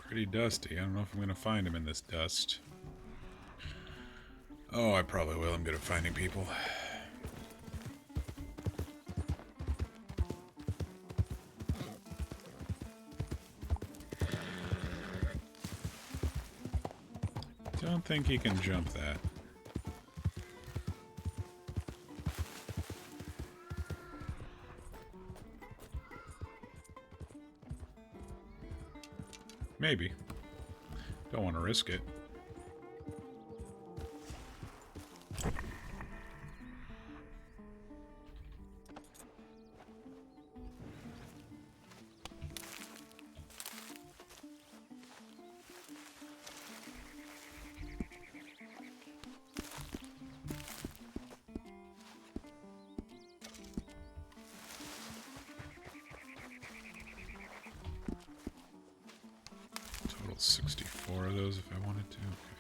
Pretty dusty. I don't know if I'm going to find him in this dust. Oh, I probably will. I'm good at finding people. Don't think he can jump that. Maybe. Don't want to risk it. Total 64 of those if I wanted to. Okay.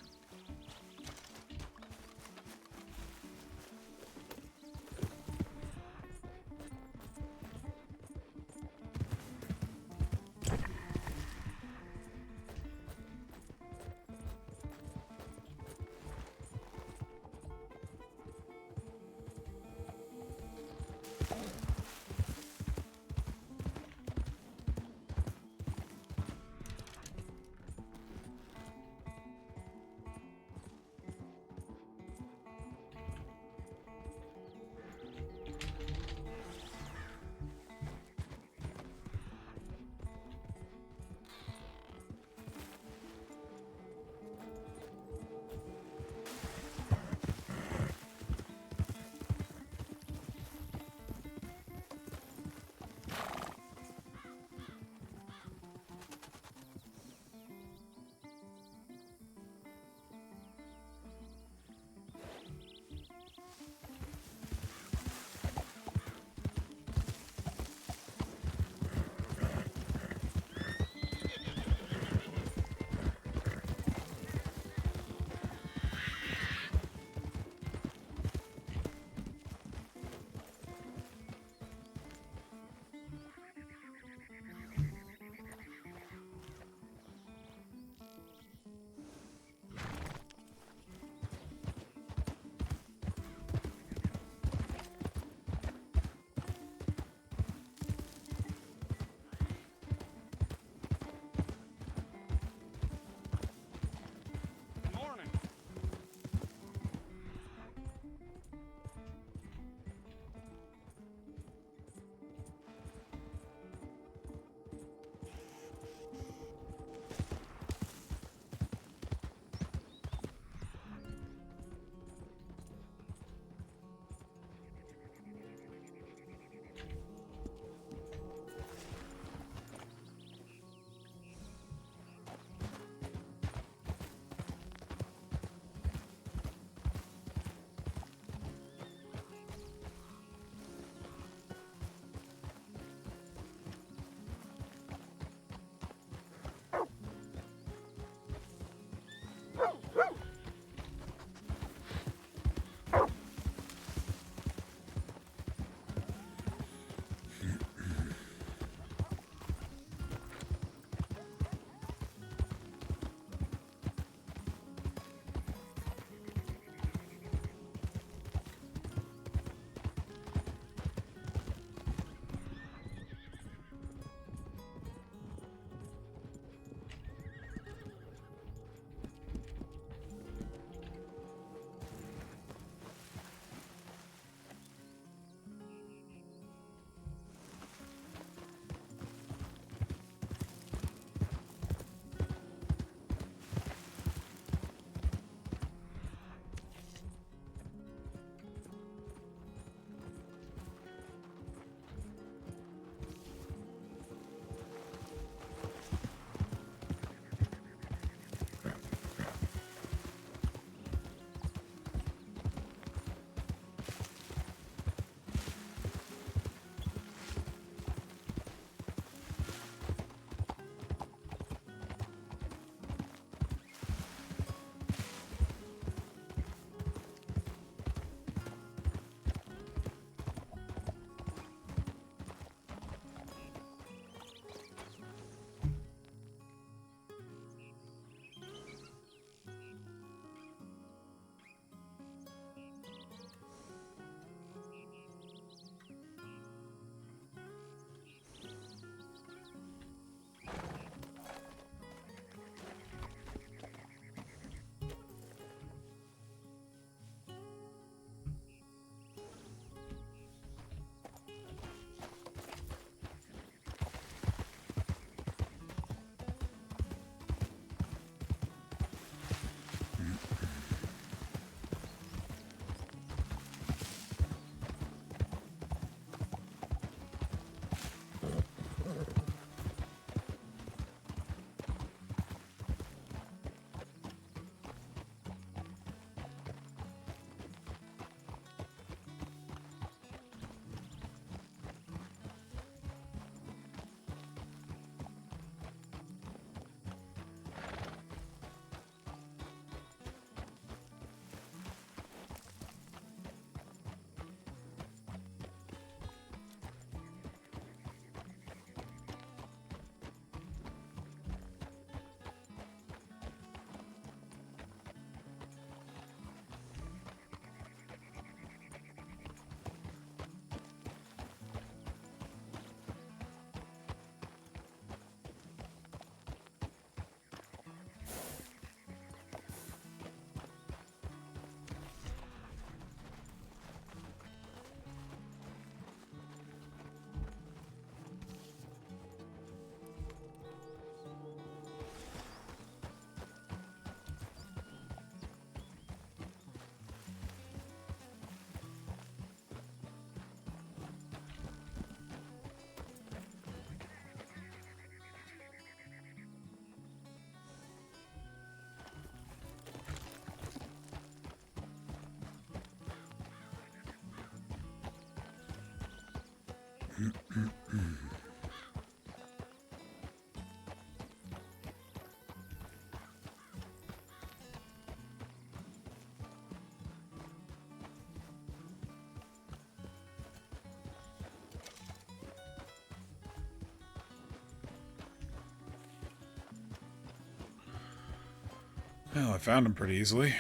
Well, I found him pretty easily.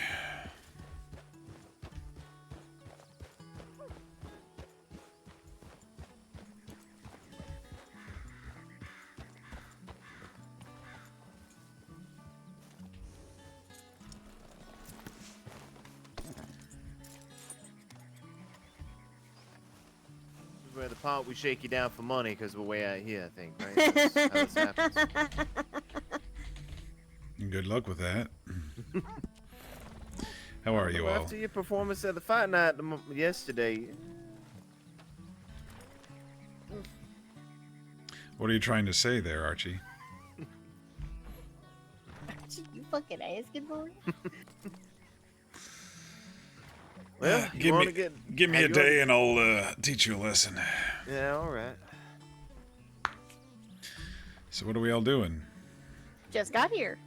Where the part we shake you down for money because we're way out here, I think, right? That's how this happens. Good luck with that. How are you Well, all? after your performance at the fight night yesterday, What are you trying to say there, Archie? You fucking asking for it? well, you want to get... give me hey, a you day and I'll teach you a lesson. Yeah, all right. So what are we all doing? Just got here.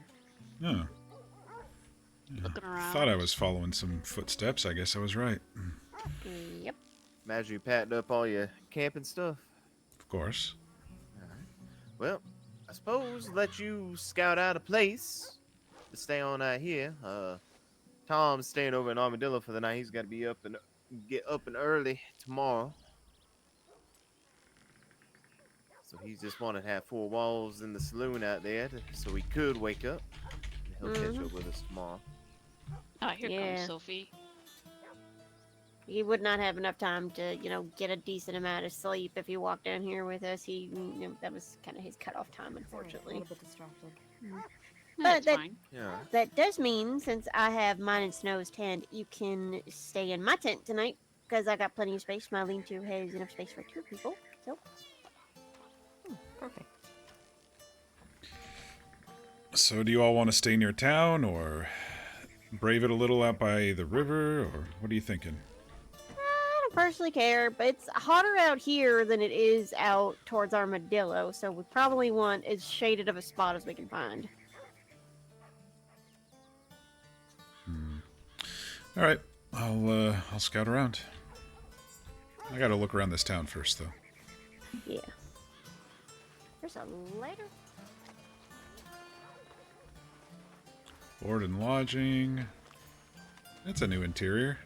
Oh, Looking around. thought I was following some footsteps. I guess I was right. Yep. Imagine you packed up all your camping stuff. Of course. Well, I suppose let you scout out a place to stay on out here. Tom's staying over in Armadillo for the night. He's got to be up and get up and early tomorrow. So he just wanted to have 4 walls in the saloon out there so he could wake up. And he'll catch up with us tomorrow. Oh, here Yeah. comes Sophie. He would not have enough time to, get a decent amount of sleep if he walked down here with us. That was kind of his cutoff time, unfortunately. A little bit distracted. No, But that's that- fine. Yeah. That does mean, since I have mine and Snow's tent, you can stay in my tent tonight, because I got plenty of space. My lean-to has enough space for 2 people, so... Perfect. So do you all want to stay near town or brave it a little out by the river, or what are you thinking? I don't personally care, but it's hotter out here than it is out towards Armadillo, so we probably want as shaded of a spot as we can find. All right, I'll scout around. I gotta look around this town first, though. Yeah. There's a letter. Board and lodging. That's a new interior.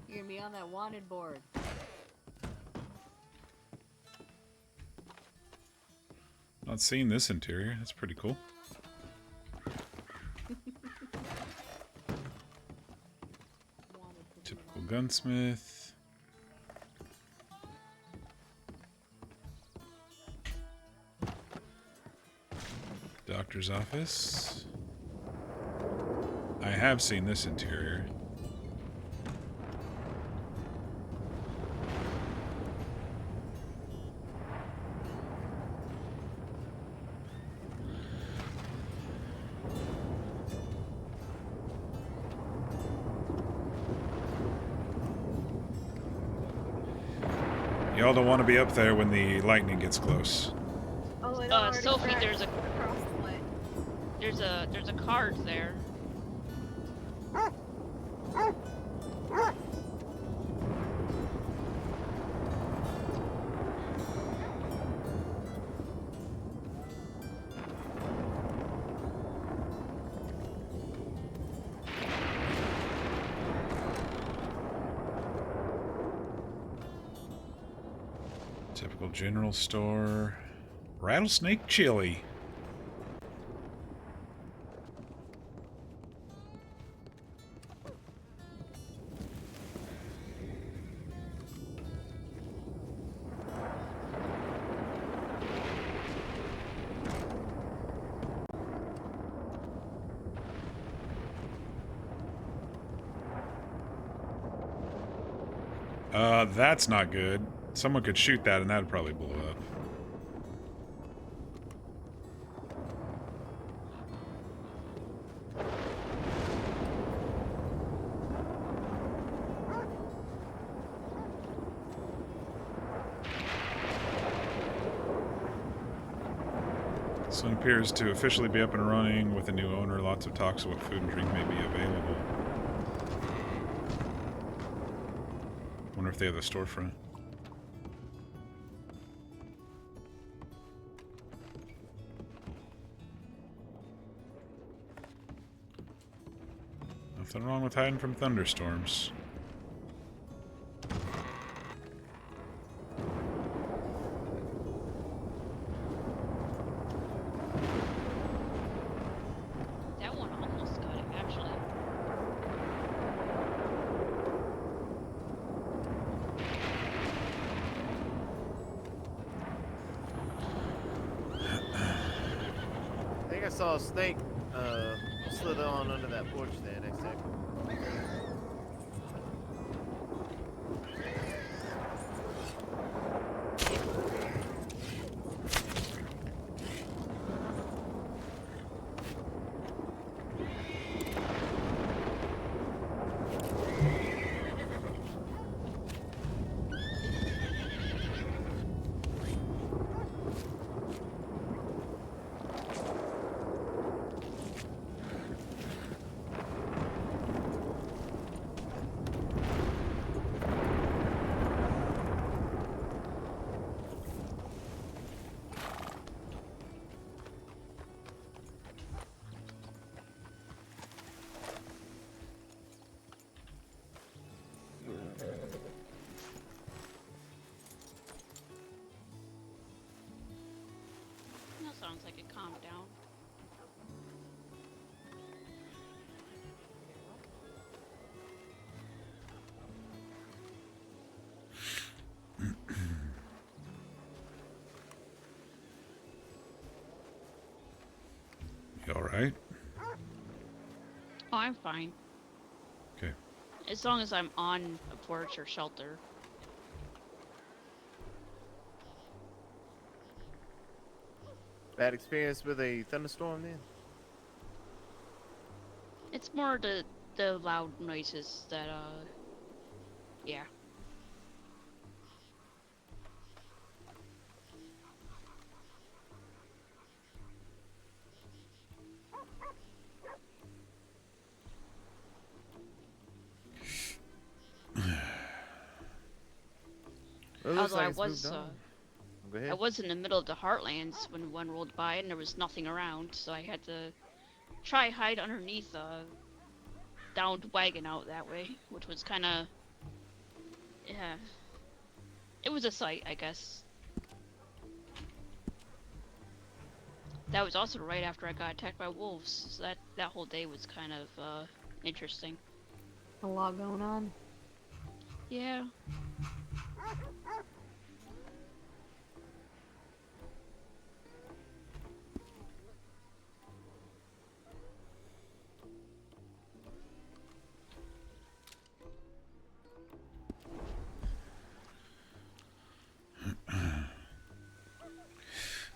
You're gonna be on that wanted board. Not seeing this interior. That's pretty cool. Typical gunsmith. Doctor's office. I have seen this interior. Y'all don't want to be up there when the lightning gets close. Oh, it Sophie, there's a across the way. there's a card there. Typical general store. Rattlesnake chili. That's not good. Someone could shoot that and that'd probably blow up. This one appears to officially be up and running with a new owner. Lots of talks of what food and drink may be available. Wonder if they have a storefront. Nothing wrong with hiding from thunderstorms. That one almost got it, actually. I think I saw a snake slither on under that porch there next to it. That sounds like it calmed down. You alright? Oh, I'm fine. Okay. As long as I'm on a porch or shelter. Bad experience with a thunderstorm then? It's more the loud noises that yeah. Well, it looks Although like I it's was moved on. Go I ahead. was in the middle of the heartlands when one rolled by and there was nothing around, so I had to try hide underneath a downed wagon out that way, which was kind of yeah. It was a sight, I guess. That was also right after I got attacked by wolves, so that whole day was kind of interesting. A lot going on. Yeah.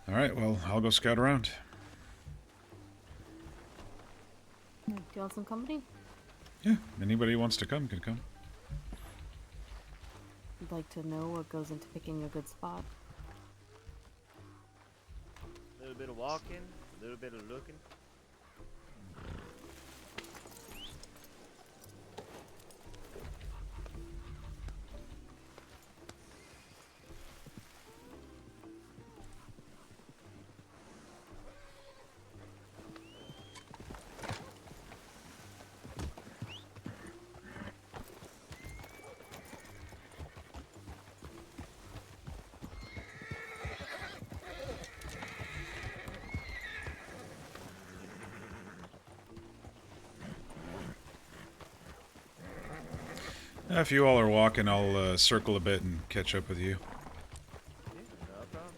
Alright, well, I'll go scout around. Do you want some company? Yeah, anybody who wants to come can come. I'd like to know what goes into picking a good spot. A little bit of walking, a little bit of looking. If you all are walking, I'll circle a bit and catch up with you. Yeah, no problem.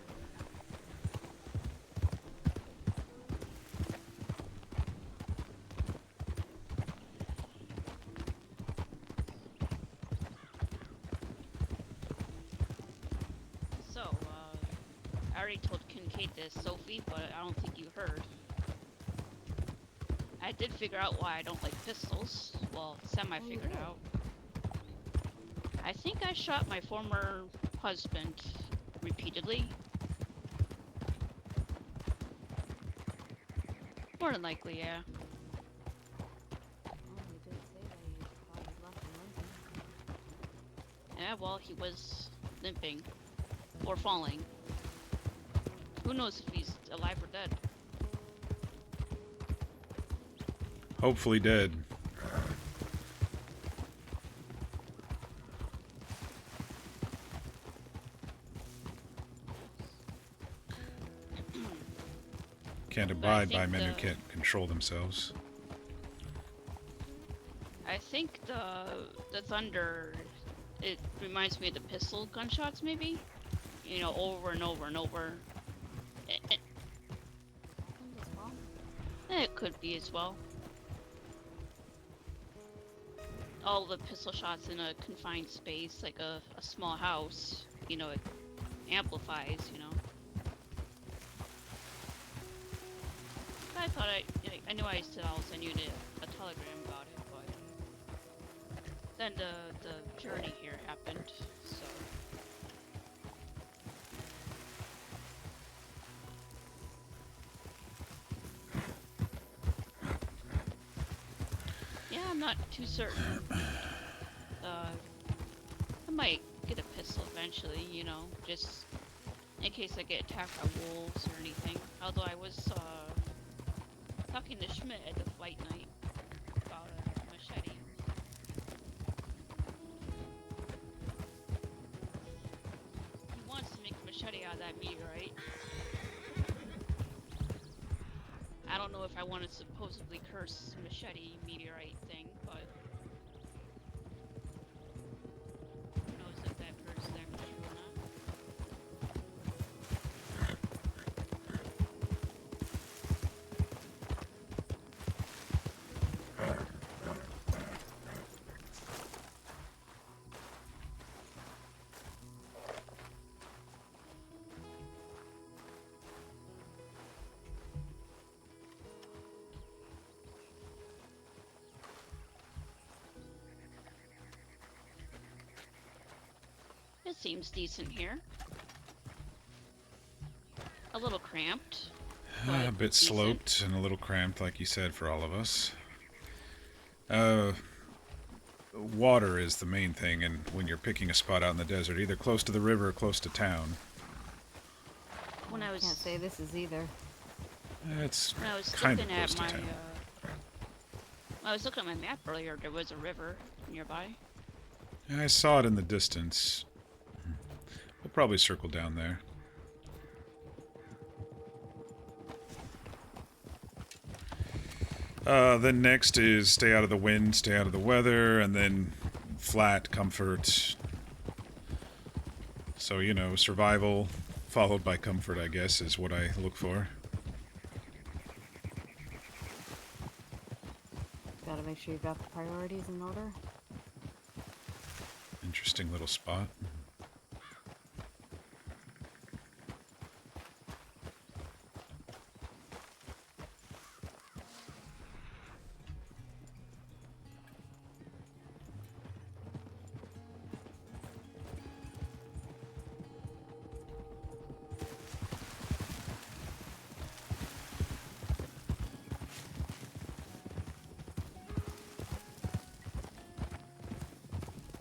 So, I already told Kincaid this, Sophie, but I don't think you heard. I did figure out why I don't like pistols. Well, semi-figured out. I think I shot my former husband repeatedly. More than likely, yeah. Oh, you did say that you thought you left him limping. Yeah, well, he was limping. Or falling. Who knows if he's alive or dead? Hopefully dead. Can't But I abide by think men who the- can't control themselves. I think the thunder, it reminds me of the pistol gunshots, maybe. You know, over and over and over. It Happened as well. it could be as well. All the pistol shots in a confined space, like a small house. You know, it amplifies. You know. I thought I knew I said I'll send you a telegram about it, but then the journey here happened, so. Yeah, I'm not too certain. I might get a pistol eventually, you know, just in case I get attacked by wolves or anything. Although I was talking to Schmidt at the flight night about a machete. He wants to make a machete out of that meteorite. I don't know if I want to supposedly curse machete meteorite thing, but who knows if that curse is actually true or not. It seems decent here. A little cramped. A but bit decent. sloped and a little cramped, like you said, for all of us. Water is the main thing, and when you're picking a spot out in the desert, either close to the river or close to town. When I was Can't say this is either. It's when I was kind of looking close at to my town. when I was looking at my map earlier, there was a river nearby. I saw it in the distance. We'll probably circle down there. Then next is stay out of the wind, stay out of the weather, and then flat, comfort. So, you know, survival followed by comfort, I guess, is what I look for. Gotta make sure you've got the priorities in order. Interesting little spot.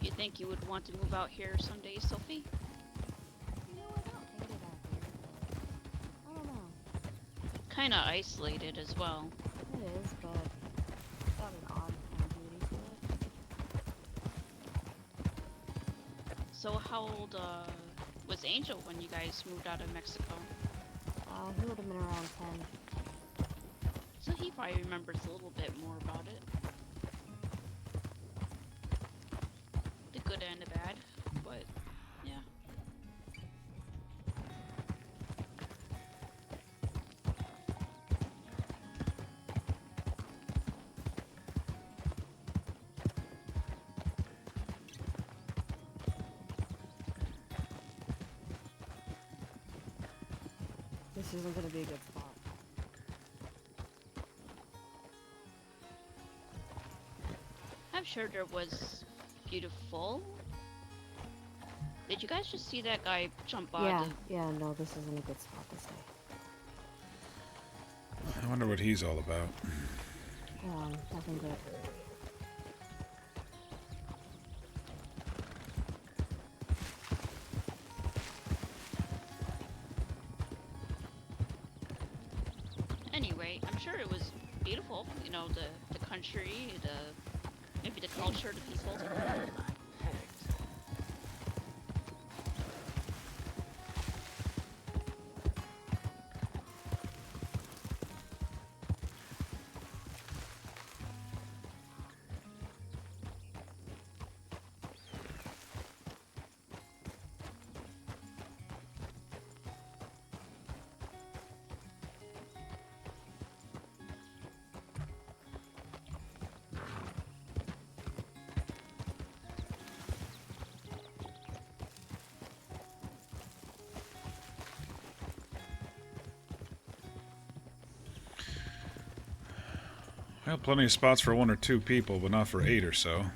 You think you would want to move out here someday, Sophie? You know, I don't hate it out here. I don't know. Kinda isolated as well. It is, but it's got an odd kind of beauty to it. So how old was Angel when you guys moved out of Mexico? He would have been around 10. So he probably remembers a little bit more about it. The good and the bad, but yeah. This isn't gonna be a good spot. I'm sure there was beautiful. Did you guys just see that guy jump out? Yeah, no, this isn't a good spot to stay. I wonder what he's all about. Nothing good. Anyway, I'm sure it was beautiful. You know, the country, maybe the culture, the people. Well, plenty of spots for 1 or 2 people, but not for 8 or so.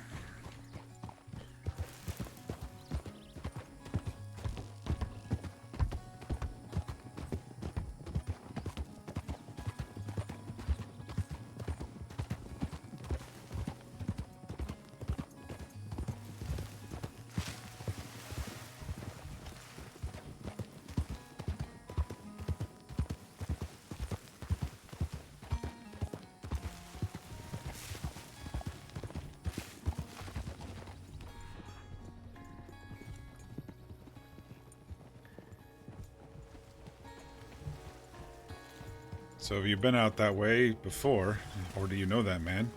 So have you been out that way before, or do you know that man?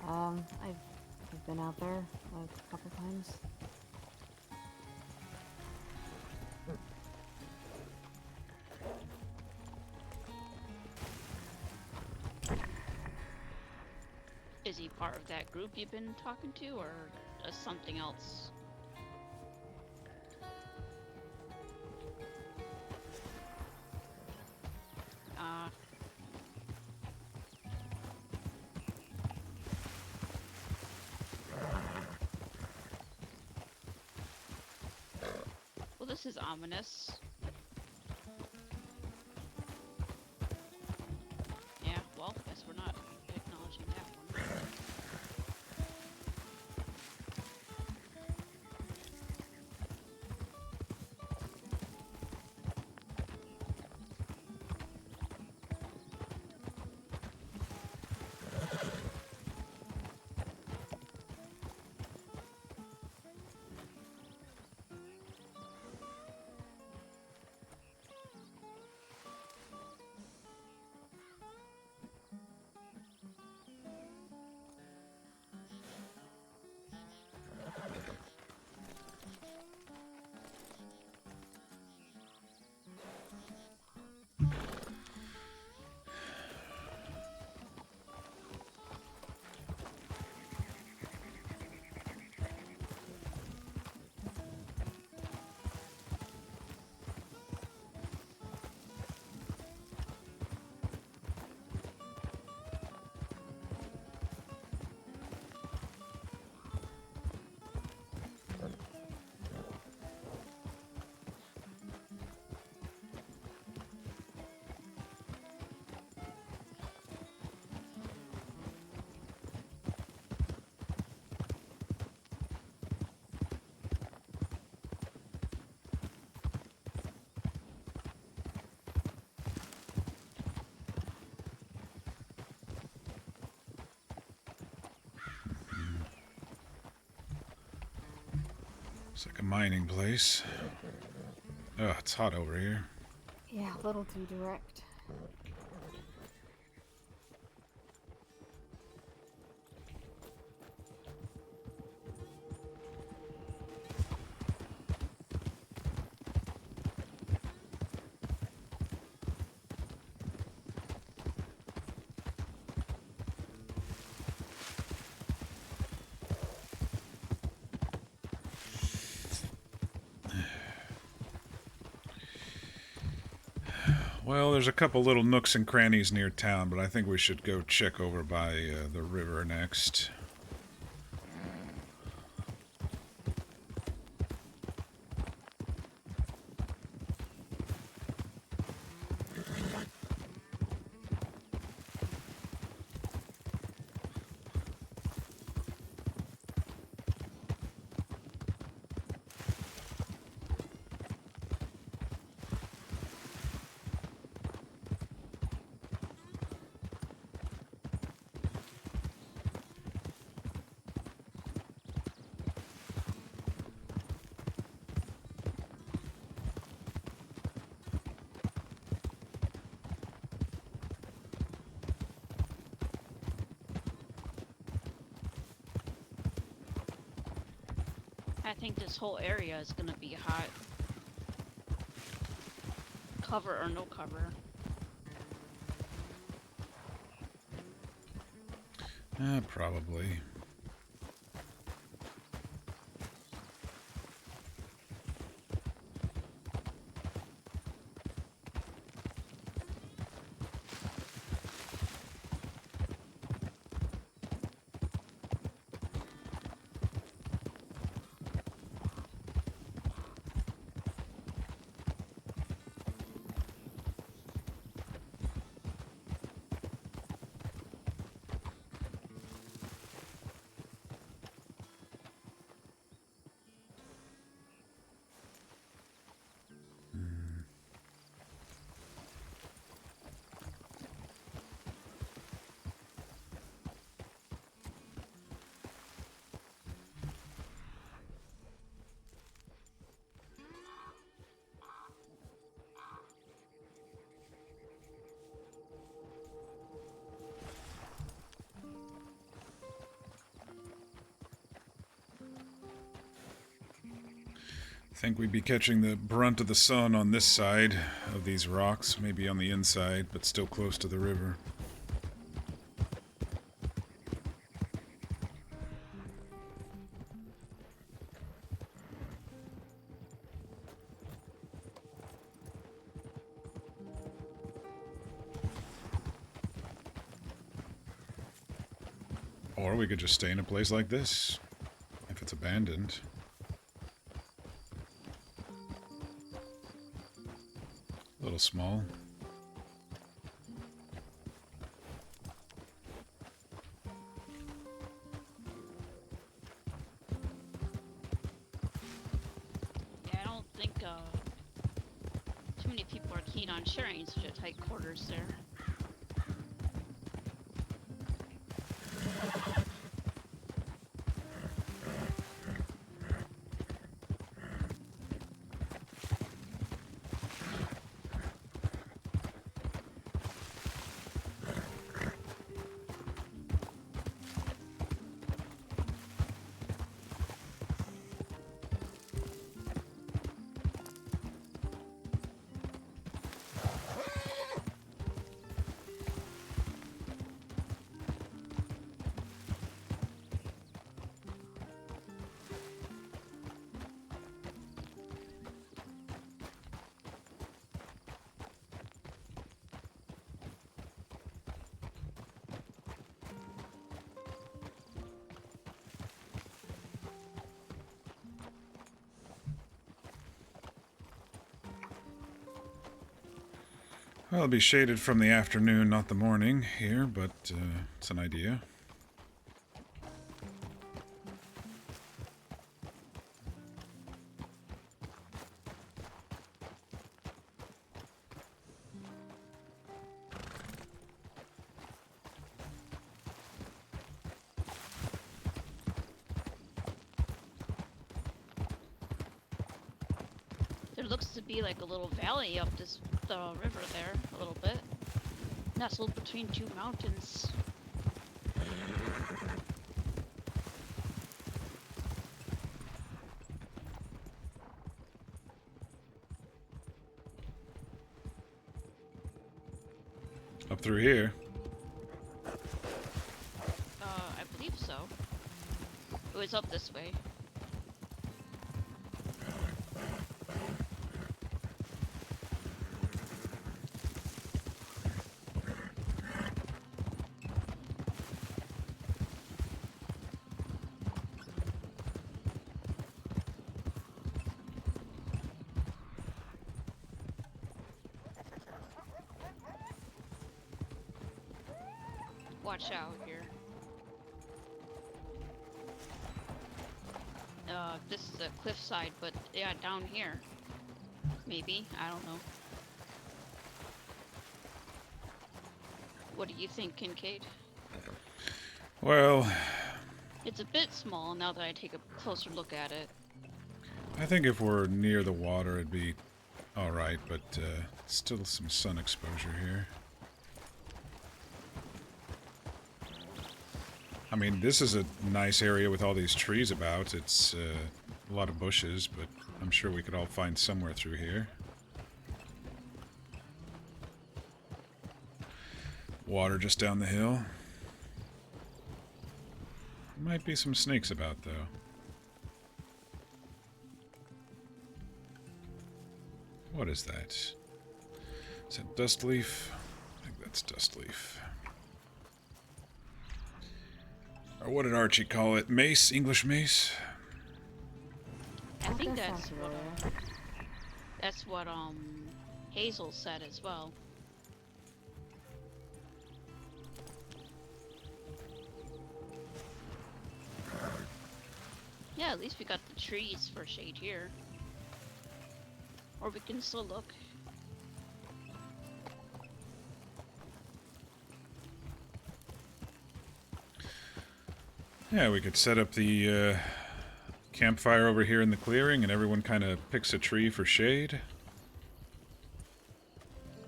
I've been out there like a couple times. Is he part of that group you've been talking to, or something else? Well, this is ominous. Yeah, well, guess we're not acknowledging that one. It's like a mining place. Ugh, it's hot over here. Yeah, a little too direct. Well, there's a couple little nooks and crannies near town, but I think we should go check over by the river next. I think this whole area is gonna be hot. Cover or no cover. Probably. think we'd be catching the brunt of the sun on this side of these rocks, maybe on the inside, but still close to the river. Or we could just stay in a place like this, if it's abandoned. A little small. Yeah, I don't think too many people are keen on sharing such a tight quarters there. Well, it'll be shaded from the afternoon, not the morning here, but it's an idea. There looks to be like a little valley up the river there, a little bit. Nestled between two mountains. Up through here. I believe so. It was up this way. Watch out here. This is a cliffside, but yeah, down here. Maybe, I don't know. What do you think, Kincaid? Well, It's a bit small now that I take a closer look at it. I think if we're near the water, it'd be alright, but still some sun exposure here. I mean, this is a nice area with all these trees about. It's a lot of bushes, but I'm sure we could all find somewhere through here. Water just down the hill. Might be some snakes about, though. What is that? Is that dust leaf? I think that's dust leaf. Or what did Archie call it? Mace? English mace? I think That that's sounds what, familiar. that's what Hazel said as well. Yeah, at least we got the trees for shade here. Or we can still look. Yeah, we could set up the campfire over here in the clearing and everyone kind of picks a tree for shade.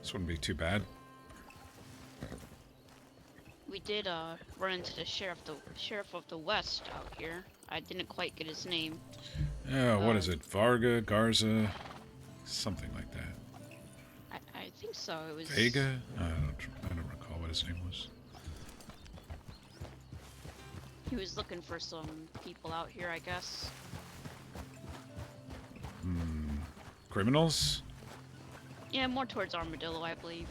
This wouldn't be too bad. We did run into the sheriff of the west out here. I didn't quite get his name. What is it? Varga, Garza, something like that. I think so. It was Vega? I don't recall what his name was. He was looking for some people out here, I guess. Criminals? Yeah, more towards Armadillo, I believe.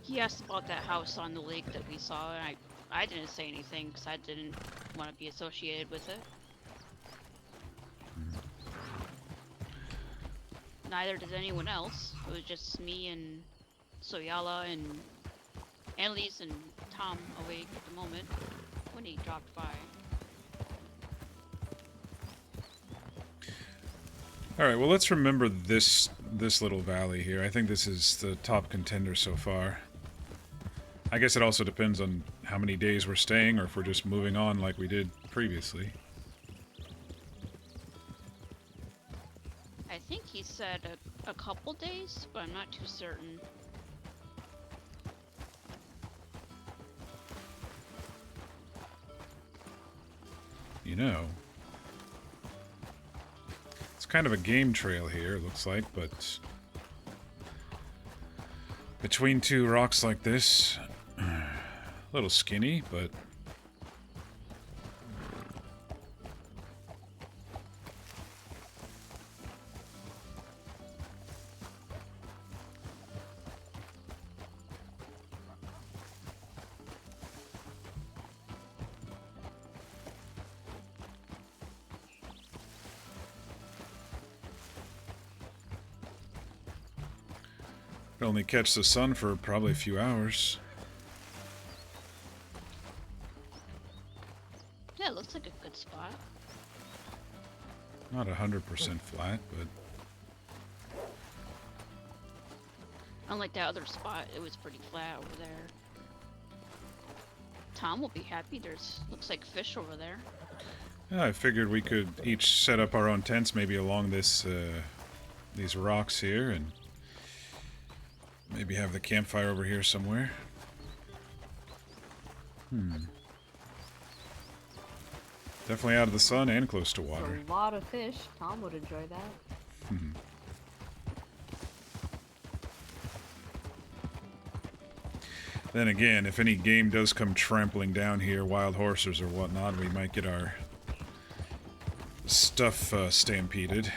He asked about that house on the lake that we saw, and I didn't say anything because I didn't want to be associated with it. Neither did anyone else. It was just me and Soyala and Annalise and Tom awake at the moment when he dropped by. Alright, well let's remember this little valley here. I think this is the top contender so far. I guess it also depends on how many days we're staying or if we're just moving on like we did previously. I think he said a couple days, but I'm not too certain. You know, it's kind of a game trail here, it looks like, but between two rocks like this, a little skinny, but only catch the sun for probably a few hours. Yeah, it looks like a good spot. Not 100% flat, but Unlike that other spot, it was pretty flat over there. Tom will be happy. Looks like fish over there. yeah, I figured we could each set up our own tents maybe along this these rocks here and maybe have the campfire over here somewhere. Definitely out of the sun and close to water. There's a lot of fish. Tom would enjoy that. Then again, if any game does come trampling down here, wild horses or whatnot, we might get our stuff stampeded.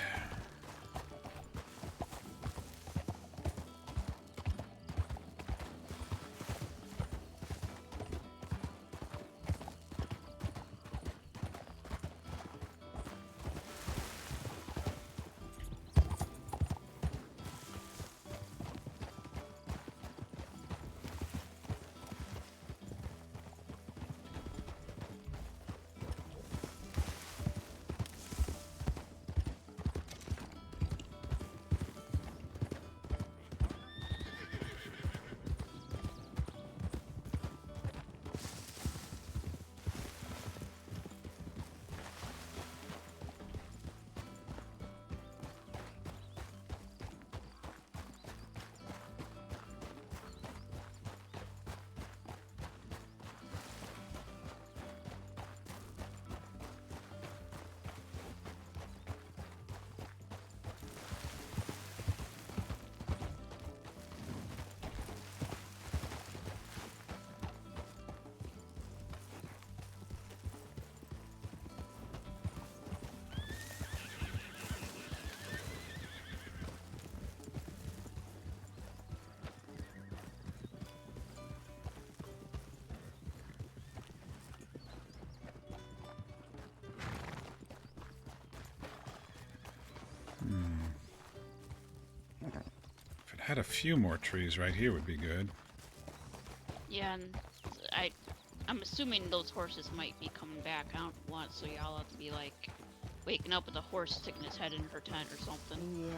If it had a few more trees right here would be good. Yeah, and I'm assuming those horses might be coming back. I don't want Soyala to be like waking up with a horse sticking his head in her tent or something. Yeah.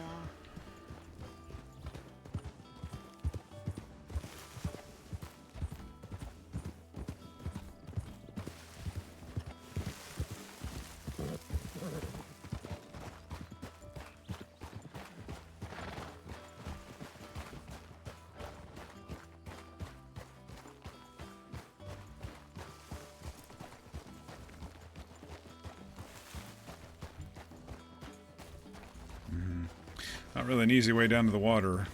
Not really an easy way down to the water.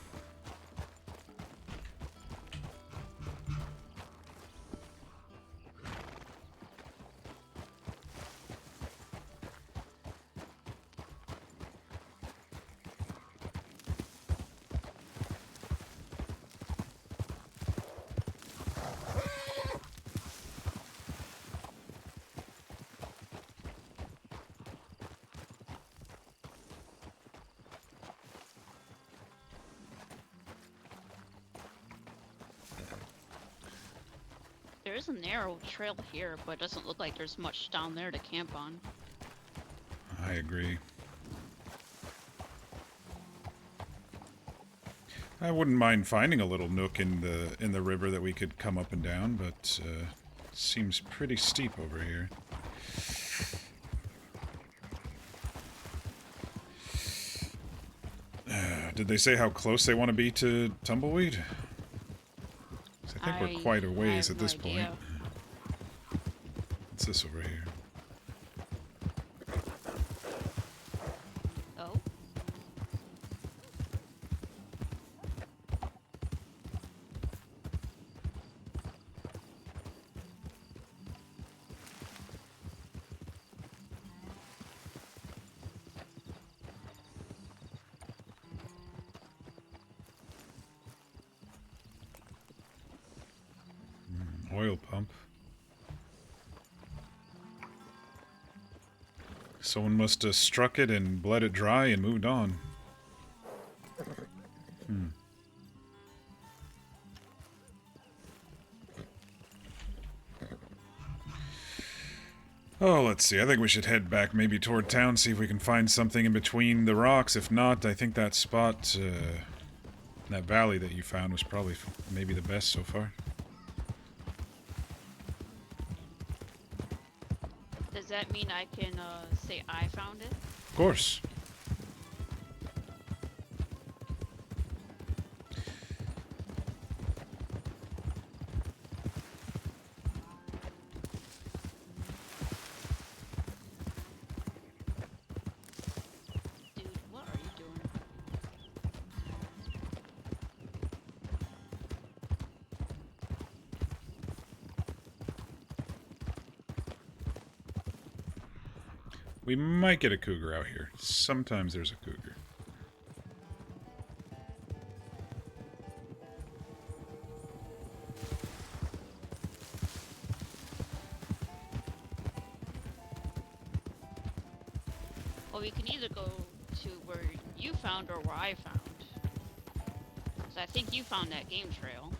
There is a narrow trail here, but it doesn't look like there's much down there to camp on. I agree. I wouldn't mind finding a little nook in the river that we could come up and down, but seems pretty steep over here. Did they say how close they want to be to Tumbleweed? 'Cause I think we're quite a ways have at no this point. idea. What's this over here? Oh, Oil pump. Someone must have struck it and bled it dry and moved on. Oh, let's see. I think we should head back maybe toward town, see if we can find something in between the rocks. If not, I think that spot, that valley that you found was probably maybe the best so far. does that mean I can say I found it? Of course. Dude, what are you doing? We might get a cougar out here. Sometimes there's a cougar. Well, we can either go to where you found or where I found. So I think you found that game trail.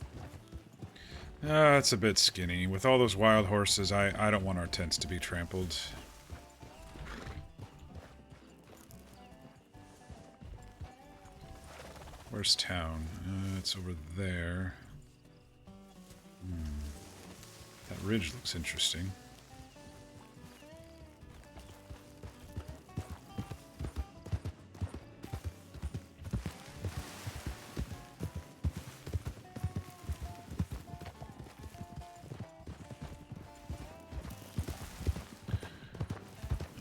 It's a bit skinny. With all those wild horses, I don't want our tents to be trampled. Where's town? It's over there. That ridge looks interesting.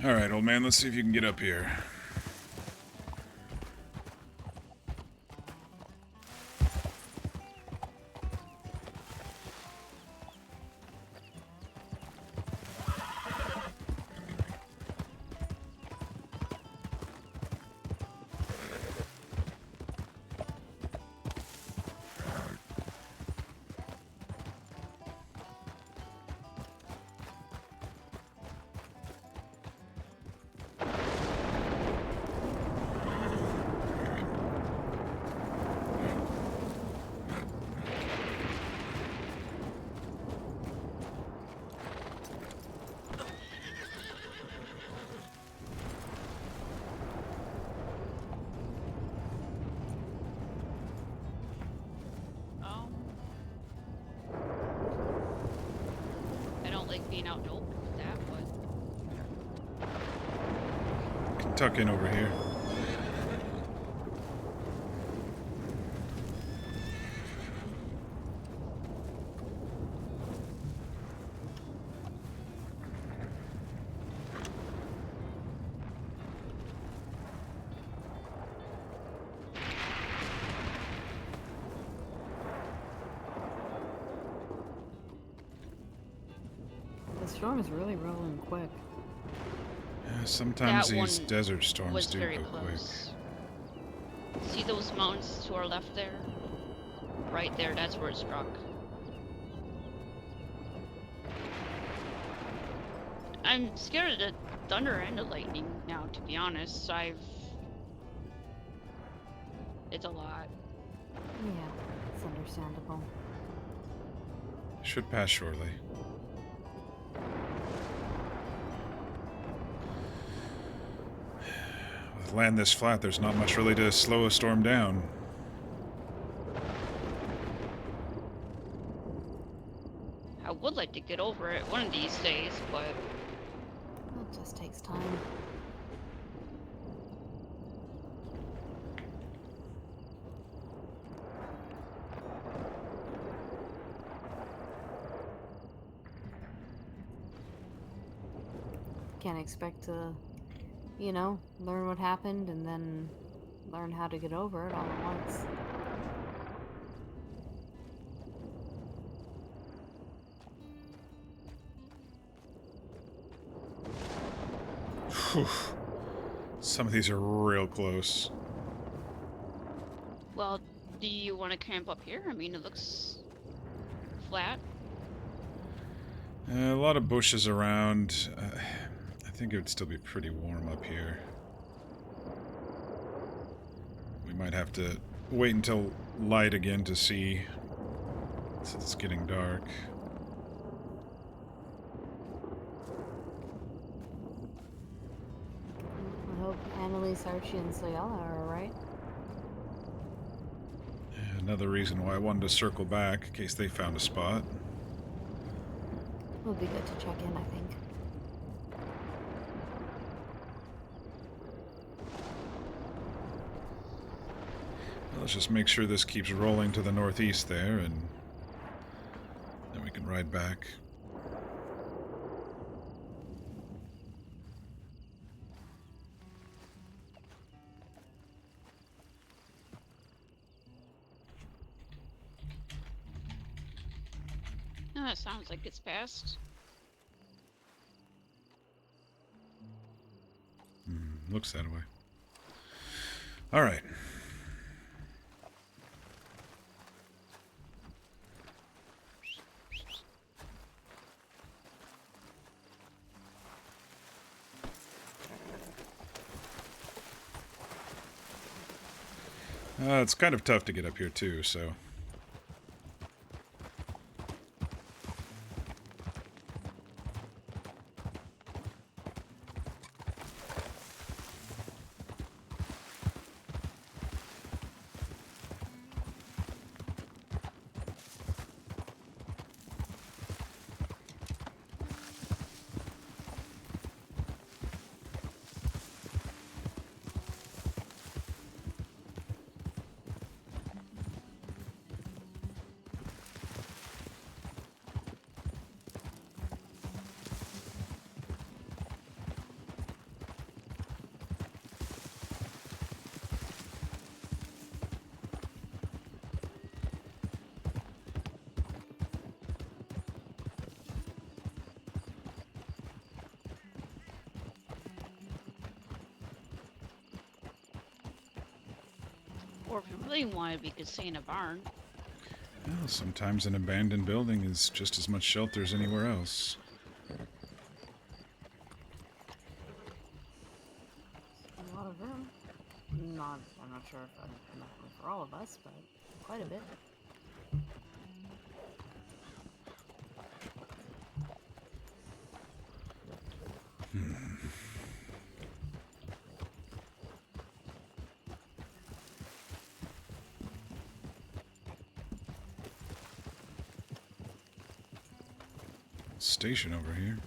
Alright, old man, let's see if you can get up here. I don't like being out in the open with that, but Can tuck in over here. The storm is really rolling quick. Sometimes That these one desert storms was do very go quick. close. See those mountains to our left there? Right there, that's where it struck. I'm scared of the thunder and the lightning now, to be honest. It's a lot. Yeah, it's understandable. Should pass shortly. With land this flat, there's not much really to slow a storm down. I would like to get over it one of these days, but It just takes time. Can't expect to, you know, learn what happened and then learn how to get over it all at once. Whew. Some of these are real close. well, do you want to camp up here? I mean, it looks flat. A lot of bushes around. I think it would still be pretty warm up here. We might have to wait until light again to see, since it's getting dark. I hope Annalise, Archie, and Soyala are alright. Another reason why I wanted to circle back, in case they found a spot. Would be good to check in, I think. Let's just make sure this keeps rolling to the northeast there, and then we can ride back. No, that sounds like it's passed. Looks that way. All right. It's kind of tough to get up here too, so... Or if you really wanted, we could stay in a barn. Well, sometimes an abandoned building is just as much shelter as anywhere else. A lot of room. I'm not sure if enough room for all of us, but quite a bit. Station over here.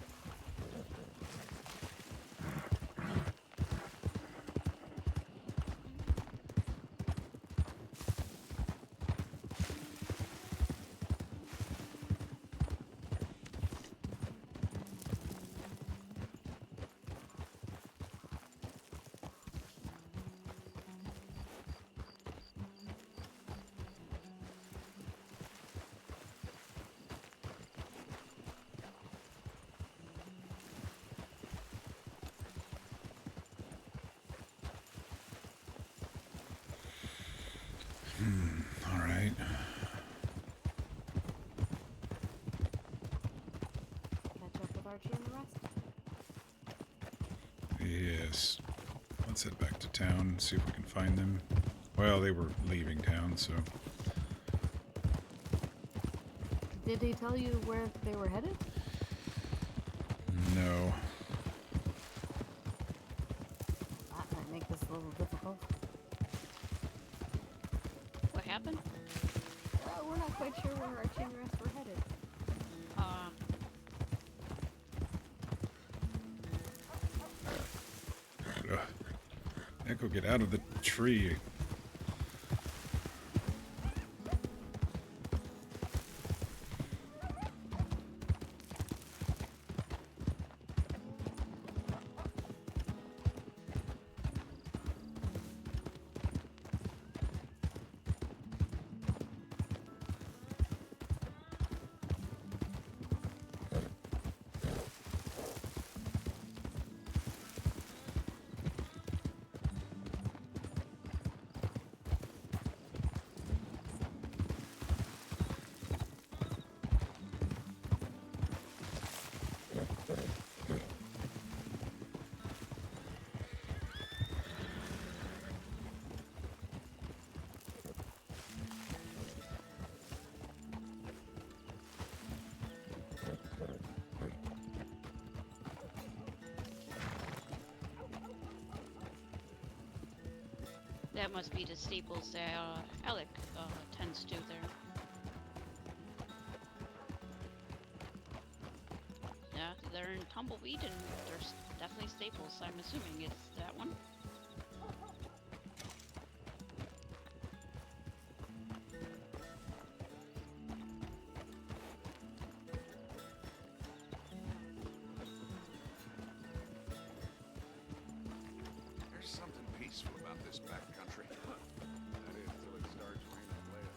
this. Let's head back to town, see if we can find them. Well, they were leaving town, so... Did he tell you where they were headed? No. That might make this a little difficult. What happened? We're not quite sure where our chain rest were headed. Ugh. Echo, get out of the tree. That must be the staples that Alec tends to there. Yeah, they're in Tumbleweed and there's definitely staples. I'm assuming it's that one. There's something peaceful about this backcountry. That is, till it starts raining lead.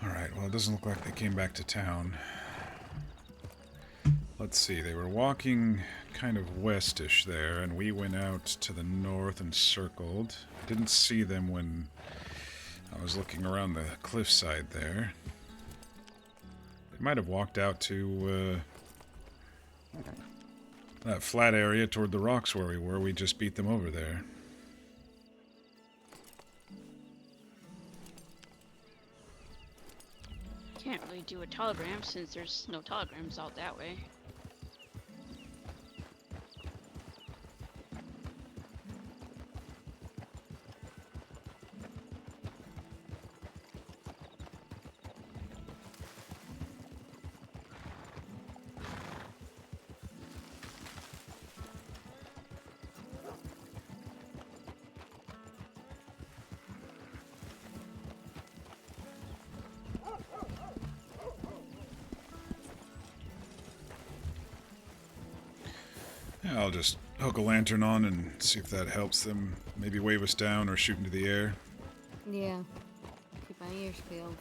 Alright, well, it doesn't look like they came back to town. Let's see, they were walking kind of westish there, and we went out to the north and circled. I didn't see them when I was looking around the cliffside there. They might have walked out to that flat area toward the rocks where we were. We just beat them over there. Can't really do a telegram since there's no telegrams out that way. Yeah, I'll just hook a lantern on and see if that helps them. Maybe wave us down or shoot into the air. Yeah. Keep my ears peeled.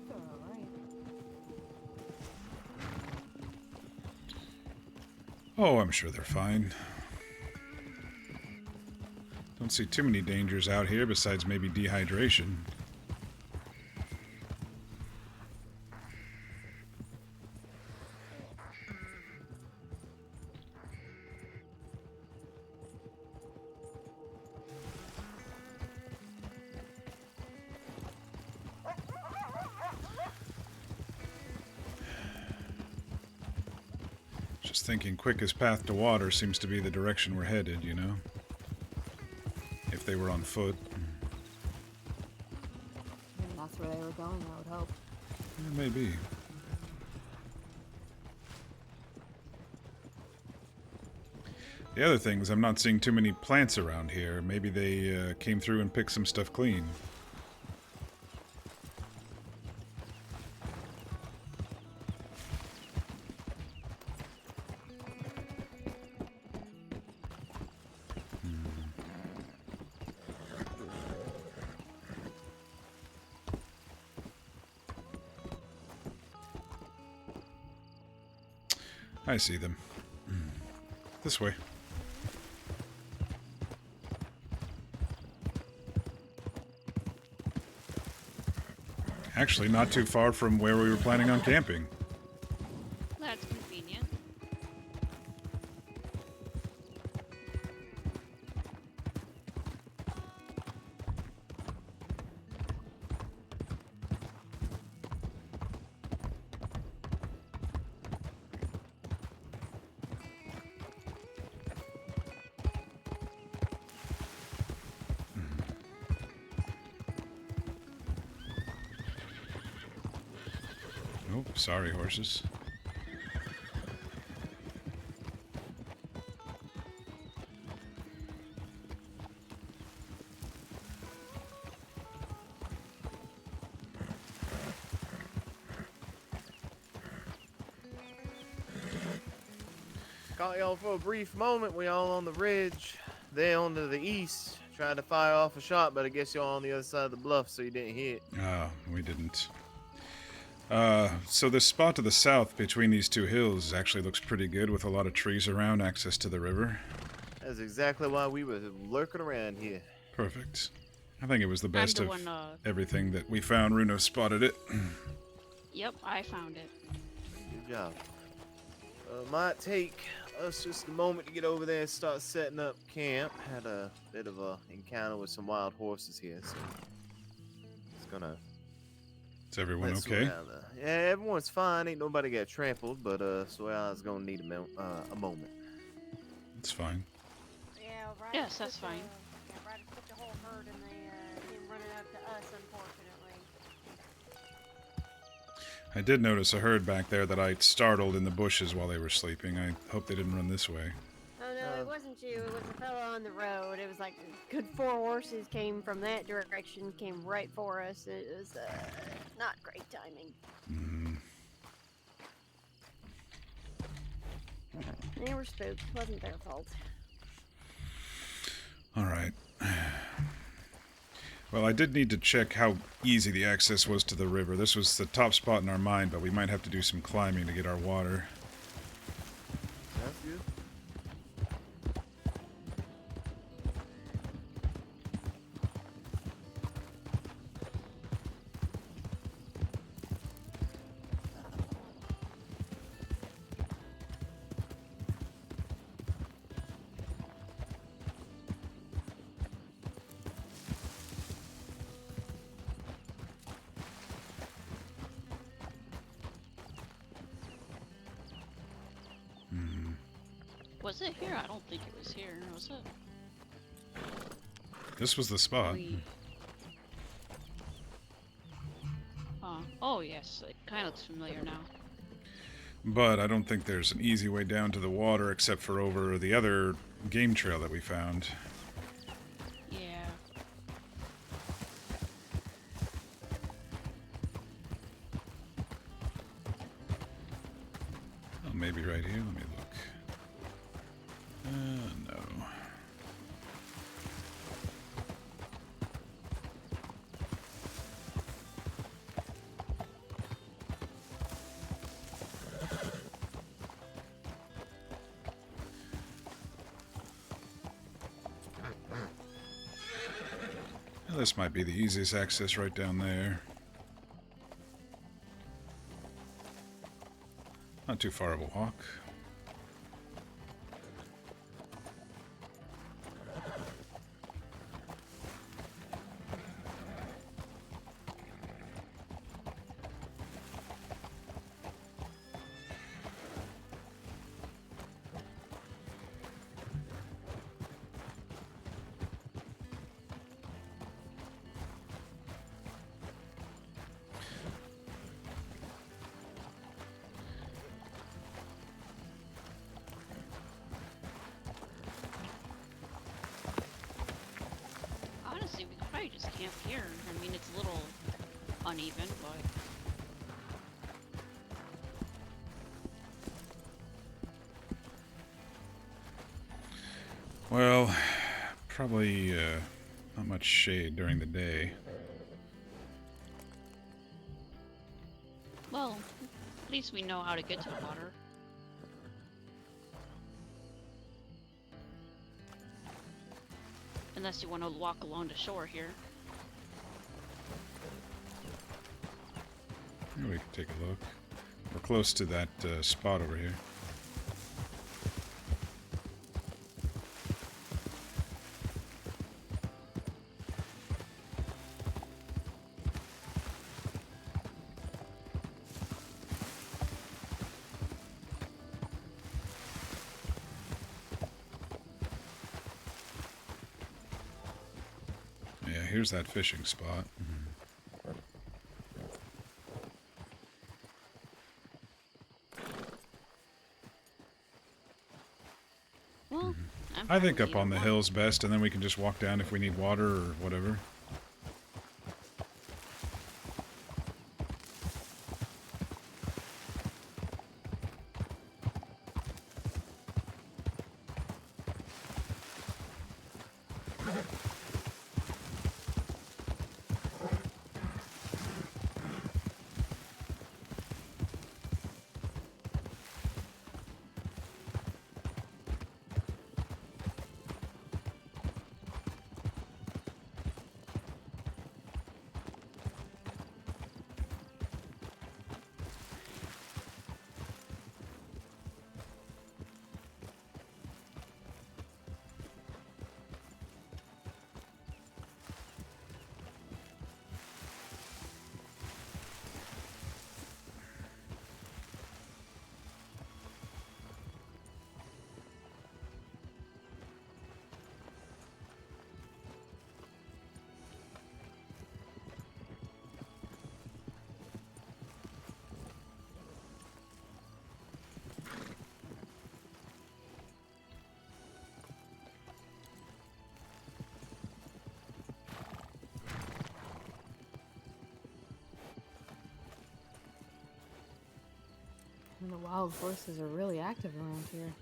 They're alright. Oh, I'm sure they're fine. Don't see too many dangers out here besides maybe dehydration. Just thinking quickest path to water seems to be the direction we're headed, you know? If they were on foot. Maybe that's where they were going, I would hope. Maybe. The other thing is I'm not seeing too many plants around here. Maybe they came through and picked some stuff clean. I see them. This way. Actually, not too far from where we were planning on camping. That's convenient. Oh, sorry, horses. Caught y'all for a brief moment. We all on the ridge. They on to the east. Tried to fire off a shot, but I guess y'all on the other side of the bluff, so you didn't hit. Ah, we didn't. So the spot to the south between these two hills actually looks pretty good with a lot of trees around, access to the river. That's exactly why we were lurking around here. Perfect. I think it was the best I'm of the one, everything that we found. Runo spotted it. Yep, I found it. Good job. Might take us just a moment to get over there and start setting up camp. Had a bit of a encounter with some wild horses here, so it's gonna. Is everyone let's okay? slow down there. Yeah, everyone's fine. Ain't nobody got trampled, but so I was gonna need a moment. It's fine. Yeah, right. Yes, that's fine. Yeah, right. Put the whole herd and they came running up to us, unfortunately. I did notice a herd back there that I startled in the bushes while they were sleeping. I hope they didn't run this way. Oh no, it wasn't you. It was a fellow on the road. It was like a good 4 horses came from that direction, came right for us. It was not great timing. Mm. They were spooked. Wasn't their fault. All right. Well, I did need to check how easy the access was to the river. This was the top spot in our mind, but we might have to do some climbing to get our water. That's good. Was it here? I don't think it was here, was it? This was the spot. Oh yes, it kind of looks familiar now. But I don't think there's an easy way down to the water except for over the other game trail that we found. Yeah. Oh, maybe right here. Let me look. No. Well, this might be the easiest access right down there. Not too far of a walk. probably just camp here. I mean, it's a little uneven, but Well, probably not much shade during the day. well, at least we know how to get to the water. Unless you want to walk along the shore here. We can take a look. We're close to that spot over here. Yeah, here's that fishing spot. Well, I think fine up with on the either hill's best, and then we can just walk down if we need water or whatever. And the wild horses are really active around here.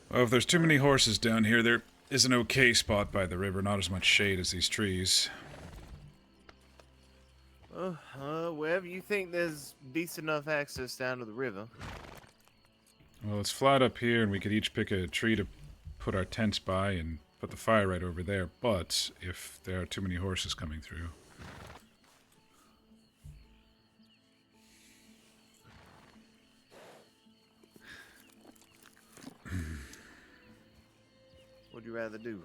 Well, if there's too many horses down here, there is an okay spot by the river, not as much shade as these trees. Wherever you think there's decent enough access down to the river. Well, it's flat up here, and we could each pick a tree to put our tents by and put the fire right over there, but if there are too many horses coming through... What'd you rather do?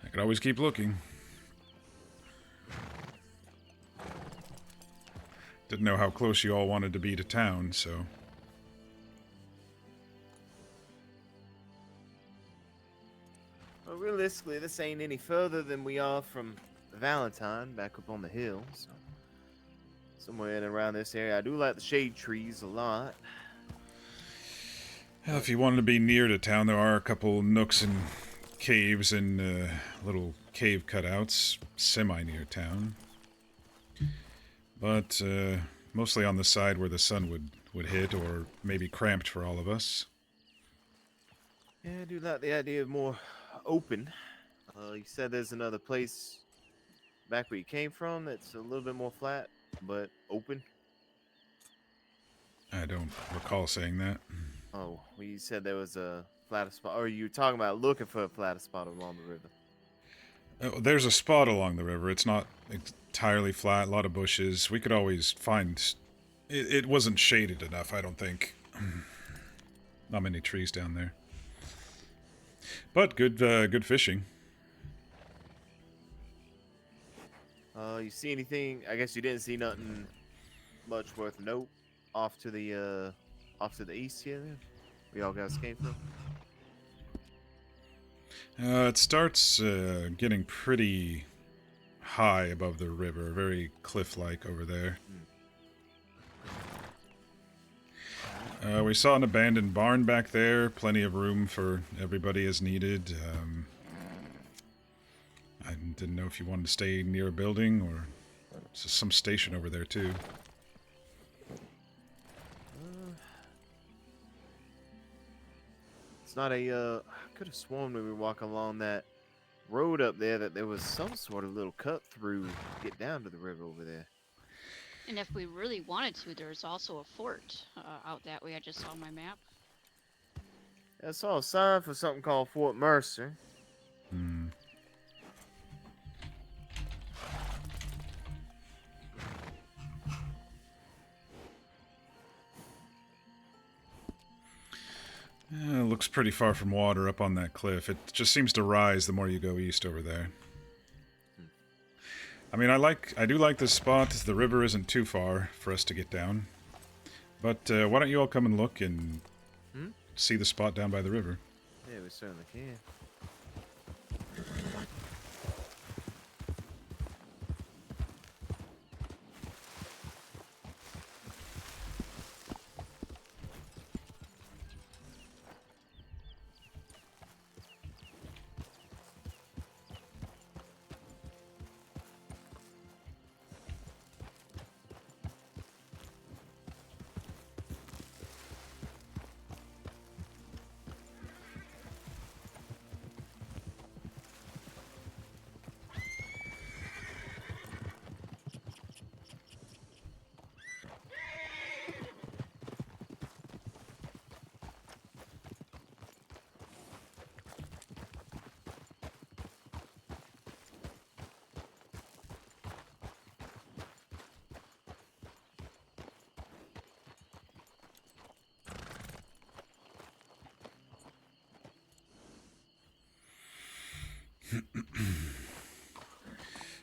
I could always keep looking. Didn't know how close you all wanted to be to town, so... Well, realistically, this ain't any further than we are from Valentine, back up on the hill. So somewhere in and around this area. I do like the shade trees a lot. Well, if you wanted to be near to town, there are a couple nooks and caves and little cave cutouts semi-near town. But mostly on the side where the sun would hit, or maybe cramped for all of us. Yeah, I do like the idea of more open. You said there's another place back where you came from that's a little bit more flat, but open. I don't recall saying that. Oh, well, you said there was a flatter spot, or you were talking about looking for a flatter spot along the river. There's a spot along the river. It's not entirely flat, a lot of bushes. We could always find... It wasn't shaded enough, I don't think. Not many trees down there. But good fishing. You see anything? I guess you didn't see nothing much worth note off to the east here. Then? Where y'all guys came from? It starts getting pretty high above the river, very cliff-like over there. We saw an abandoned barn back there, plenty of room for everybody as needed. I didn't know if you wanted to stay near a building or some station over there too. It's not a, I could have sworn when we were walking along that road up there that there was some sort of little cut through to get down to the river over there. And if we really wanted to, there's also a fort out that way. I just saw on my map. I saw a sign for something called Fort Mercer. Hmm. It looks pretty far from water up on that cliff. It just seems to rise the more you go east over there. I mean, I do like this spot. The river isn't too far for us to get down. But why don't you all come and look and see the spot down by the river? Yeah, we certainly can.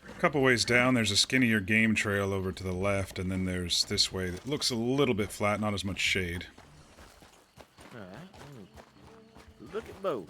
A couple ways down, there's a skinnier game trail over to the left, and then there's this way that looks a little bit flat, not as much shade. Alright. Look at both.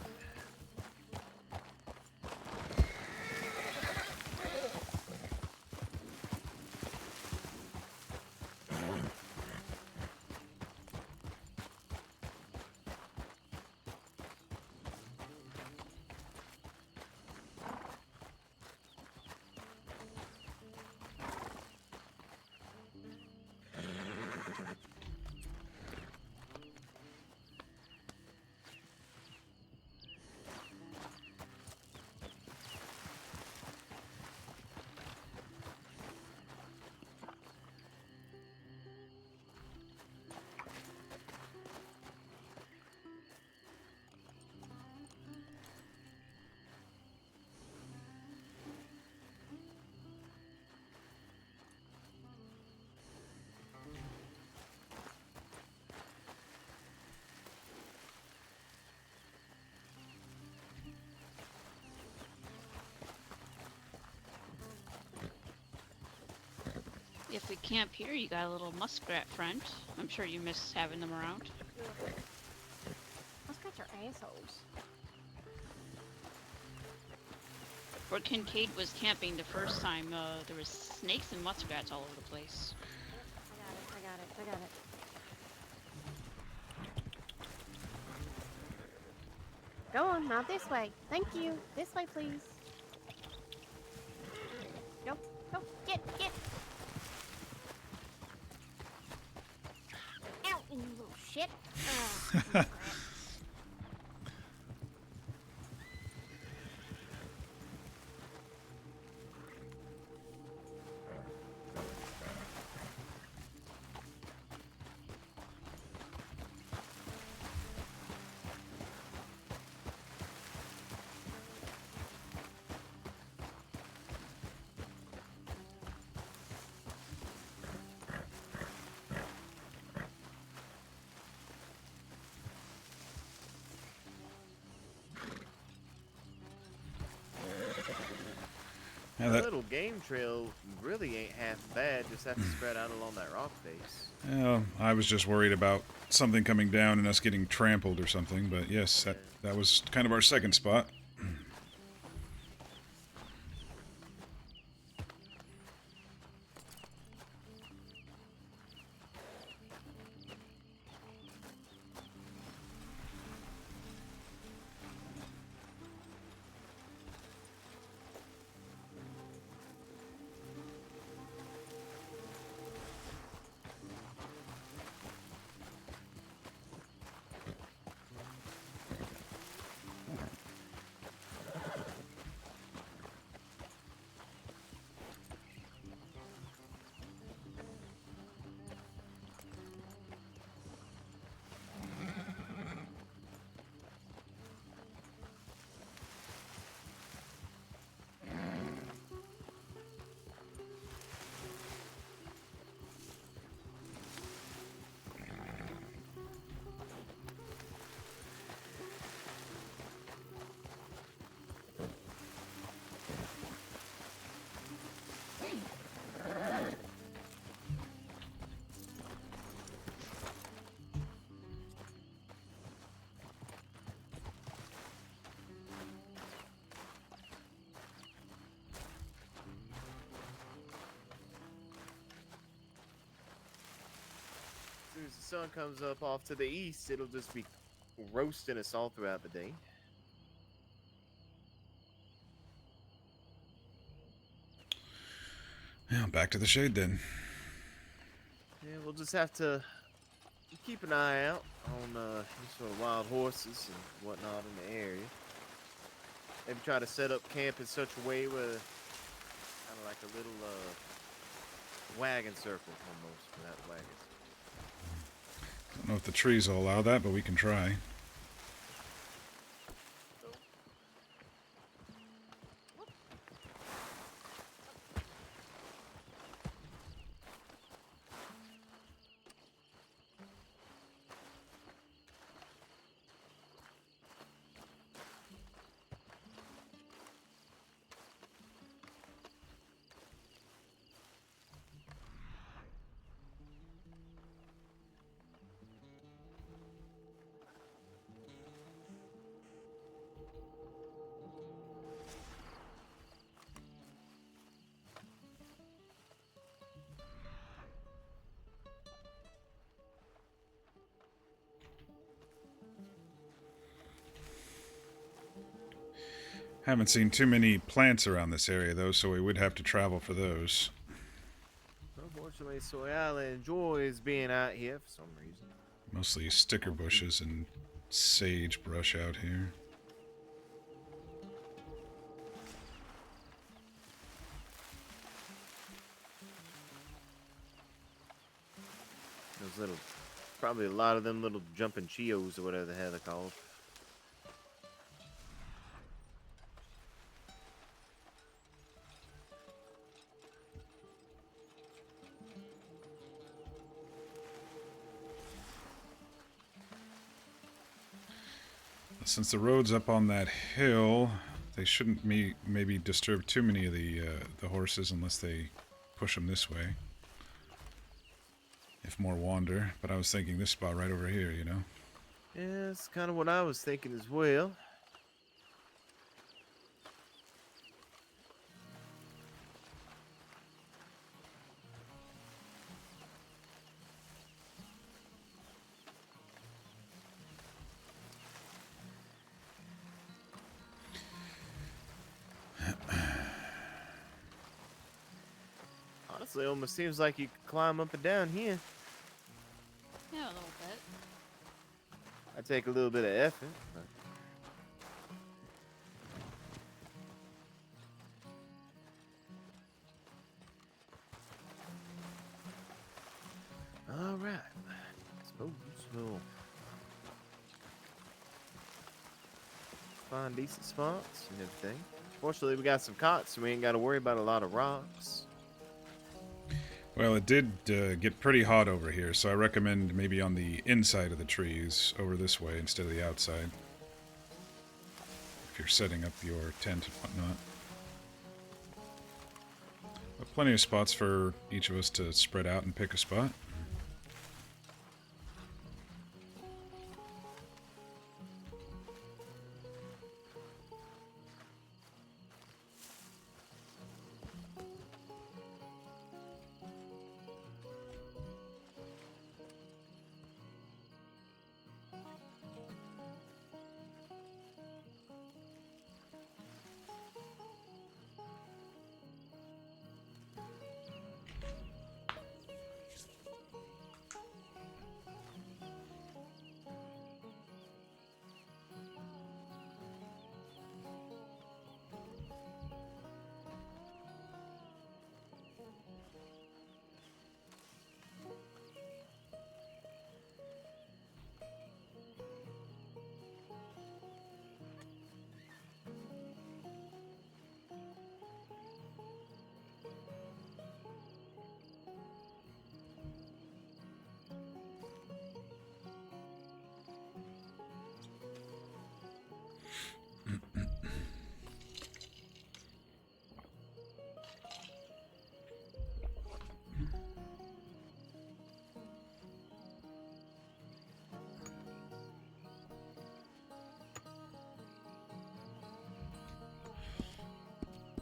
If we camp here, you got a little muskrat friend. I'm sure you miss having them around. Muskrats are assholes. Where Kincaid was camping the first time, there was snakes and muskrats all over the place. I got it. Go on, not this way. Thank you. This way, please. Go, get. Ow, you little shit. Ugh, Yeah, The that, little game trail really ain't half bad. Just have to spread out along that rock face. I was just worried about something coming down and us getting trampled or something, but yes, that was kind of our second spot. sun comes up off to the east, it'll just be roasting us all throughout the day. Yeah, back to the shade then. Yeah, we'll just have to keep an eye out on any sort of wild horses and whatnot in the area. Maybe try to set up camp in such a way where kind of like a little wagon circle almost without wagons. Don't know if the trees will allow that, but we can try. Haven't seen too many plants around this area, though, so we would have to travel for those. Unfortunately, Soyala enjoys being out here for some reason. Mostly sticker bushes and sage brush out here. Those little, probably a lot of them little jumping Cheos or whatever the hell they're called. Since the road's up on that hill, they shouldn't maybe disturb too many of the horses unless they push them this way. If more wander, but I was thinking this spot right over here, you know? Yeah, that's kind of what I was thinking as well. Honestly, it almost seems like you could climb up and down here. Yeah, a little bit. I take a little bit of effort. All right. I suppose we'll find decent spots and everything. Fortunately, we got some cots, so we ain't got to worry about a lot of rocks. Well, it did get pretty hot over here, so I recommend maybe on the inside of the trees over this way instead of the outside. If you're setting up your tent and whatnot. But plenty of spots for each of us to spread out and pick a spot.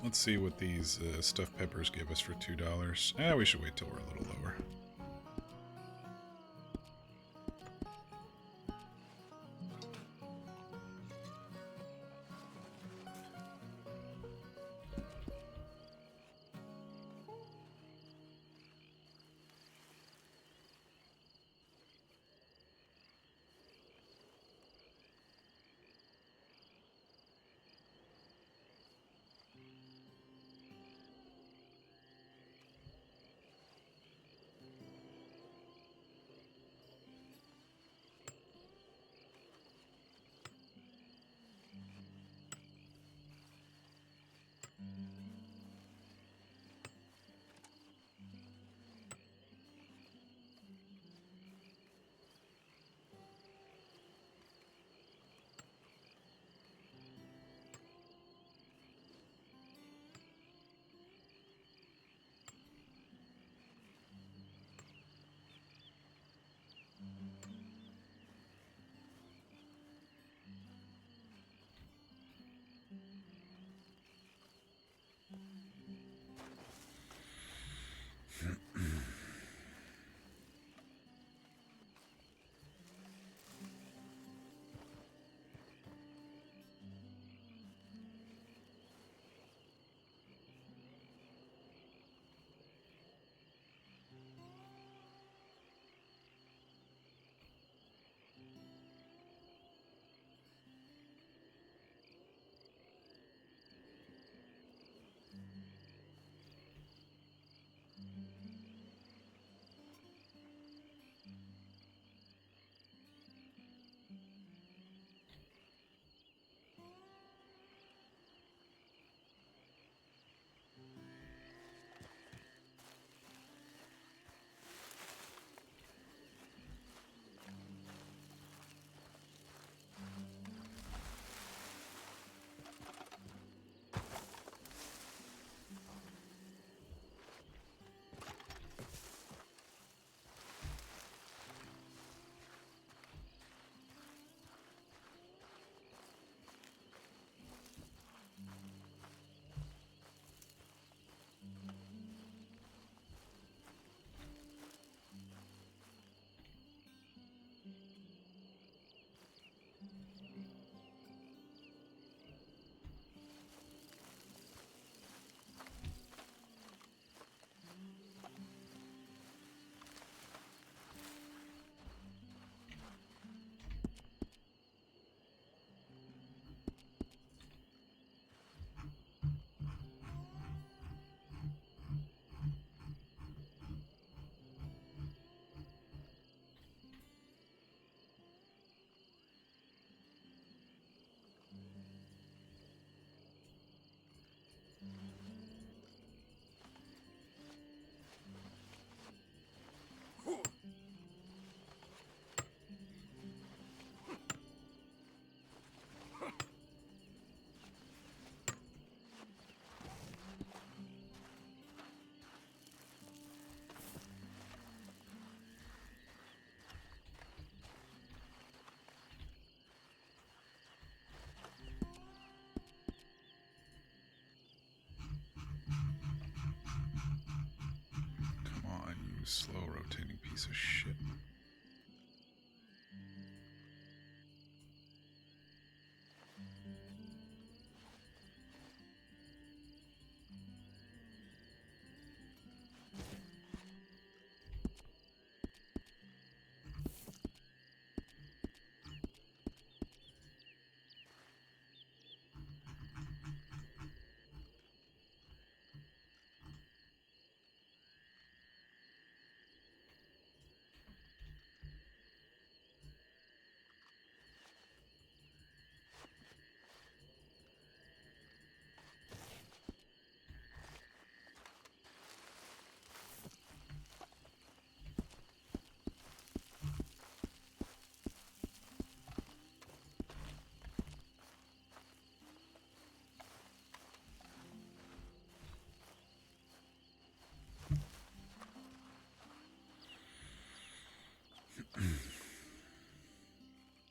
Let's see what these stuffed peppers give us for $2. We should wait till we're a little lower. slow rotating piece of shit.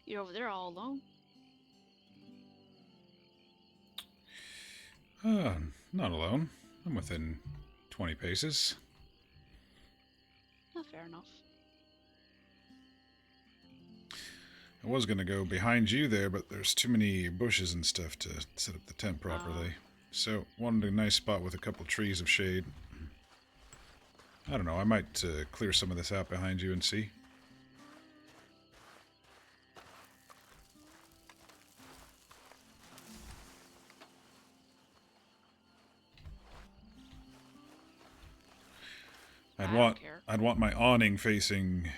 You're over there all alone? Not alone. I'm within 20 paces. Not fair enough. I was gonna go behind you there, but there's too many bushes and stuff to set up the tent properly. So, wanted a nice spot with a couple trees of shade. I don't know, I might clear some of this out behind you and see. I don't care. I'd want my awning facing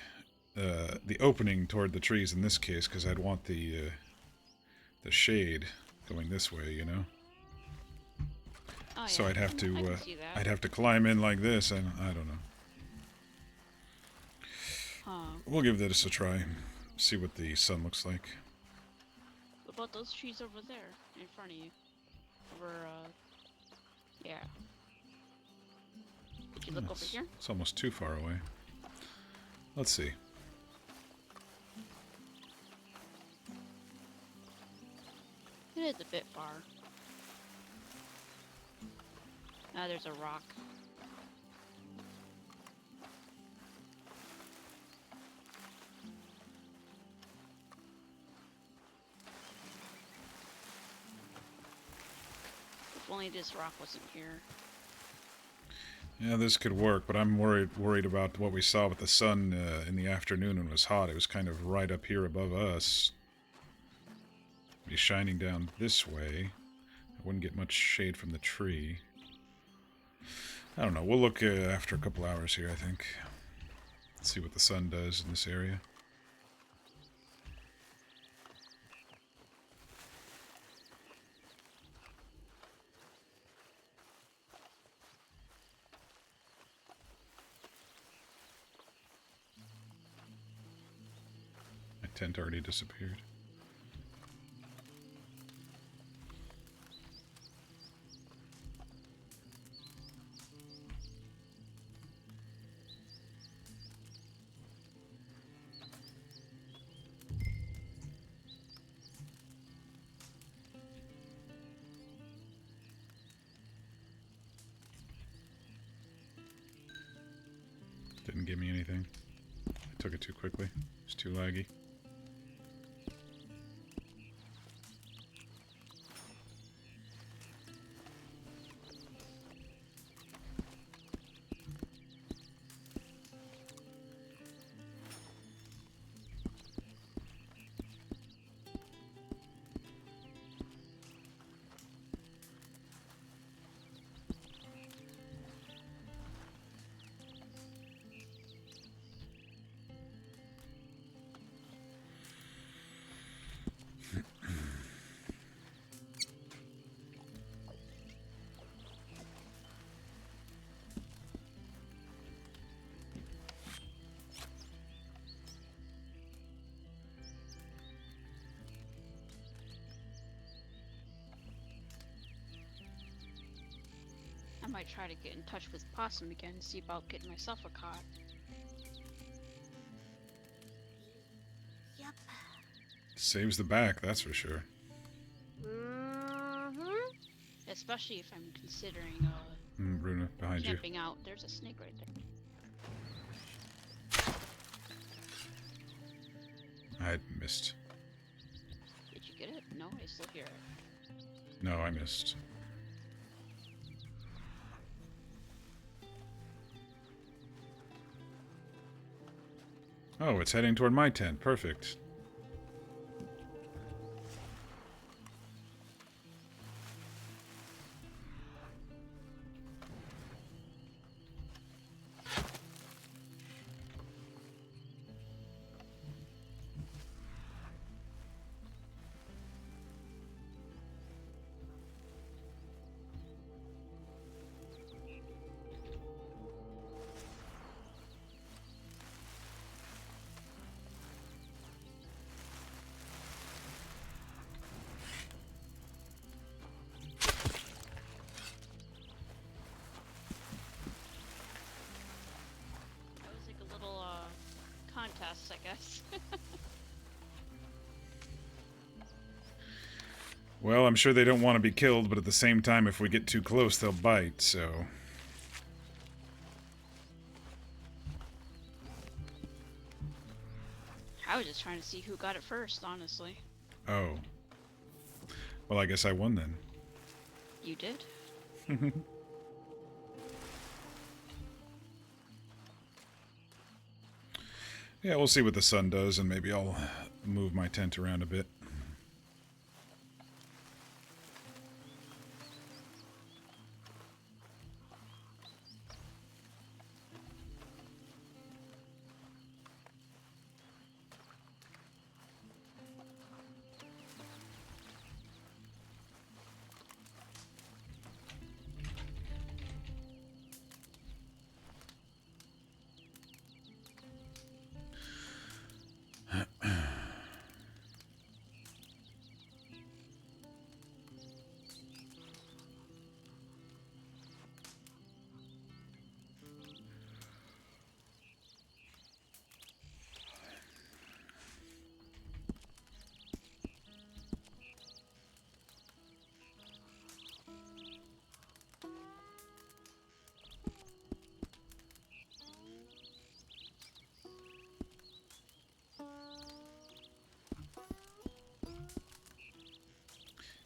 the opening toward the trees in this case, because I'd want the shade going this way, you know. Oh, So yeah, I'd have I to can see that. I'd have to climb in like this, and I don't know. Huh. We'll give this a try. See what the sun looks like. What about those trees over there in front of you? Over, yeah. Did you look over It's- here? It's almost too far away. Let's see. It is a bit far. Ah, there's a rock. If only this rock wasn't here. Yeah, this could work, but I'm worried about what we saw with the sun in the afternoon when it was hot. It was kind of right up here above us. Be shining down this way. I wouldn't get much shade from the tree. I don't know. We'll look after a couple hours here, I think. See what the sun does in this area. My tent already disappeared. Didn't give me anything. I took it too quickly. It's too laggy. I might try to get in touch with Possum again and see about getting myself a cot. Yep. Saves the back, that's for sure. Mm-hmm. Especially if I'm considering Bruna, behind you. camping out. There's a snake right there. I missed. Did you get it? No, I still hear it. No, I missed. Oh, it's heading toward my tent. Perfect. That was like a little contest, I guess. Well, I'm sure they don't want to be killed, but at the same time, if we get too close, they'll bite, so... I was just trying to see who got it first, honestly. Oh. Well, I guess I won then. You did? Yeah, we'll see what the sun does, and maybe I'll move my tent around a bit.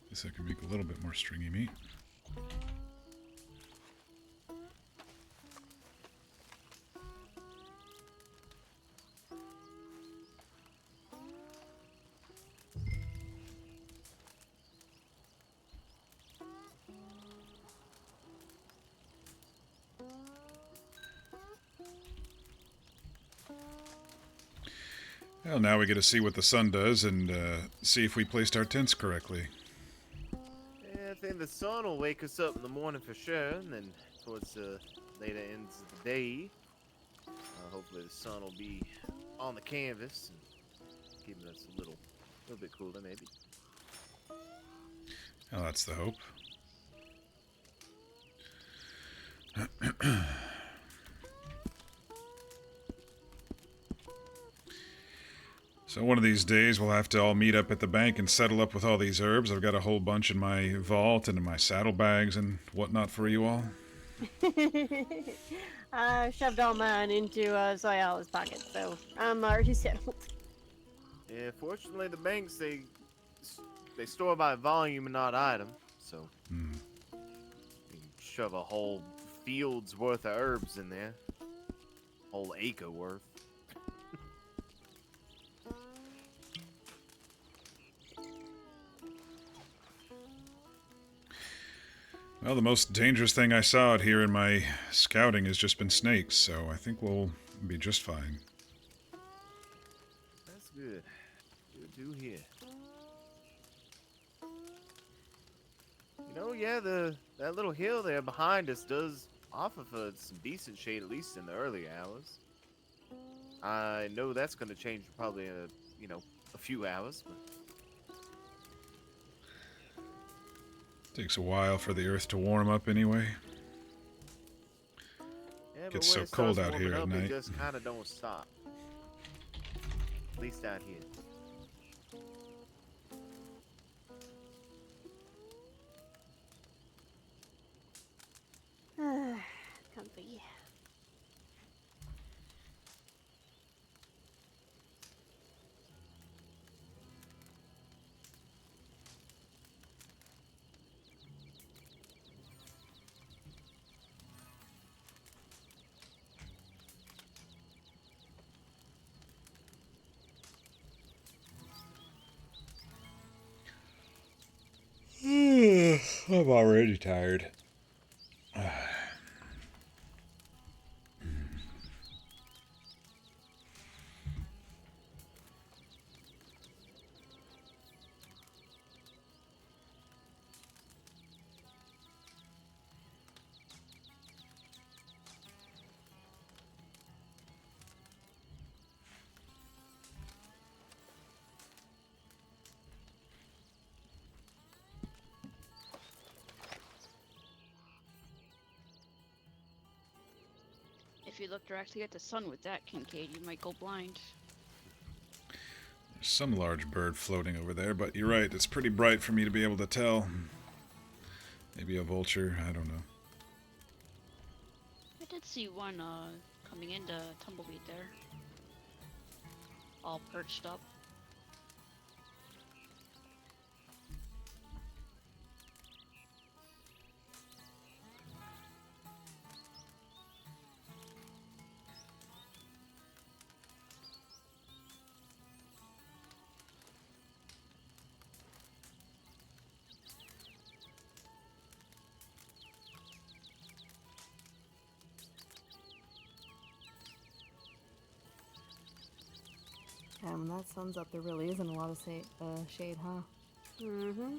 Guess I can make a little bit more stringy meat. Well, now we get to see what the sun does and see if we placed our tents correctly. Yeah, I think the sun will wake us up in the morning for sure, and then towards the later ends of the day, hopefully the sun will be on the canvas and giving us a little bit cooler, maybe. Well, that's the hope. So one of these days we'll have to all meet up at the bank and settle up with all these herbs. I've got a whole bunch in my vault and in my saddlebags and whatnot for you all. I shoved all mine into Zoyala's pocket, so I'm already settled. Yeah, fortunately the banks they store by volume and not item, so you can shove a whole field's worth of herbs in there, whole acre worth. Well, the most dangerous thing I saw out here in my scouting has just been snakes, so I think we'll be just fine. That's good. Good to hear. You know, yeah, that little hill there behind us does offer for some decent shade, at least in the early hours. I know that's going to change probably in a few hours, but Takes a while for the earth to warm up anyway. yeah, but Gets when so it cold starts out here warming at up, night. it just kind of don't stop. At least out here. Comfy. I'm already tired. If you look directly at the sun with that, Kincaid, you might go blind. There's some large bird floating over there, but you're right, it's pretty bright for me to be able to tell. Maybe a vulture, I don't know. I did see one coming into Tumbleweed there. All perched up. Yeah, when that sun's up, there really isn't a lot of shade, huh? Mm-hmm.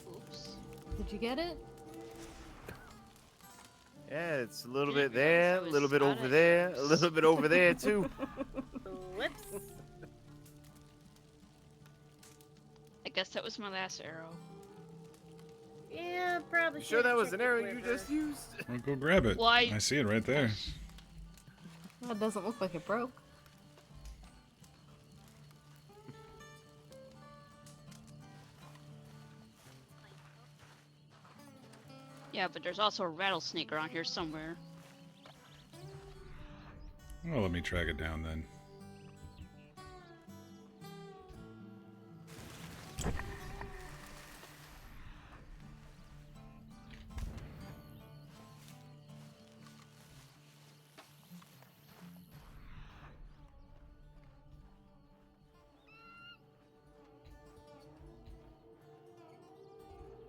Oops. Did you get it? Yeah, it's a little Didn't bit realize there, I a was little bit out over of there, a arrows. little bit over there too. Whoops. I guess that was my last arrow. Yeah, probably You sure should that have was checked an the arrow you quiver. just used? Well, go grab it. Why? I see it right there. Well, it doesn't look like it broke. Yeah, but there's also a rattlesnake around here somewhere. Well, let me track it down then.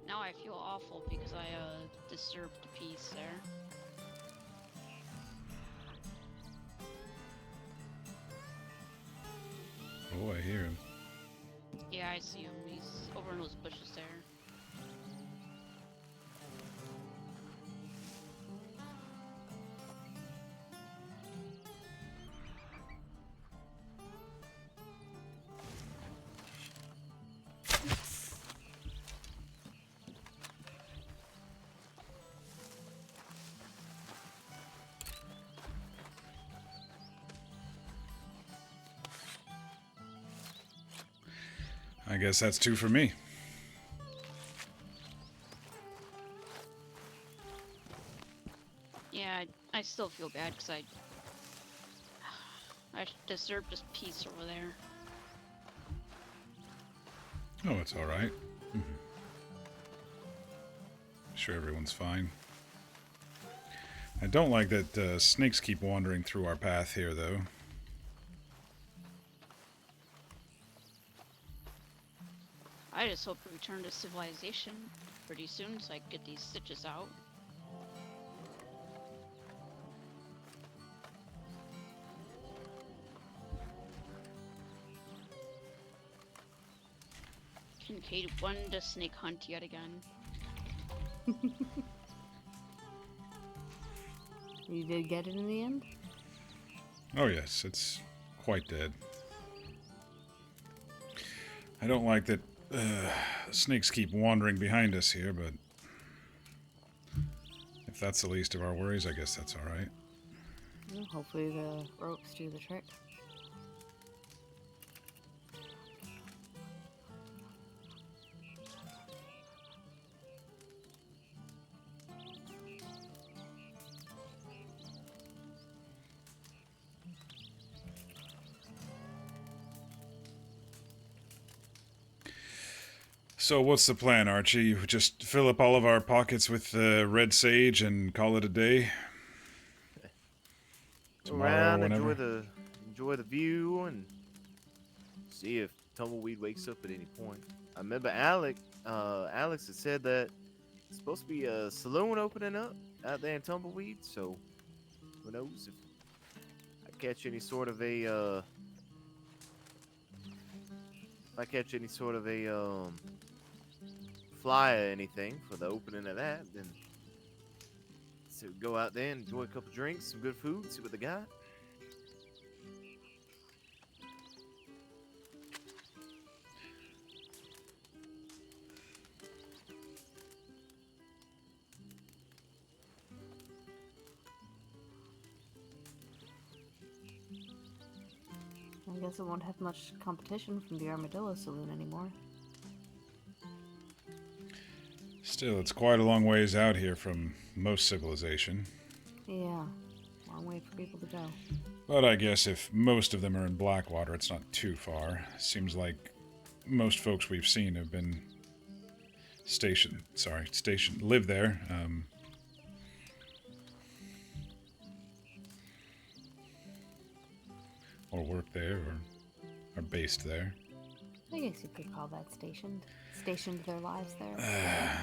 Now I feel awful because I disturbed the piece there. Oh, I hear him. Yeah, I see him. He's over in those bushes there. I guess that's two for me. Yeah, I still feel bad because I disturbed this piece over there. Oh, it's all right. Sure, everyone's fine. I don't like that snakes keep wandering through our path here, though. I just hope we return to civilization pretty soon so I can get these stitches out. Kincaid won the snake hunt yet again. You did get it in the end? Oh yes, it's quite dead. I don't like that snakes keep wandering behind us here, but if that's the least of our worries, I guess that's alright. Well, hopefully the ropes do the trick. So what's the plan, Archie? You just fill up all of our pockets with red sage and call it a day? Go Tomorrow, around, whenever? enjoy the view, and see if Tumbleweed wakes up at any point. I remember Alex had said that it's supposed to be a saloon opening up out there in Tumbleweed, so who knows if I catch any sort of a flyer or anything for the opening of that, then so go out there and enjoy a couple drinks, some good food, see what they got. I guess it won't have much competition from the Armadillo Saloon anymore. Still, it's quite a long ways out here from most civilization. Yeah, long way for people to go. But I guess if most of them are in Blackwater, it's not too far. Seems like most folks we've seen have been live there. Or work there, or are based there. I guess you could call that stationed. Stationed their lives there.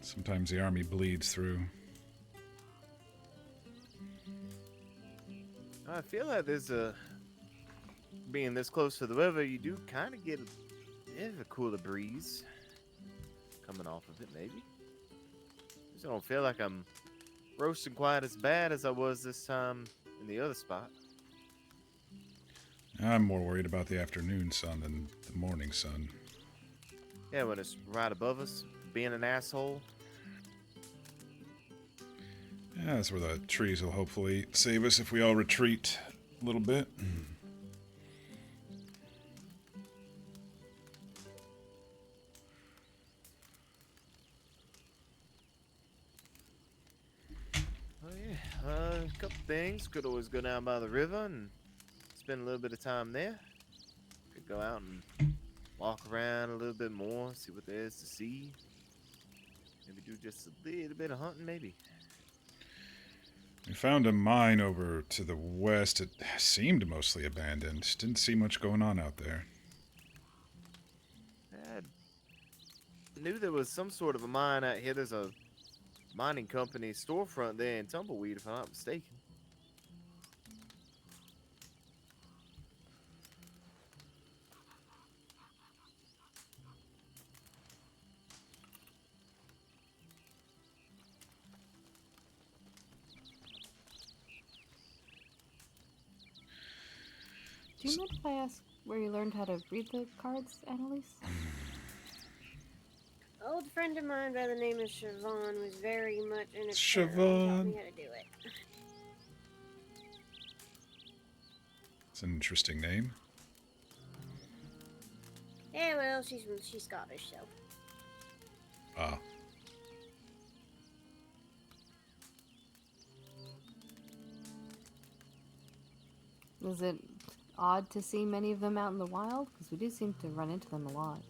Sometimes the army bleeds through. I feel like being this close to the river, you do kind of get a bit of a cooler breeze coming off of it, maybe. Just don't feel like I'm roasting quite as bad as I was this time in the other spot. I'm more worried about the afternoon sun than the morning sun. Yeah, when it's right above us, being an asshole. Yeah, that's where the trees will hopefully save us if we all retreat a little bit. Oh yeah, a couple things. Could always go down by the river and spend a little bit of time there. Could go out and walk around a little bit more, see what there is to see. Maybe do just a little bit of hunting, maybe. We found a mine over to the west. It seemed mostly abandoned. Didn't see much going on out there. I knew there was some sort of a mine out here. There's a mining company storefront there in Tumbleweed, if I'm not mistaken. Do you mind if I ask where you learned how to read the cards, Annalise? Old friend of mine by the name of Siobhan was very much in it. Taught Siobhan. me how to do it. It's an interesting name. Yeah, well, she's Scottish, so. Ah. Is it odd to see many of them out in the wild? Because we do seem to run into them a lot.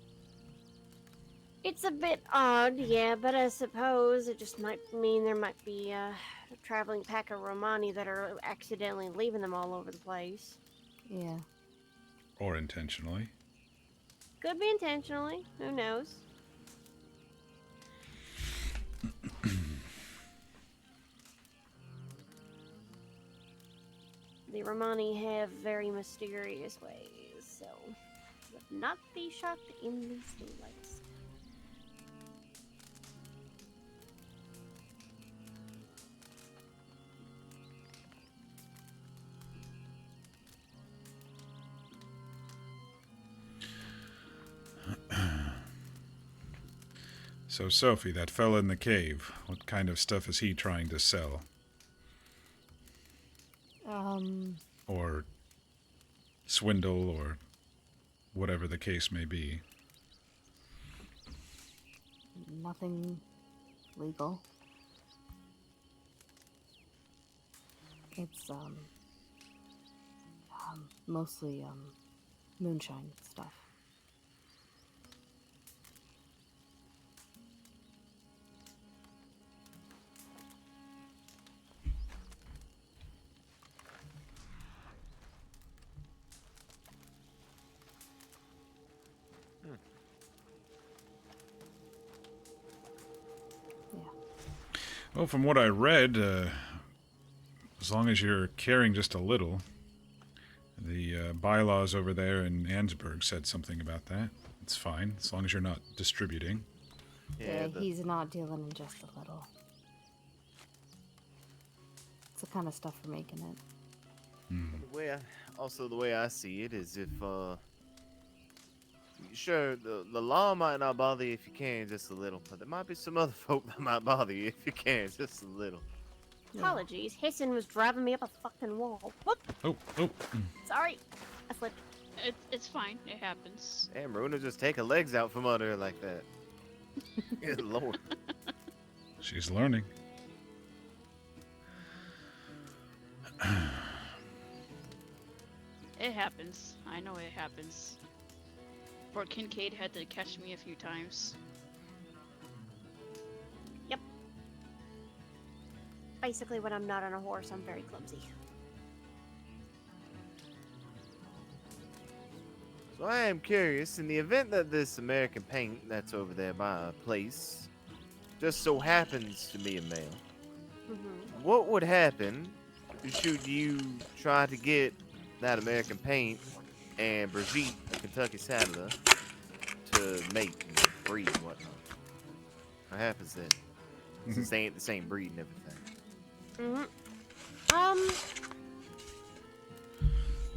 It's a bit odd, yeah, but I suppose it just might mean there might be a traveling pack of Romani that are accidentally leaving them all over the place. Yeah. Or intentionally. Could be intentionally. Who knows? The Romani have very mysterious ways, so would not be shocked in the slightest. So, Sophie, that fella in the cave, what kind of stuff is he trying to sell? Or swindle, or whatever the case may be? Nothing legal. It's mostly moonshine stuff. Yeah. Well, from what I read, as long as you're carrying just a little, the bylaws over there in Ansburg said something about that. It's fine, as long as you're not distributing. Yeah, the- he's not dealing in just a little. It's the kind of stuff for making it. the way I see it is if sure the law might not bother you if you can just a little, but there might be some other folk that might bother you if you can just a little. Yeah. Apologies, hissing was driving me up a fucking wall. Whoop! Oh. Sorry, I slipped. It's fine. It happens. Damn, Runa just take her legs out from under her like that. Good lord. She's learning. It happens. I know it happens. Poor Kincaid had to catch me a few times. Basically, when I'm not on a horse, I'm very clumsy. So I am curious, in the event that this American paint that's over there by our place just so happens to be a male, what would happen should you try to get that American paint and Brigitte, a Kentucky Saddler, to mate and breed and whatnot? What happens then? Since they ain't the same breed and everything.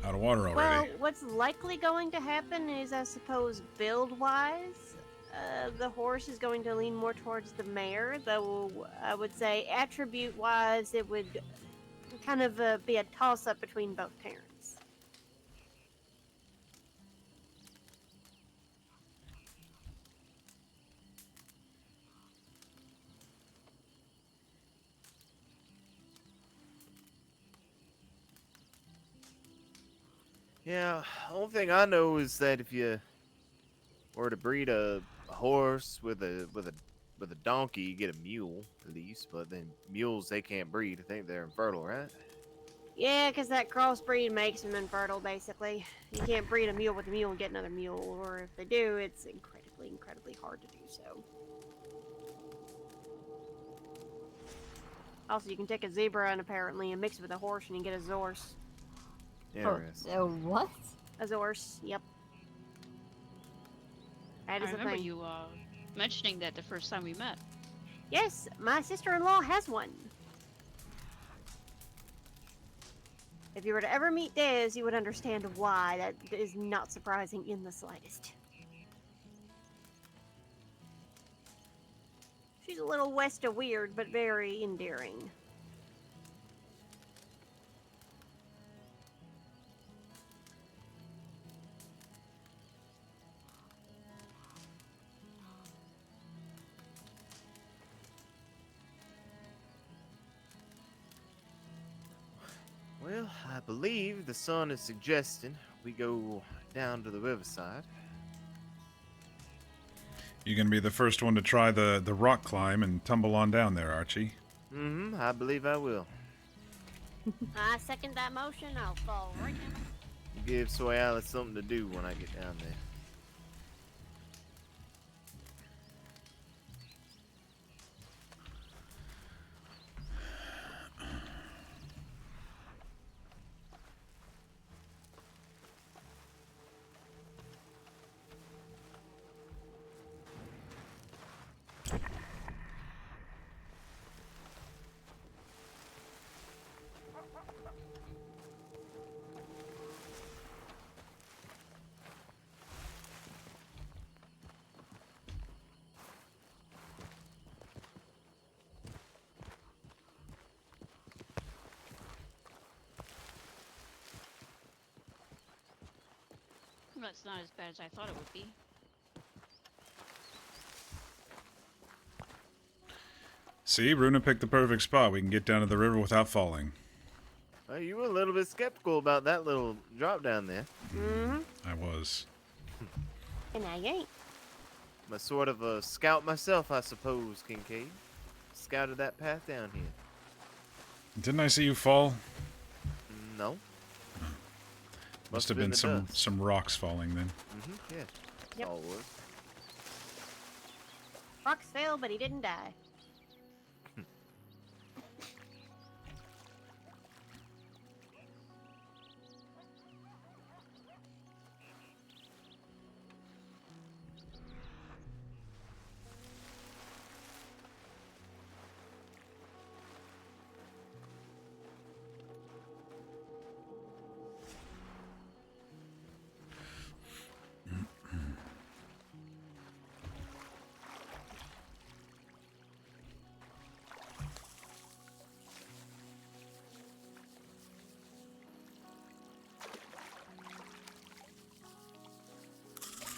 Out of water Well, already. what's likely going to happen is, I suppose, build-wise, the horse is going to lean more towards the mare, though I would say attribute-wise, it would kind of be a toss-up between both parents. Yeah, only thing I know is that if you were to breed a horse with a donkey, you get a mule at least. But then mules they can't breed. I think they're infertile, right? Yeah, because that crossbreed makes them infertile, basically. You can't breed a mule with a mule and get another mule, or if they do, it's incredibly hard to do so. Also, you can take a zebra and apparently and mix it with a horse and you get a zorse. Interesting. Oh, what? A zorse, yep. That I is a remember thing. you mentioning that the first time we met. Yes, my sister-in-law has one. If you were to ever meet Des, you would understand why. That is not surprising in the slightest. She's a little west of weird, but very endearing. Well, I believe the sun is suggesting we go down to the riverside. You gonna be the first one to try the rock climb and tumble on down there, Archie. Mm-hmm. I believe I will. I second that motion. I'll fall right down. Give Soy Alice something to do when I get down there. That's not as bad as I thought it would be. See, Runa picked the perfect spot. We can get down to the river without falling. Well, you were a little bit skeptical about that little drop down there. Mm-hmm. I was. And now you ain't. I'm a sort of a scout myself, I suppose, Kincaid. Scouted that path down here. Didn't I see you fall? No. Must have been some rocks falling then. Mm-hmm. Yeah. That's Yep. all it was. Fox fell, but he didn't die.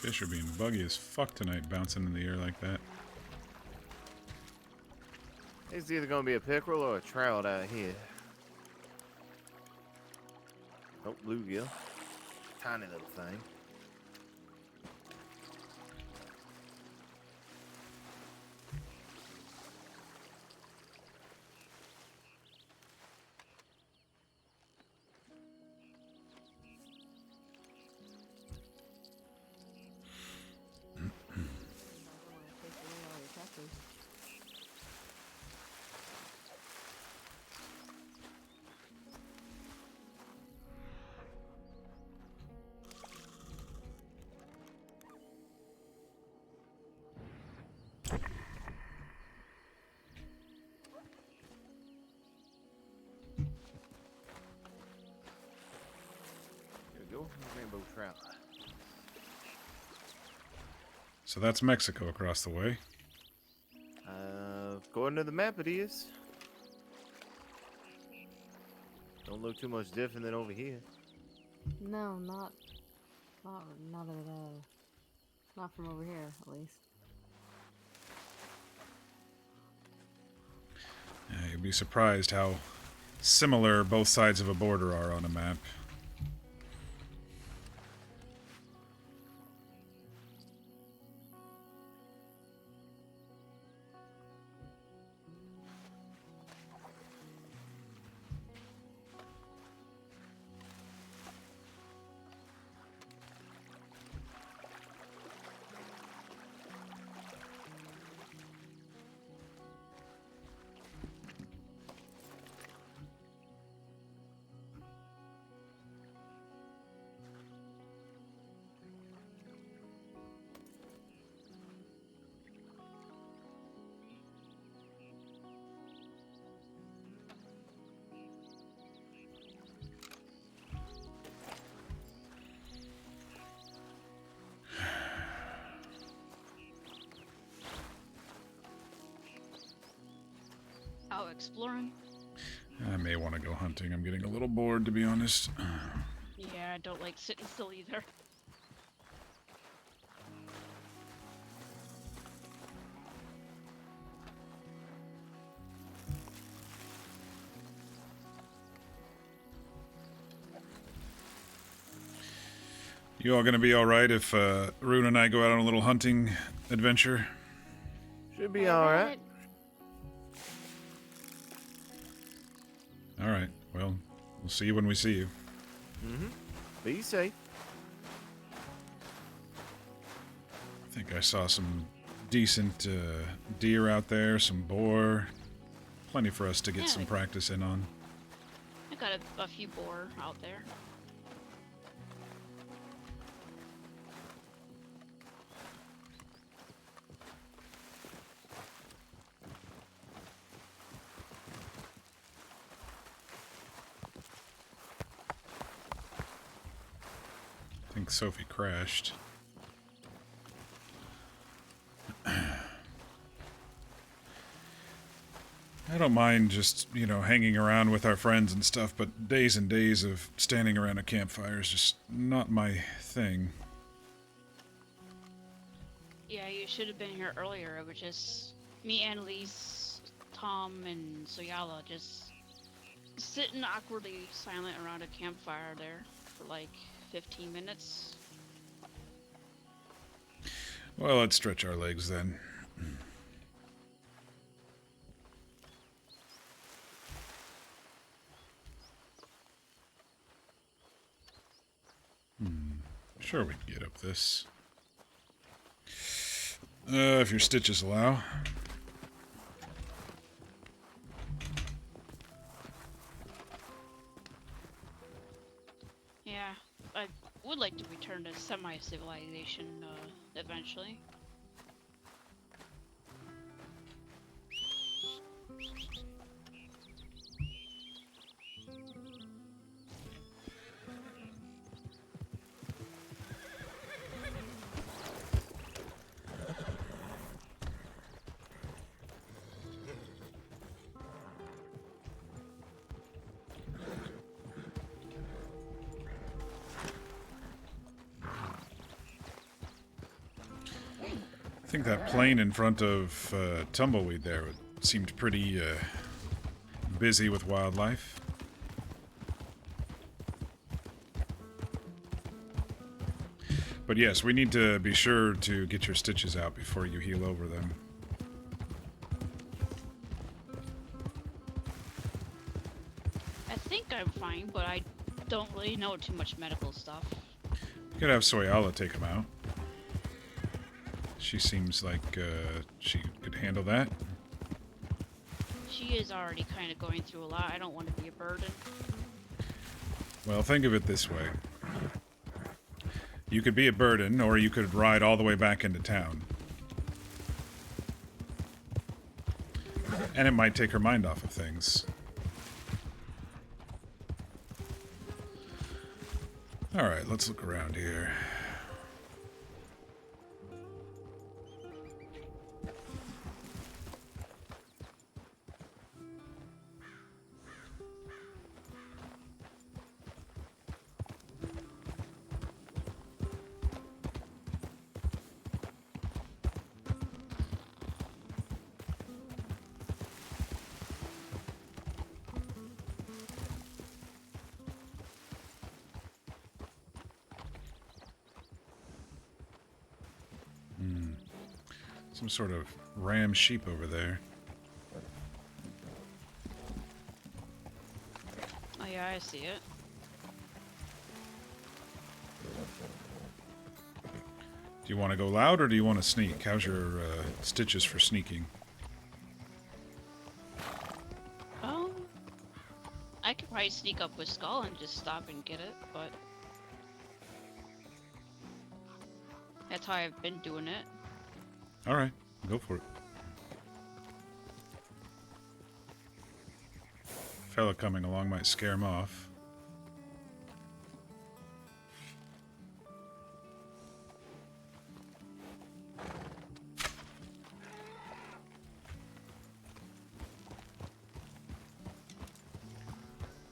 Fish are being buggy as fuck tonight, bouncing in the air like that. It's either gonna be a pickerel or a trout out here. Oh, bluegill. Tiny little thing. There we go. Rainbow trout. So that's Mexico across the way. According to the map, it is. Don't look too much different than over here. No, not not from over here, at least. Yeah, you'd be surprised how similar both sides of a border are on a map. Out exploring. I may want to go hunting. I'm getting a little bored, to be honest. Yeah, I don't like sitting still either. You all gonna be alright if Rune and I go out on a little hunting adventure? Should be Have all at right. it. All right. Well, we'll see you when we see you. Mm-hmm. Be safe. I think I saw some decent deer out there, some boar. Plenty for us to get Yeah. some practice in on. I got a few boar out there. I think Sophie crashed. I don't mind just, hanging around with our friends and stuff, but days and days of standing around a campfire is just not my thing. Yeah, you should have been here earlier. It was just me, Annalise, Tom, and Soyala just sitting awkwardly silent around a campfire there for like 15 minutes. Well, let's stretch our legs then. Sure, we can get up this. If your stitches allow. Yeah, I would like to return to semi-civilization eventually. I think that plane in front of Tumbleweed there seemed pretty busy with wildlife. But yes, we need to be sure to get your stitches out before you heal over them. I think I'm fine, but I don't really know too much medical stuff. You could have Soyala take them out. She seems like she could handle that. She is already kind of going through a lot. I don't want to be a burden. Well, think of it this way. You could be a burden, or you could ride all the way back into town. And it might take her mind off of things. Alright, let's look around here. Some sort of ram sheep over there. Oh yeah, I see it. Do you want to go loud or do you want to sneak? How's your stitches for sneaking? Oh, I could probably sneak up with Skull and just stop and get it, but that's how I've been doing it. Alright, go for it. Fella coming along might scare him off.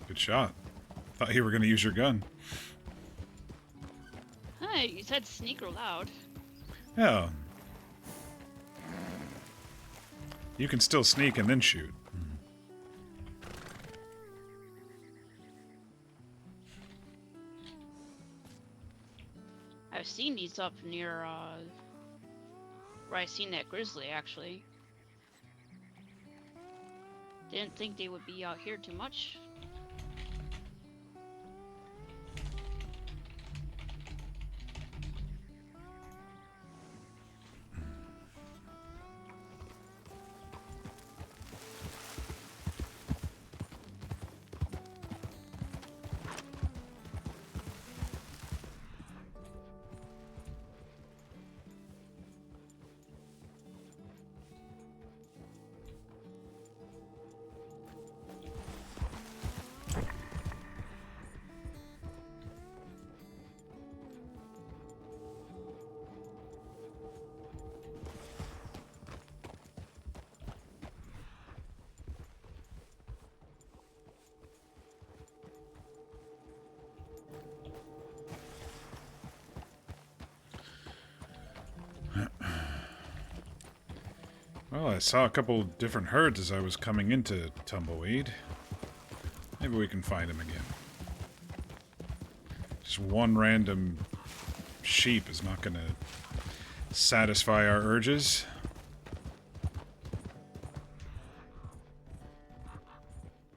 Good shot. Thought you were going to use your gun. Hi, you said sneak or loud. Yeah. You can still sneak and then shoot. I've seen these up near where I seen that grizzly, actually. Didn't think they would be out here too much. Well, I saw a couple different herds as I was coming into Tumbleweed. Maybe we can find them again. Just one random sheep is not going to satisfy our urges.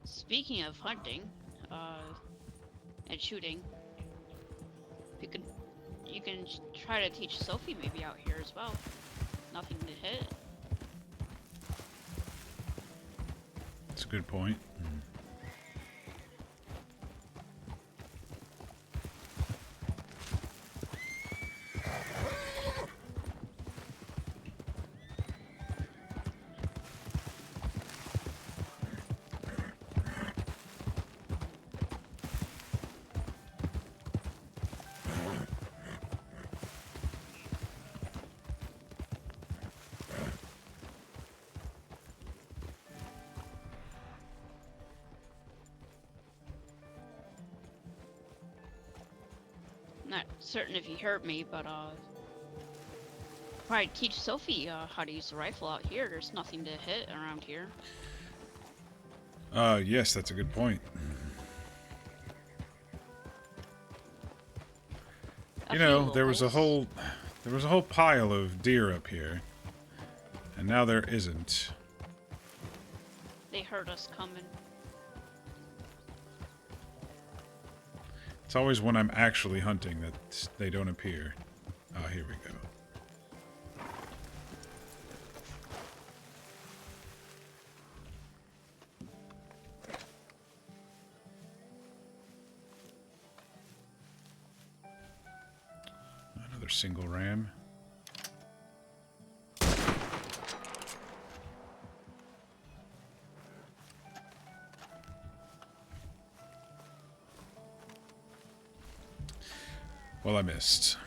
Speaking of hunting, and shooting, you can try to teach Sophie maybe out here as well. Nothing to hit. That's a good point. Not certain if he heard me, but probably teach Sophie how to use the rifle out here. There's nothing to hit around here. Yes, that's a good point. You know, there was a whole pile of deer up here, and now there isn't. They heard us coming. It's always when I'm actually hunting that they don't appear. Oh, here we go. Another single ram. Well, I missed.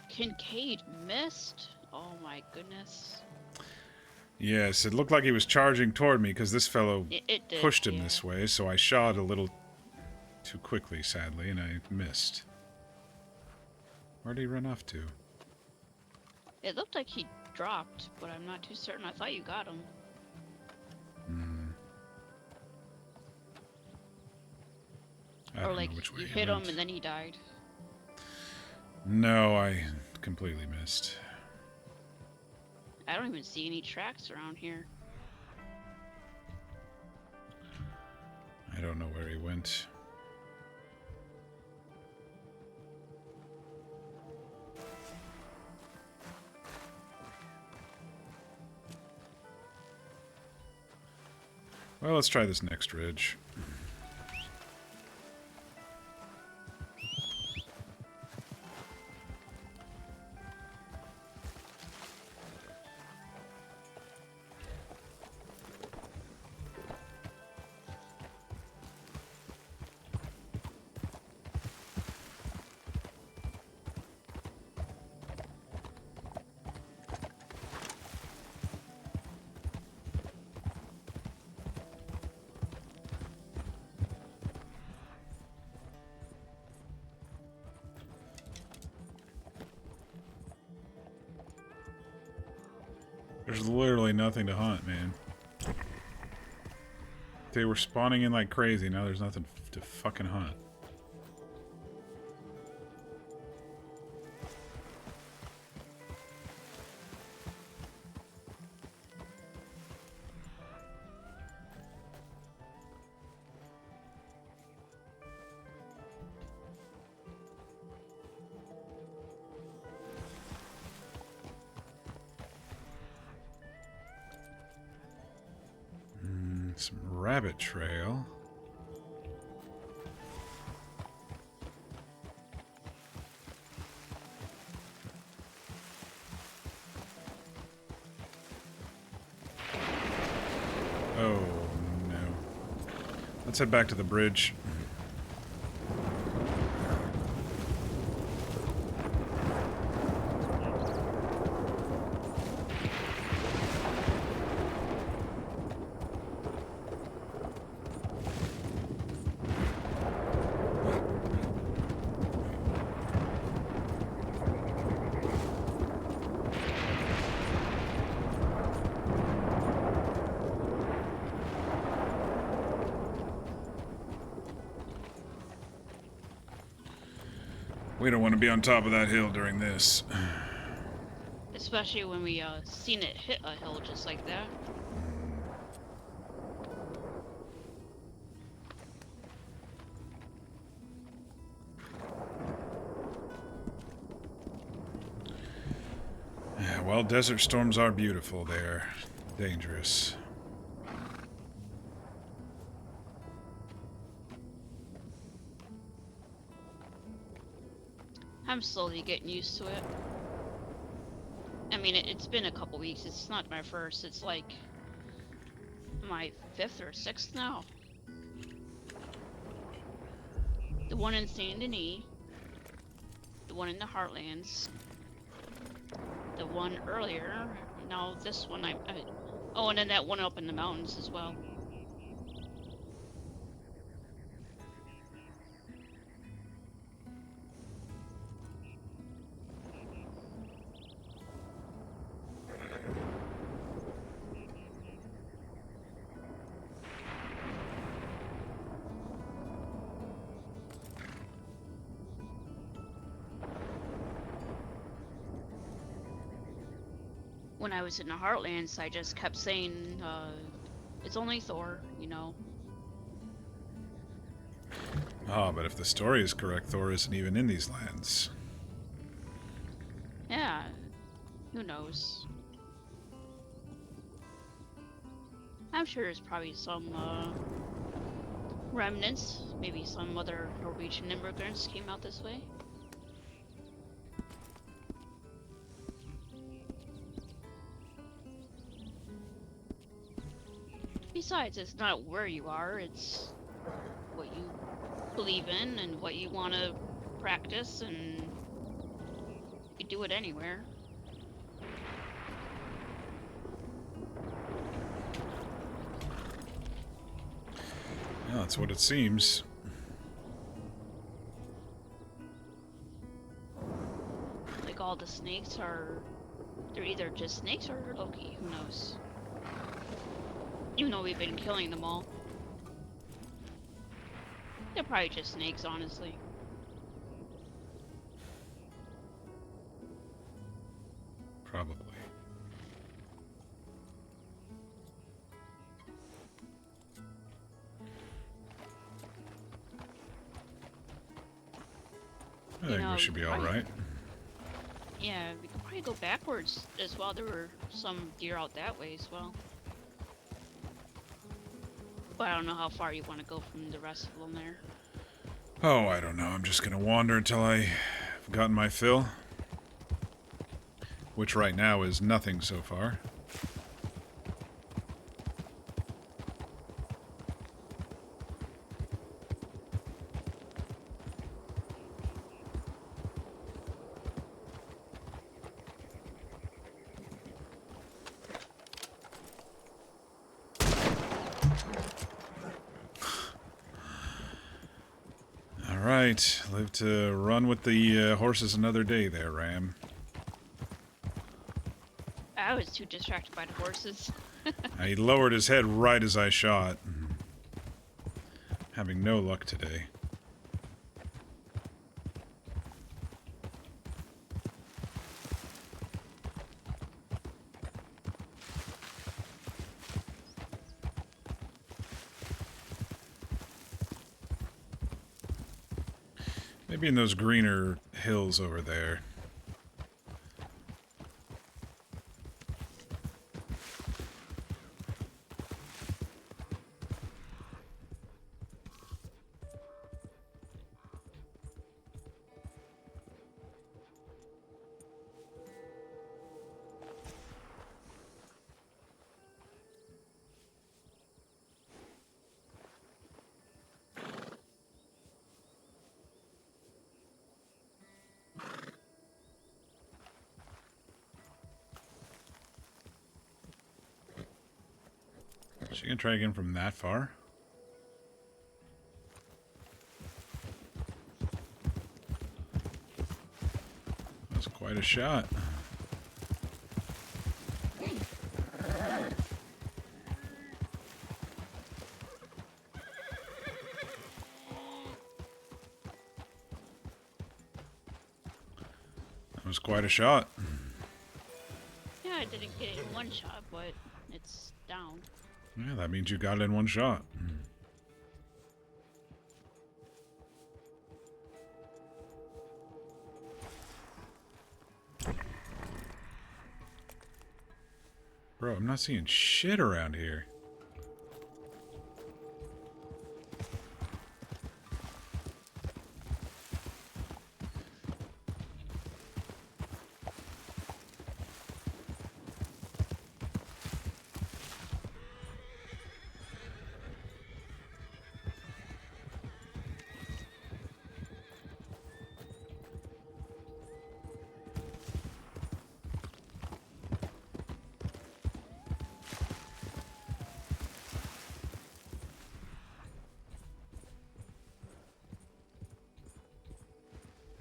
Kincaid missed? Oh my goodness. Yes, it looked like he was charging toward me because this fellow It did, pushed him yeah. this way, so I shot a little too quickly, sadly, and I missed. Where'd he run off to? It looked like he dropped, but I'm not too certain. I thought you got him. I Or don't like know which way you he hit him went. and then he died. No, I completely missed. I don't even see any tracks around here. I don't know where he went. Well, let's try this next ridge. There's literally nothing to hunt, man. They were spawning in like crazy, now there's nothing to fucking hunt. Some rabbit trail. Oh, no. Let's head back to the bridge. We don't want to be on top of that hill during this. Especially when we seen it hit a hill just like that. Yeah, well, desert storms are beautiful. They're dangerous. I'm slowly getting used to it. I mean, it's been a couple weeks. It's not my first. It's like my 5th or 6th now. The one in Saint Denis, the one in the Heartlands, the one earlier. Now this one. Oh, and then that one up in the mountains as well. When I was in the Heartlands, I just kept saying, it's only Thor, you know. Ah, but if the story is correct, Thor isn't even in these lands. Yeah, who knows? I'm sure there's probably some remnants, maybe some other Norwegian immigrants came out this way. Besides, it's not where you are, it's what you believe in and what you want to practice, and you can do it anywhere. Yeah, that's what it seems. Like all the snakes they're either just snakes or Loki, who knows? Even though we've been killing them all. They're probably just snakes, honestly. Probably. I think we should be alright. Yeah, we could probably go backwards as well. There were some deer out that way as well. But I don't know how far you want to go from the rest of them there. Oh, I don't know. I'm just gonna wander until I've gotten my fill. Which right now is nothing so far. Alright, live to run with the horses another day there, Ram. I was too distracted by the horses. He lowered his head right as I shot. Having no luck today. Maybe in those greener hills over there. She gonna try again from that far? That's quite a shot. That was quite a shot. Yeah, I didn't get it in one shot, but it's down. Yeah, that means you got it in one shot. Bro, I'm not seeing shit around here.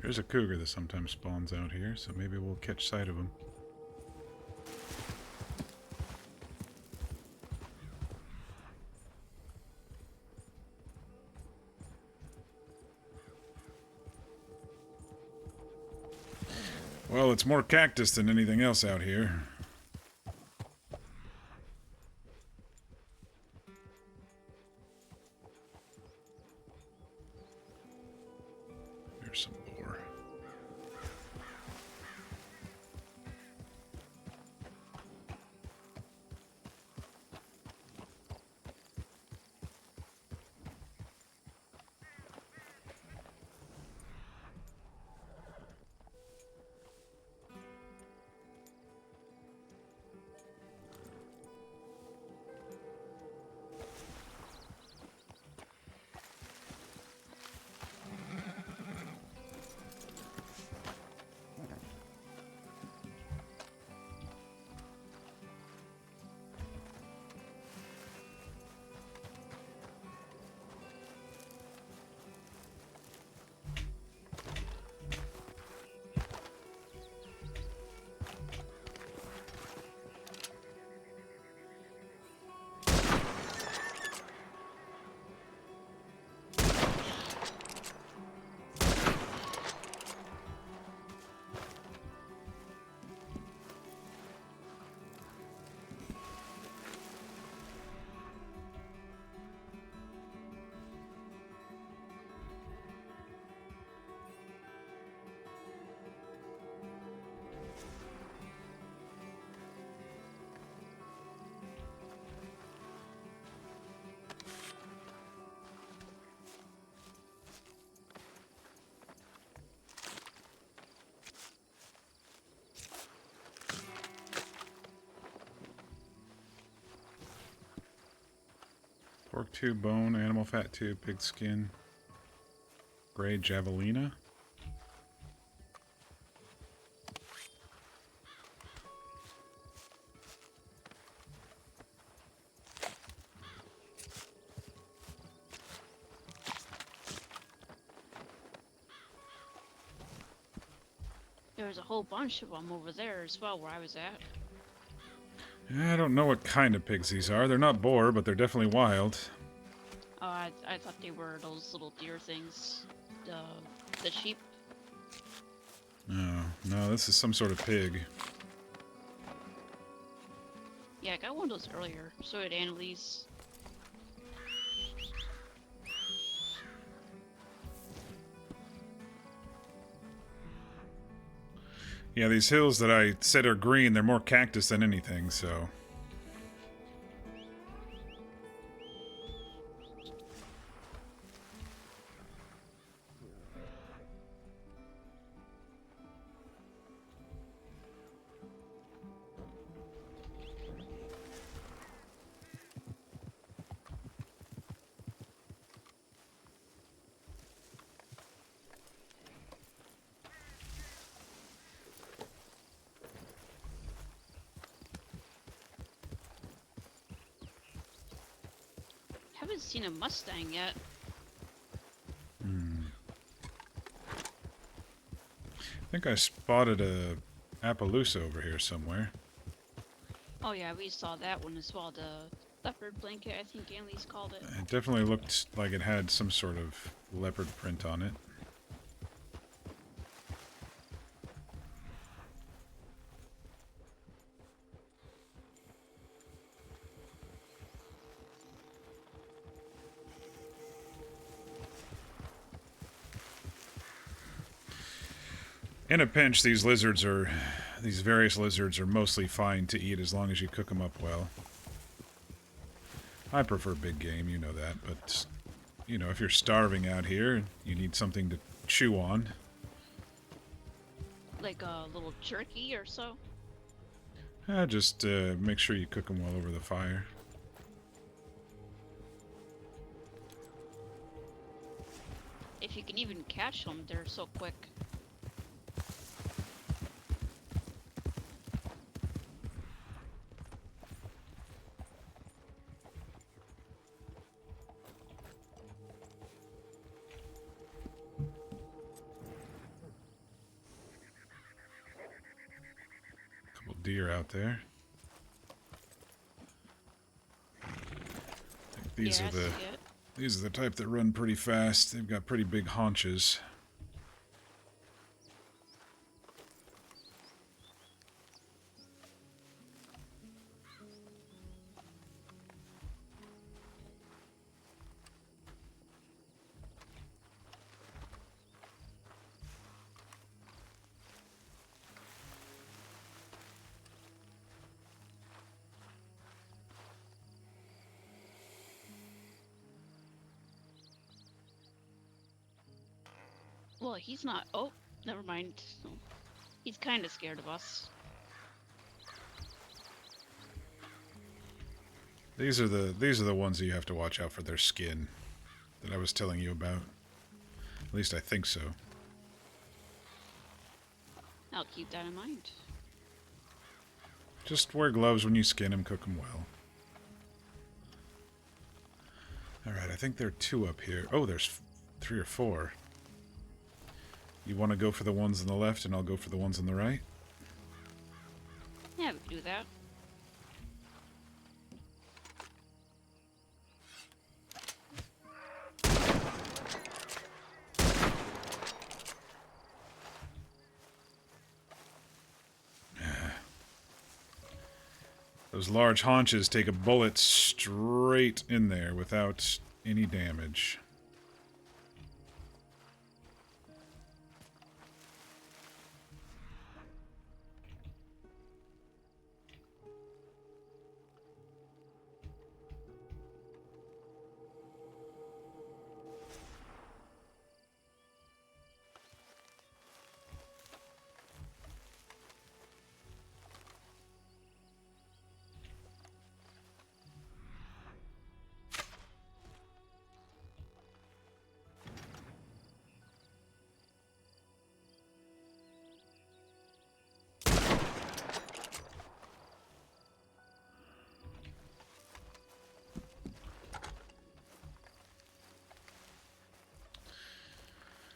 There's a cougar that sometimes spawns out here, so maybe we'll catch sight of him. Well, it's more cactus than anything else out here. There's some boar. Pork tube, bone, animal fat tube, pig skin, gray javelina. There was a whole bunch of them over there as well, where I was at. I don't know what kind of pigs these are. They're not boar, but they're definitely wild. Oh, I thought they were those little deer things. The sheep. No, no, this is some sort of pig. Yeah, I got one of those earlier. So did Annalise. Yeah, these hills that I said are green, they're more cactus than anything, so... haven't seen a Mustang yet. I think I spotted a Appaloosa over here somewhere. Oh yeah, we saw that one as well. The leopard blanket, I think Anley's called it. It definitely looked like it had some sort of leopard print on it. In a pinch, these various lizards are mostly fine to eat as long as you cook them up well. I prefer big game, you know that, but, you know, if you're starving out here, you need something to chew on. Like a little jerky or so. Just make sure you cook them well over the fire. If you can even catch them, they're so quick. Couple deer out there. I think these Yeah, are I see it. these are the type that run pretty fast. They've got pretty big haunches. Well, he's not. Oh, never mind. He's kind of scared of us. These are the ones that you have to watch out for their skin that I was telling you about. At least I think so. I'll keep that in mind. Just wear gloves when you skin them, cook them well. Alright, I think there are 2 up here. Oh, there's 3 or 4. You want to go for the ones on the left, and I'll go for the ones on the right? Yeah, we can do that. Those large haunches take a bullet straight in there without any damage.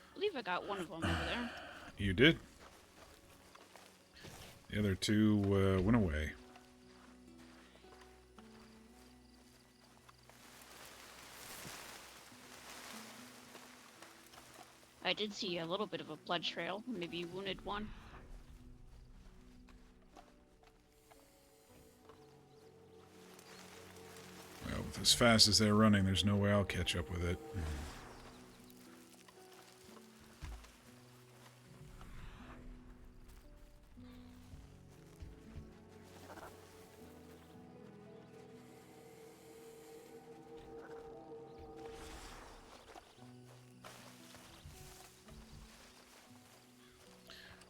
I believe I got one of them over there. You did. The other 2 went away. I did see a little bit of a blood trail. Maybe you wounded one. Well, with as fast as they're running, there's no way I'll catch up with it.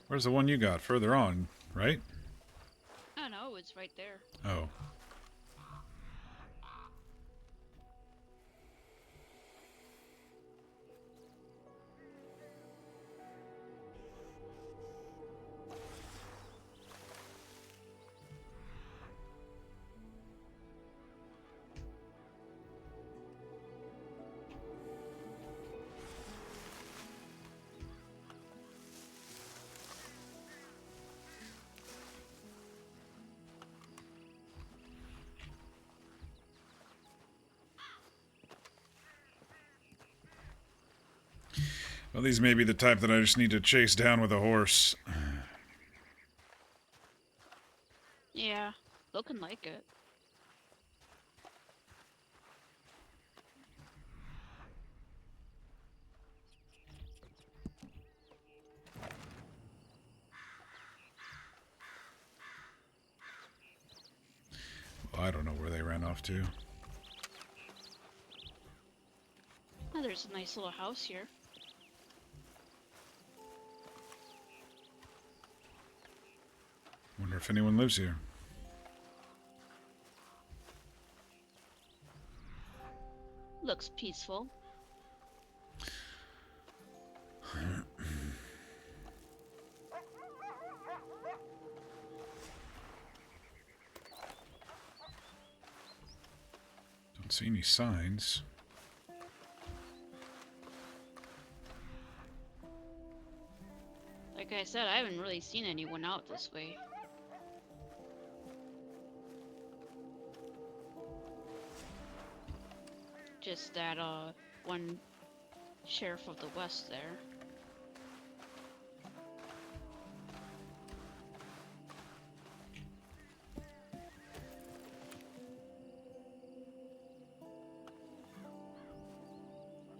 Where's the one you got? Further on, right? Oh no, it's right there. Oh. Well, these may be the type that I just need to chase down with a horse. Yeah, looking like it. Well, I don't know where they ran off to. Oh, there's a nice little house here. Wonder if anyone lives here. Looks peaceful. Don't see any signs. Like I said, I haven't really seen anyone out this way. Just that, one sheriff of the west there.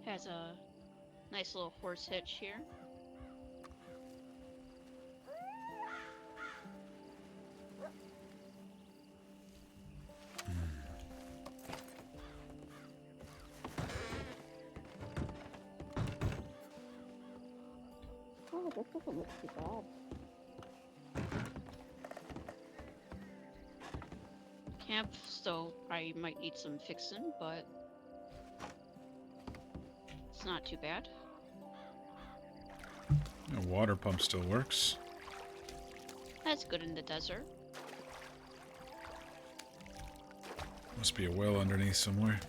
Has a nice little horse hitch here. Oh, this doesn't look too bad. Camp still probably might need some fixing, but it's not too bad. The water pump still works. That's good in the desert. Must be a well underneath somewhere.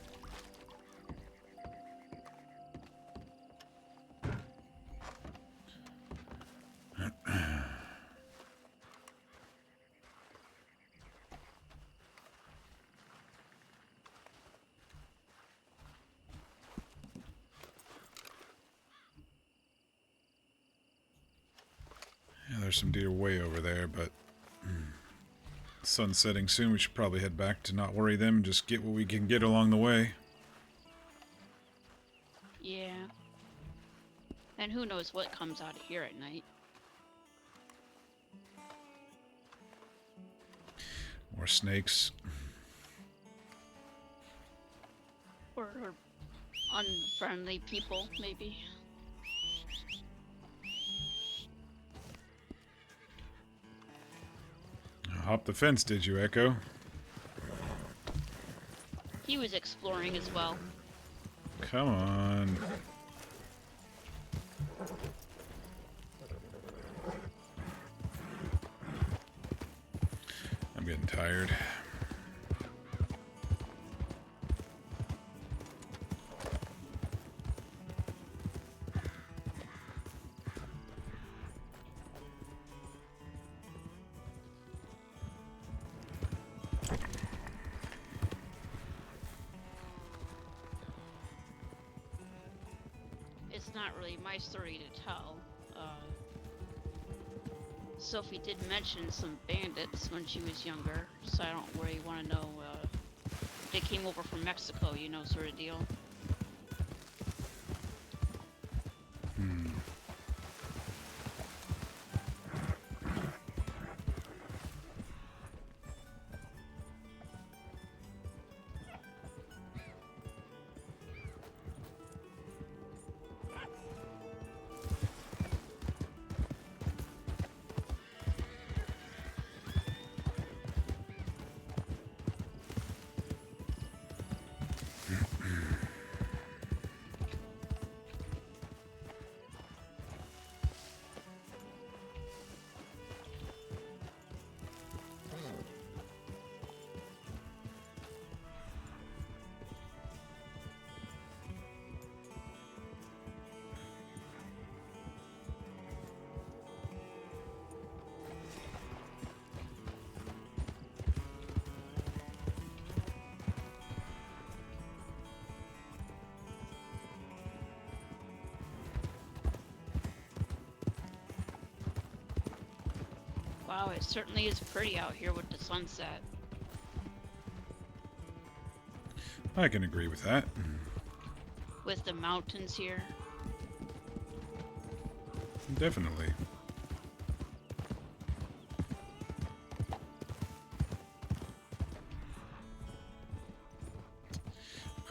Yeah, there's some deer way over there, but sun's setting soon. We should probably head back to not worry them and just get what we can get along the way. Yeah. And who knows what comes out of here at night. More snakes. Or unfriendly people, maybe. Hop the fence, did you, Echo? He was exploring as well. Come on. I'm getting tired. It's not really my story to tell. Sophie did mention some bandits when she was younger, so I don't really want to know if they came over from Mexico, you know, sort of deal. Wow, it certainly is pretty out here with the sunset. I can agree with that. With the mountains here. Definitely.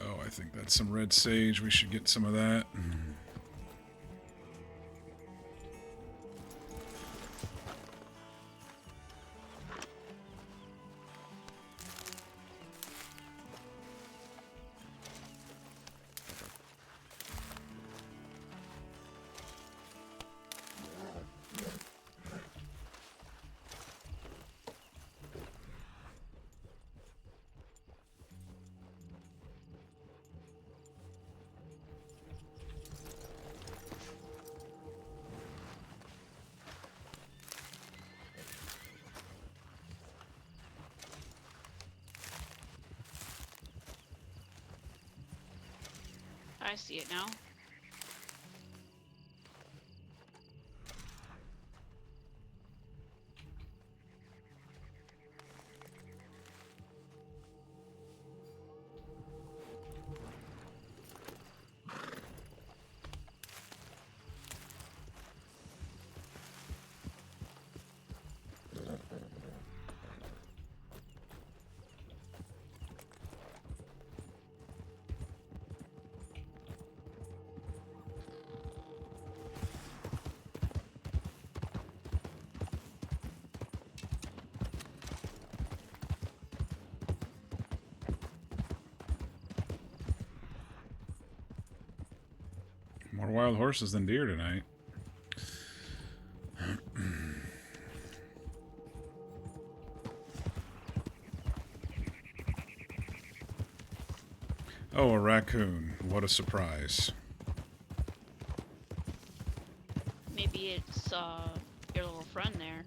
Oh, I think that's some red sage. We should get some of that. I see it now. More wild horses than deer tonight. Oh, a raccoon. What a surprise. Maybe it's your little friend there.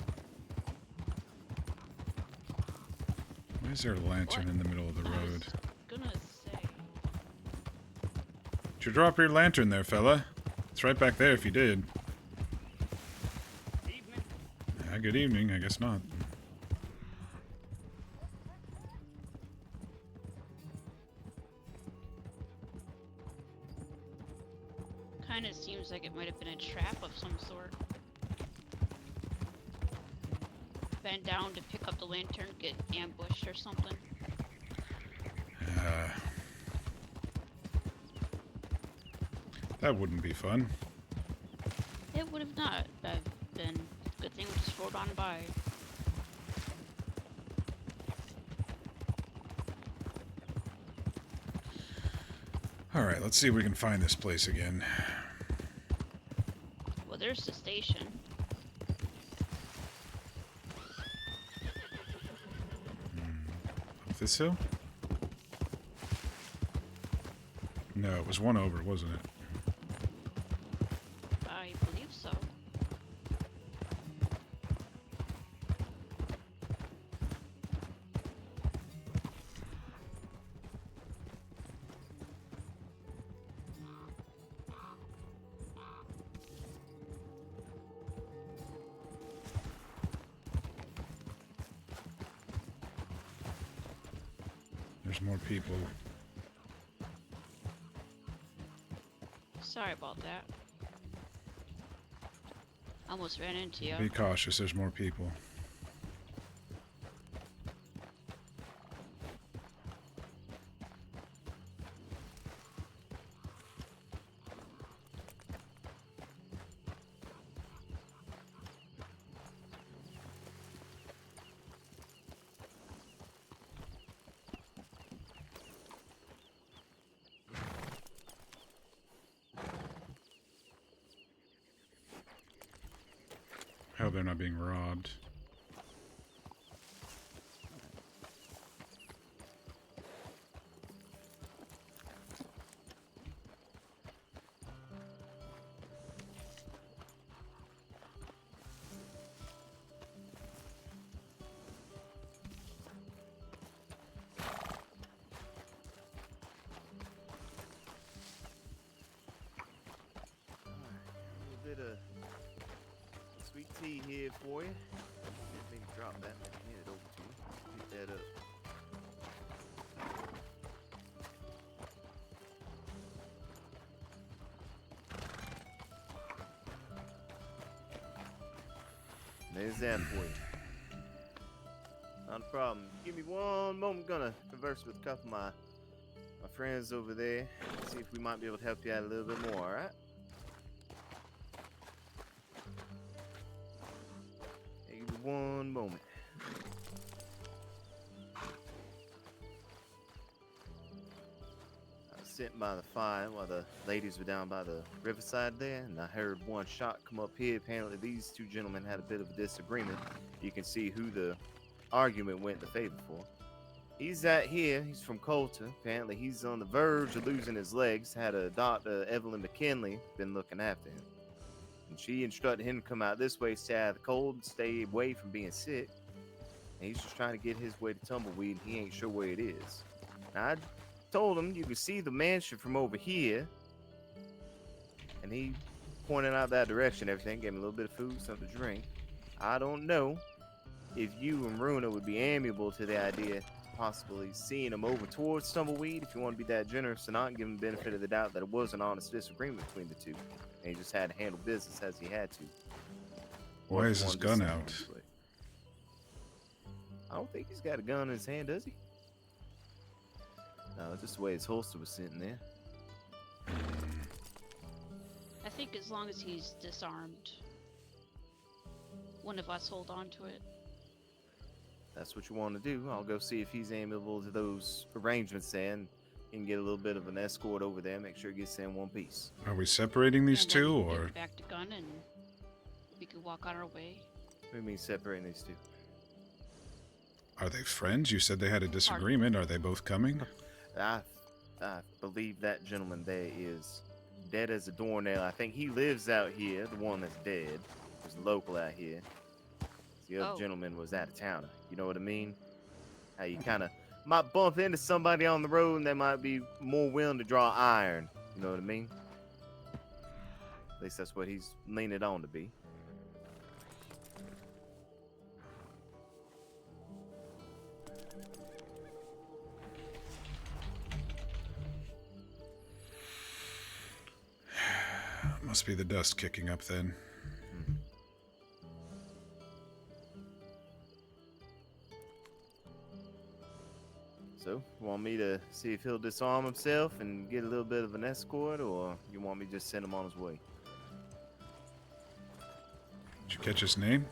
Why is there a lantern What? in the middle of the I road? was gonna say. Did you drop your lantern there, fella? It's right back there if you did. Evening. Good evening. I guess not. Kinda seems like it might have been a trap of some sort. Bend down to pick up the lantern, get ambushed or something. That wouldn't be fun. It would have not been. Good thing we just rode on by. Alright, let's see if we can find this place again. Well, there's the station. Up this hill? No, it was one over, wasn't it? I believe so. There's more people. Sorry about that. Almost ran into you. Be cautious, there's more people. I hope they're not being robbed. A little bit of sweet tea here for you. Let me drop that. Hand it over to you. Pick that up. There's that for you. Not a problem. Give me one moment. I'm gonna converse with a couple of my friends over there. See if we might be able to help you out a little bit more, alright? Hey, give me one moment. I was sitting by the fire while the ladies were down by the riverside there, and I heard one shot come up here. Apparently these two gentlemen had a bit of a disagreement. You can see who the argument went in the favor for. He's out here. He's from Coulter. Apparently, he's on the verge of losing his legs. Had a doctor, Evelyn McKinley, been looking after him. And she instructed him to come out this way, stay out of the cold, and stay away from being sick. And he's just trying to get his way to Tumbleweed, and he ain't sure where it is. Now, I told him you can see the mansion from over here. And he pointed out that direction, everything. Gave me a little bit of food, something to drink. I don't know if you and Runa would be amiable to the idea possibly seeing him over towards Tumbleweed, if you want to be that generous or not, and give him the benefit of the doubt that it was an honest disagreement between the two, and he just had to handle business as he had to. Why is his gun out? I don't think he's got a gun in his hand, does he? No, just the way his holster was sitting there. I think as long as he's disarmed, one of us hold on to it. That's what you want to do. I'll go see if he's amiable to those arrangements there, and he can get a little bit of an escort over there, make sure he gets there in one piece. Are we separating these And then two, we can or get back to gun and we can walk on our way. What do you mean separating these two? are they friends? You said they had a disagreement. Are they both coming? I believe that gentleman there is dead as a doornail. I think he lives out here, the one that's dead. Is local out here. The other gentleman was out of town. You know what I mean? How you kind of might bump into somebody on the road and they might be more willing to draw iron. You know what I mean? At least that's what he's leaning on to be. Must be the dust kicking up then. So, you want me to see if he'll disarm himself and get a little bit of an escort, or you want me to just send him on his way? Did you catch his name?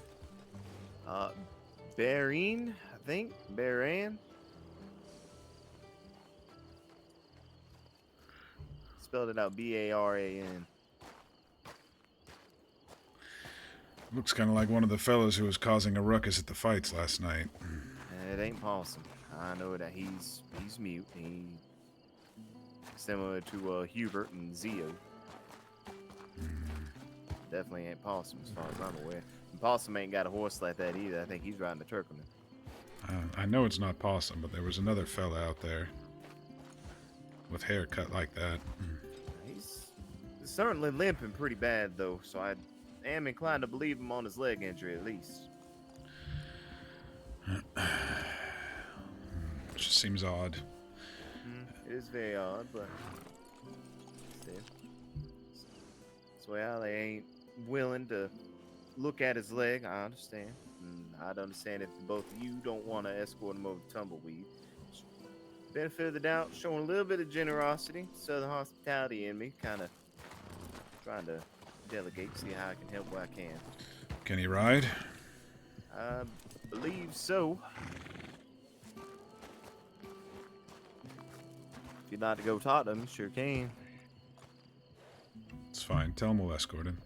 Barine, I think. Baran. Spelled it out B-A-R-A-N. Looks kind of like one of the fellows who was causing a ruckus at the fights last night. It ain't Possum. I know that he's mute. He's similar to Hubert and Zio. Definitely ain't Possum as far as I'm aware. And Possum ain't got a horse like that either. I think he's riding a Turkman. I know it's not Possum, but there was another fella out there with hair cut like that. He's certainly limping pretty bad though, so I am inclined to believe him on his leg injury at least. Just seems odd. It is very odd, but still. So yeah, they ain't willing to look at his leg. I understand. I'd understand if both of you don't want to escort him over to Tumbleweed. Benefit of the doubt, showing a little bit of generosity, southern hospitality in me, kind of trying to delegate, see how I can help where I can. Can he ride? I believe so. If you'd like to go talk to him, you sure can. It's fine. Tell him we'll escort him.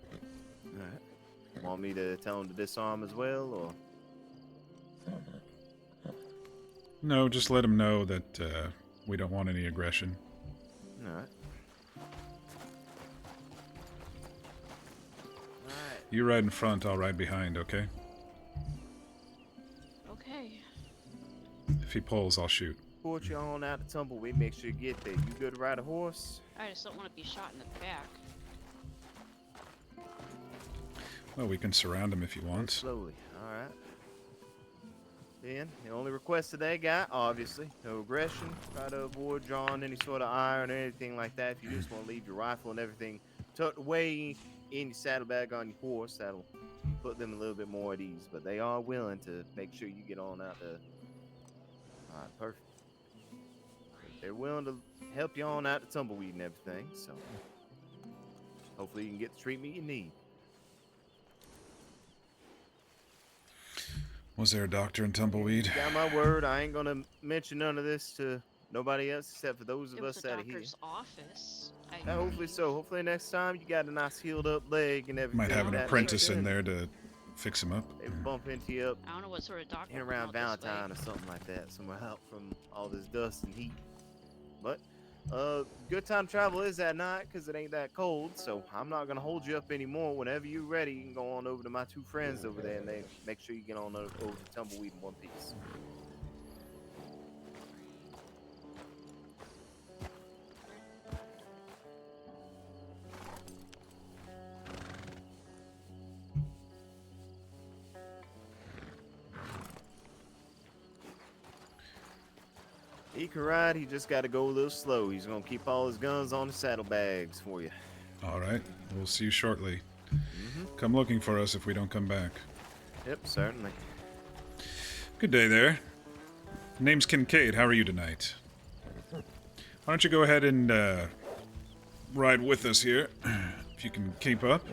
Alright. Want me to tell him to disarm as well, or? No, just let him know that we don't want any aggression. Alright. Alright. You ride in front, I'll ride behind, okay? Okay. If he pulls, I'll shoot. Port you on out to Tumbleweed, make sure you get there. You good to ride a horse? I just don't want to be shot in the back. Well, we can surround him if you want. Slowly. Alright. Then, the only request that they got, obviously, no aggression. Try to avoid drawing any sort of iron or anything like that. If you just want to leave your rifle and everything tucked away in your saddlebag on your horse, that'll put them a little bit more at ease. But they are willing to make sure you get on out there. All right, perfect. They're willing to help you on out to Tumbleweed and everything, so hopefully you can get the treatment you need. Was there a doctor in Tumbleweed? You got my word. I ain't gonna mention none of this to nobody else except for those of It was us a that are here. doctor's office. Hopefully so. Hopefully next time you got a nice healed up leg and everything. Might have an that apprentice makes in sense. there to fix him up. They bump into you up I don't know what sort of doctor in would come around out this way. Valentine or something like that, somewhere out from all this dust and heat. But good time to travel is at night because it ain't that cold. So I'm not gonna hold you up anymore. Whenever you're ready, you can go on over to my two friends over there, and they make sure you get on over to Tumbleweed in one piece. He can ride, he just got to go a little slow. He's going to keep all his guns on the saddlebags for you. All right. We'll see you shortly. Mm-hmm. Come looking for us if we don't come back. Yep, certainly. Good day there. Name's Kincaid. How are you tonight? Why don't you go ahead and ride with us here, if you can keep up.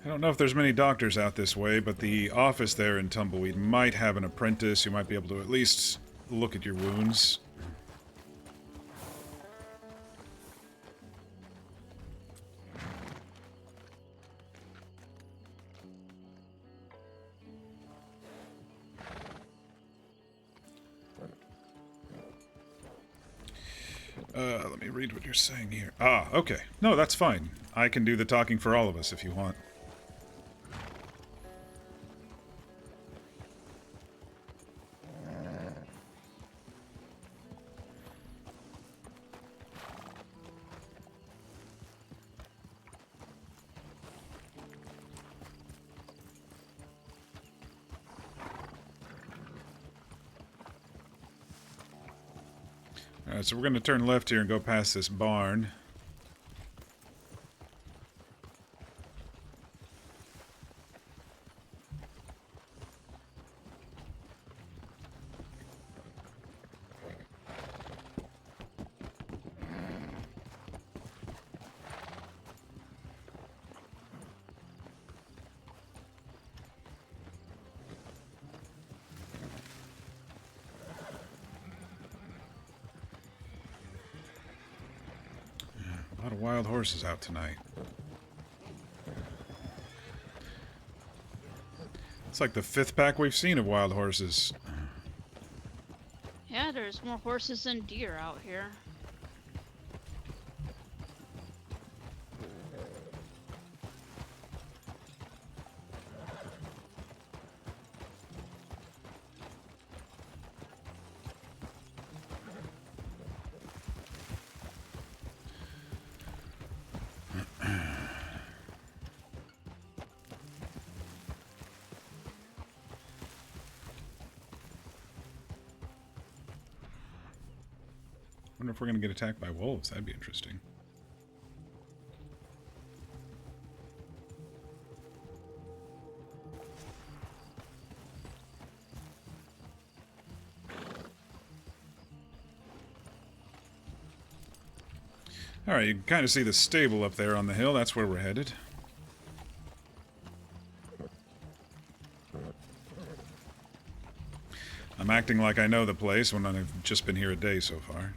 I don't know if there's many doctors out this way, but the office there in Tumbleweed might have an apprentice who might be able to at least look at your wounds. Let me read what you're saying here. Ah, okay. No, that's fine. I can do the talking for all of us if you want. Alright, so we're going to turn left here and go past this barn. A lot of wild horses out tonight. It's like the 5th pack we've seen of wild horses. Yeah, there's more horses than deer out here. Wonder if we're going to get attacked by wolves. That'd be interesting. Alright, you can kind of see the stable up there on the hill. That's where we're headed. I'm acting like I know the place when I've just been here a day so far.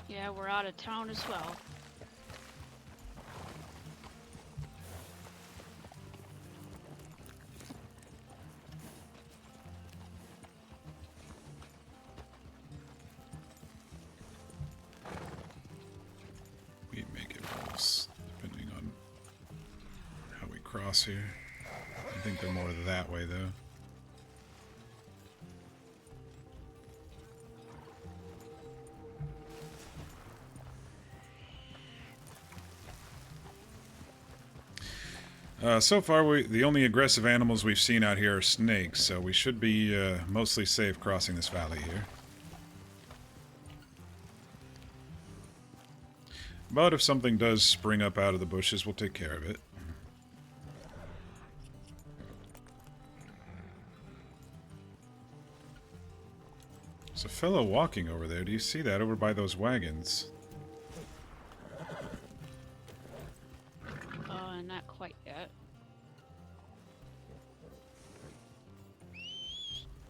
Yeah, we're out of town as well. across here. I think they're more that way, though. So far, the only aggressive animals we've seen out here are snakes, so we should be mostly safe crossing this valley here. But if something does spring up out of the bushes, we'll take care of it. There's a fellow walking over there. Do you see that over by those wagons? Not quite yet.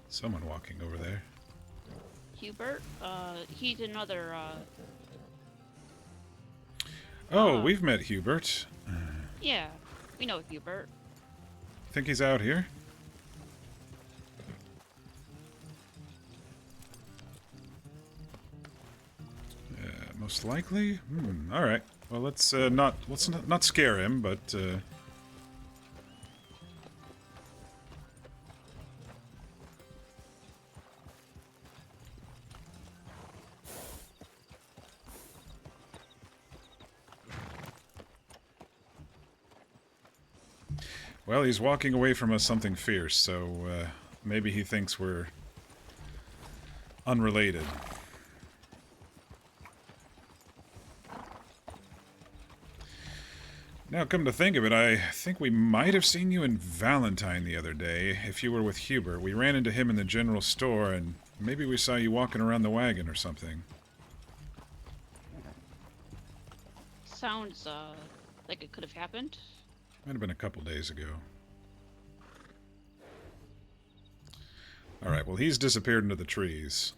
Someone walking over there. Hubert? He's another, Oh, we've met Hubert. yeah, we know Hubert. Think he's out here? Most likely. All right. Well, let's not scare him, but well, he's walking away from us something fierce, so maybe he thinks we're unrelated. Now, come to think of it, I think we might have seen you in Valentine the other day, if you were with Hubert. We ran into him in the general store, and maybe we saw you walking around the wagon or something. Sounds, like it could have happened. Might have been a couple days ago. Alright, well, he's disappeared into the trees.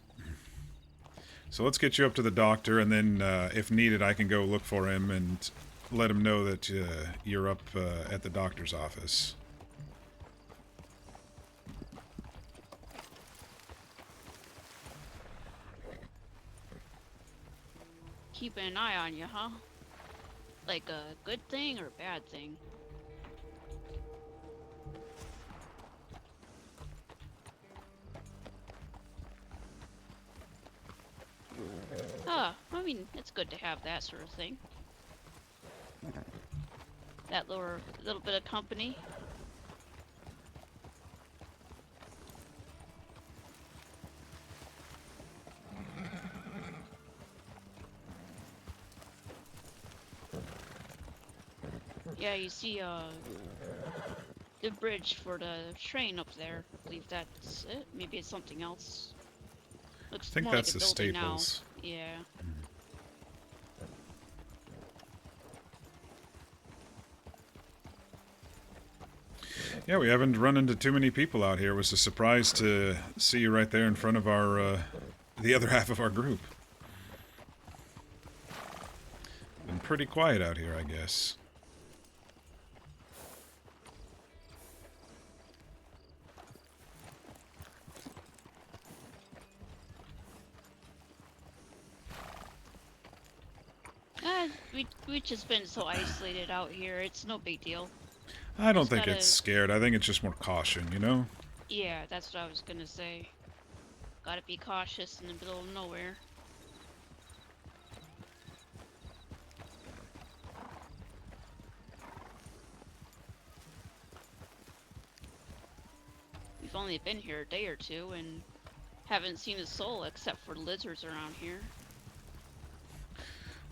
So let's get you up to the doctor, and then, if needed, I can go look for him and let him know that you're up at the doctor's office. Keeping an eye on you, huh? Like a good thing or a bad thing? I mean, it's good to have that sort of thing. That little bit of company. Yeah, you see, the bridge for the train up there. I believe that's it. Maybe it's something else. Looks I think more that's like a the building now. Staples. Yeah. Yeah, we haven't run into too many people out here. It was a surprise to see you right there in front of our, the other half of our group. Been pretty quiet out here, I guess. We've just been so isolated out here. It's no big deal. I don't Just think gotta- it's scared. I think it's just more caution, you know? Yeah, that's what I was gonna say. Gotta be cautious in the middle of nowhere. We've only been here a day or two and haven't seen a soul except for lizards around here.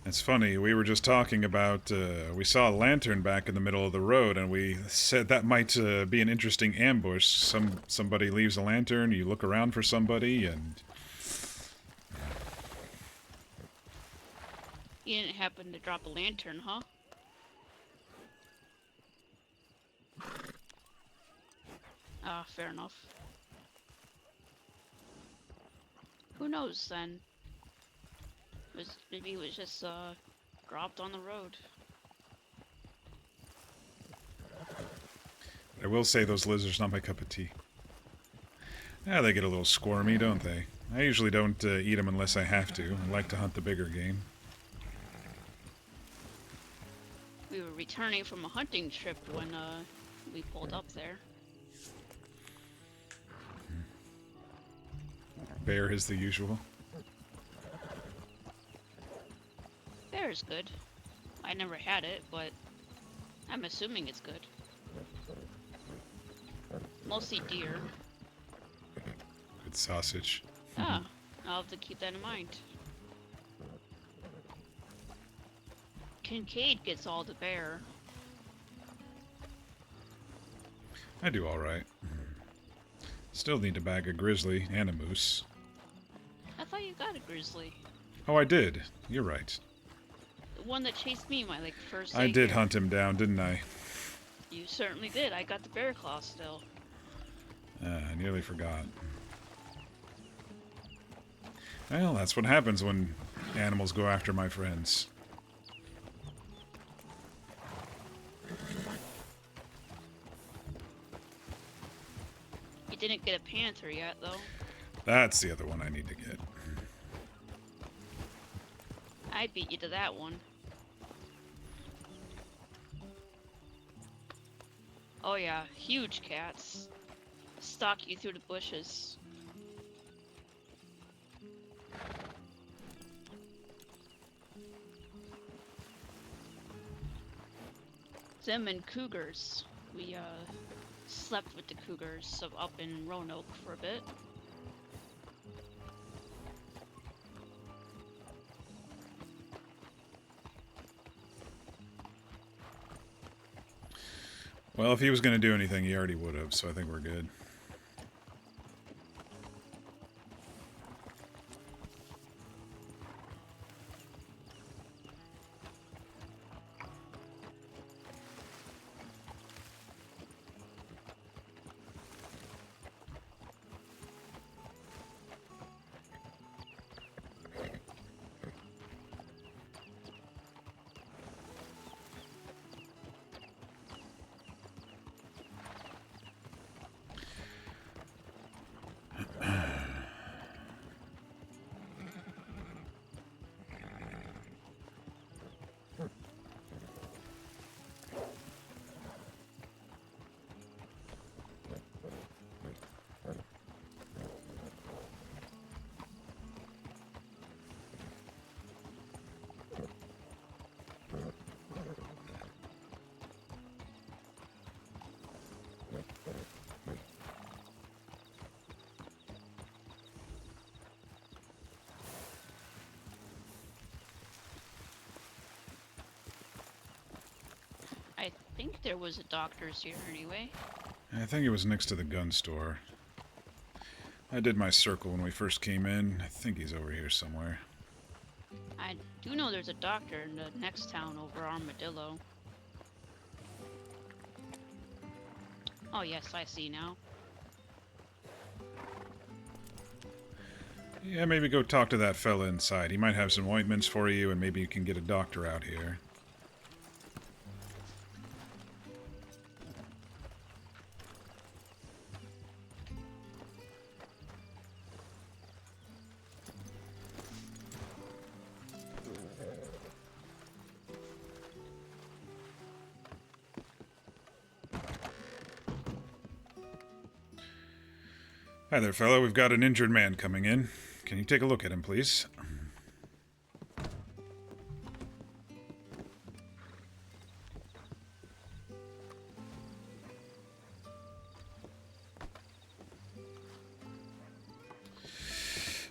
It's funny, we were just talking about, we saw a lantern back in the middle of the road, and we said that might be an interesting ambush. Somebody leaves a lantern, you look around for somebody, and... You didn't happen to drop a lantern, huh? Ah, fair enough. Who knows then? Maybe it was just dropped on the road. I will say those lizards not my cup of tea. Yeah, they get a little squirmy, don't they? I usually don't eat them unless I have to. I like to hunt the bigger game. We were returning from a hunting trip when we pulled up there. Bear is the usual. Bear is good. I never had it, but I'm assuming it's good. Mostly deer. Good sausage. Ah, I'll have to keep that in mind. Kincaid gets all the bear. I do alright. Still need to bag a grizzly and a moose. I thought you got a grizzly. Oh, I did. You're right. The one that chased me my first day I did here. hunt him down, didn't I? You certainly did. I got the bear claw still. I nearly forgot. Well, that's what happens when animals go after my friends. You didn't get a panther yet, though. That's the other one I need to get. I beat you to that one. Oh yeah, huge cats. Stalk you through the bushes. Them and cougars. We slept with the cougars up in Roanoke for a bit. Well, if he was going to do anything, he already would have, so I think we're good. I think there was a doctor's here anyway. I think it was next to the gun store. I did my circle when we first came in. I think he's over here somewhere. I do know there's a doctor in the next town over Armadillo. Oh yes, I see now. Yeah, maybe go talk to that fella inside. He might have some ointments for you, and maybe you can get a doctor out here. Hi there, fella. We've got an injured man coming in. Can you take a look at him, please?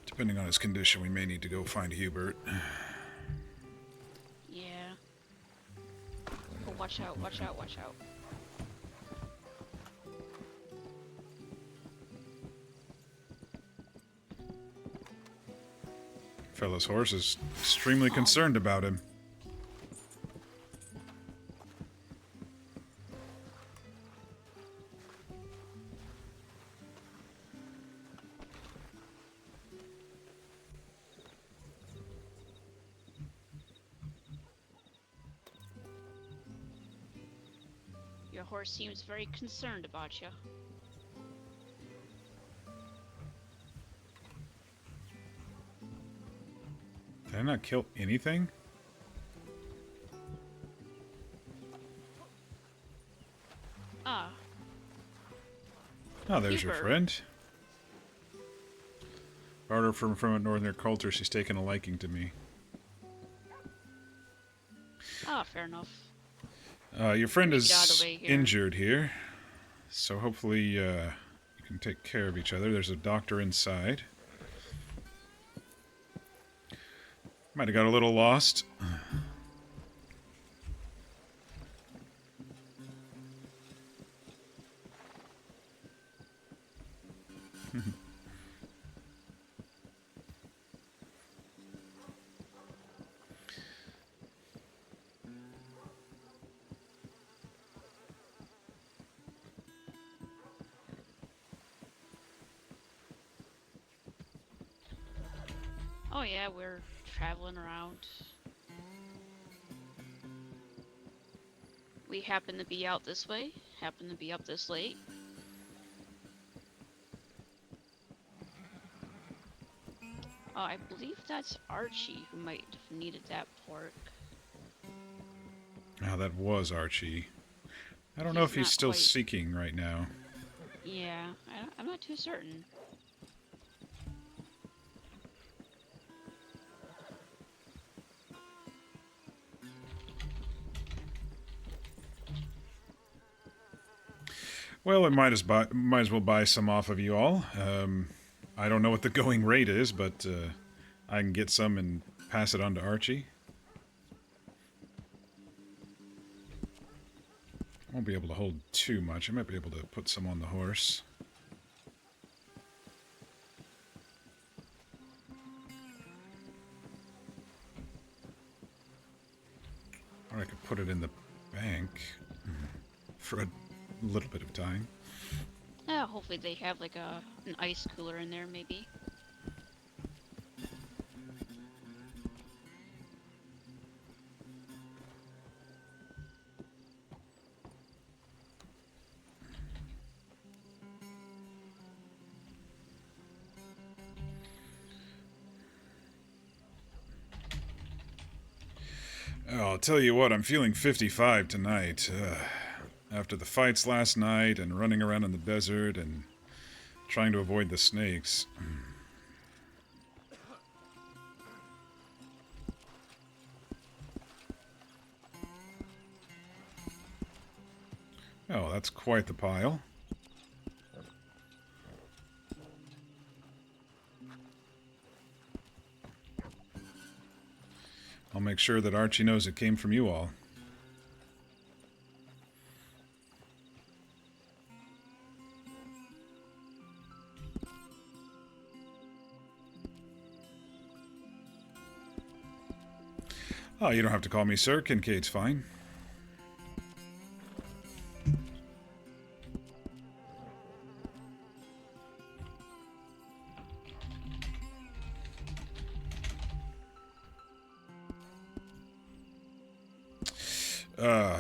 Depending on his condition, we may need to go find Hubert. Yeah. Oh, watch out, watch out, watch out. Fella's horse is extremely concerned about him. Your horse seems very concerned about you. Did I not kill anything? Ah, Oh, there's your Keeper. friend. Brought her from a northern culture. She's taken a liking to me. fair enough. Your friend Let me get out of is the way here. injured here, so hopefully you can take care of each other. There's a doctor inside. Might have got a little lost. Oh yeah, we're traveling around. We happen to be out this way. Happen to be up this late. Oh, I believe that's Archie who might have needed that pork. Oh, that was Archie. I don't know if he's not still quite- seeking right now. Yeah, I'm not too certain. Well, I might as well buy some off of you all. I don't know what the going rate is, but I can get some and pass it on to Archie. Won't be able to hold too much. I might be able to put some on the horse. Or I could put it in the bank for a little bit of time. Yeah, hopefully they have like an ice cooler in there, maybe. Oh, I'll tell you what, I'm feeling 55 tonight. After the fights last night and running around in the desert and trying to avoid the snakes. Oh, that's quite the pile. I'll make sure that Archie knows it came from you all. Oh, you don't have to call me sir. Kincaid's fine.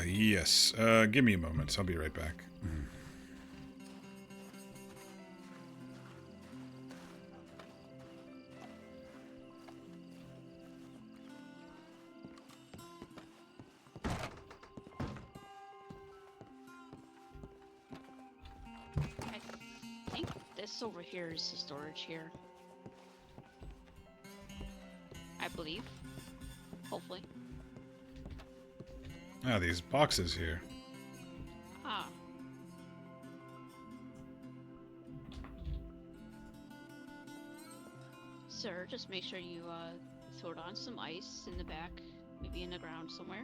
Yes. Give me a moment. I'll be right back. I think this over here is the storage here. I believe. Hopefully. Ah, these boxes here. Ah. Sir, just make sure you throw it on some ice in the back, maybe in the ground somewhere.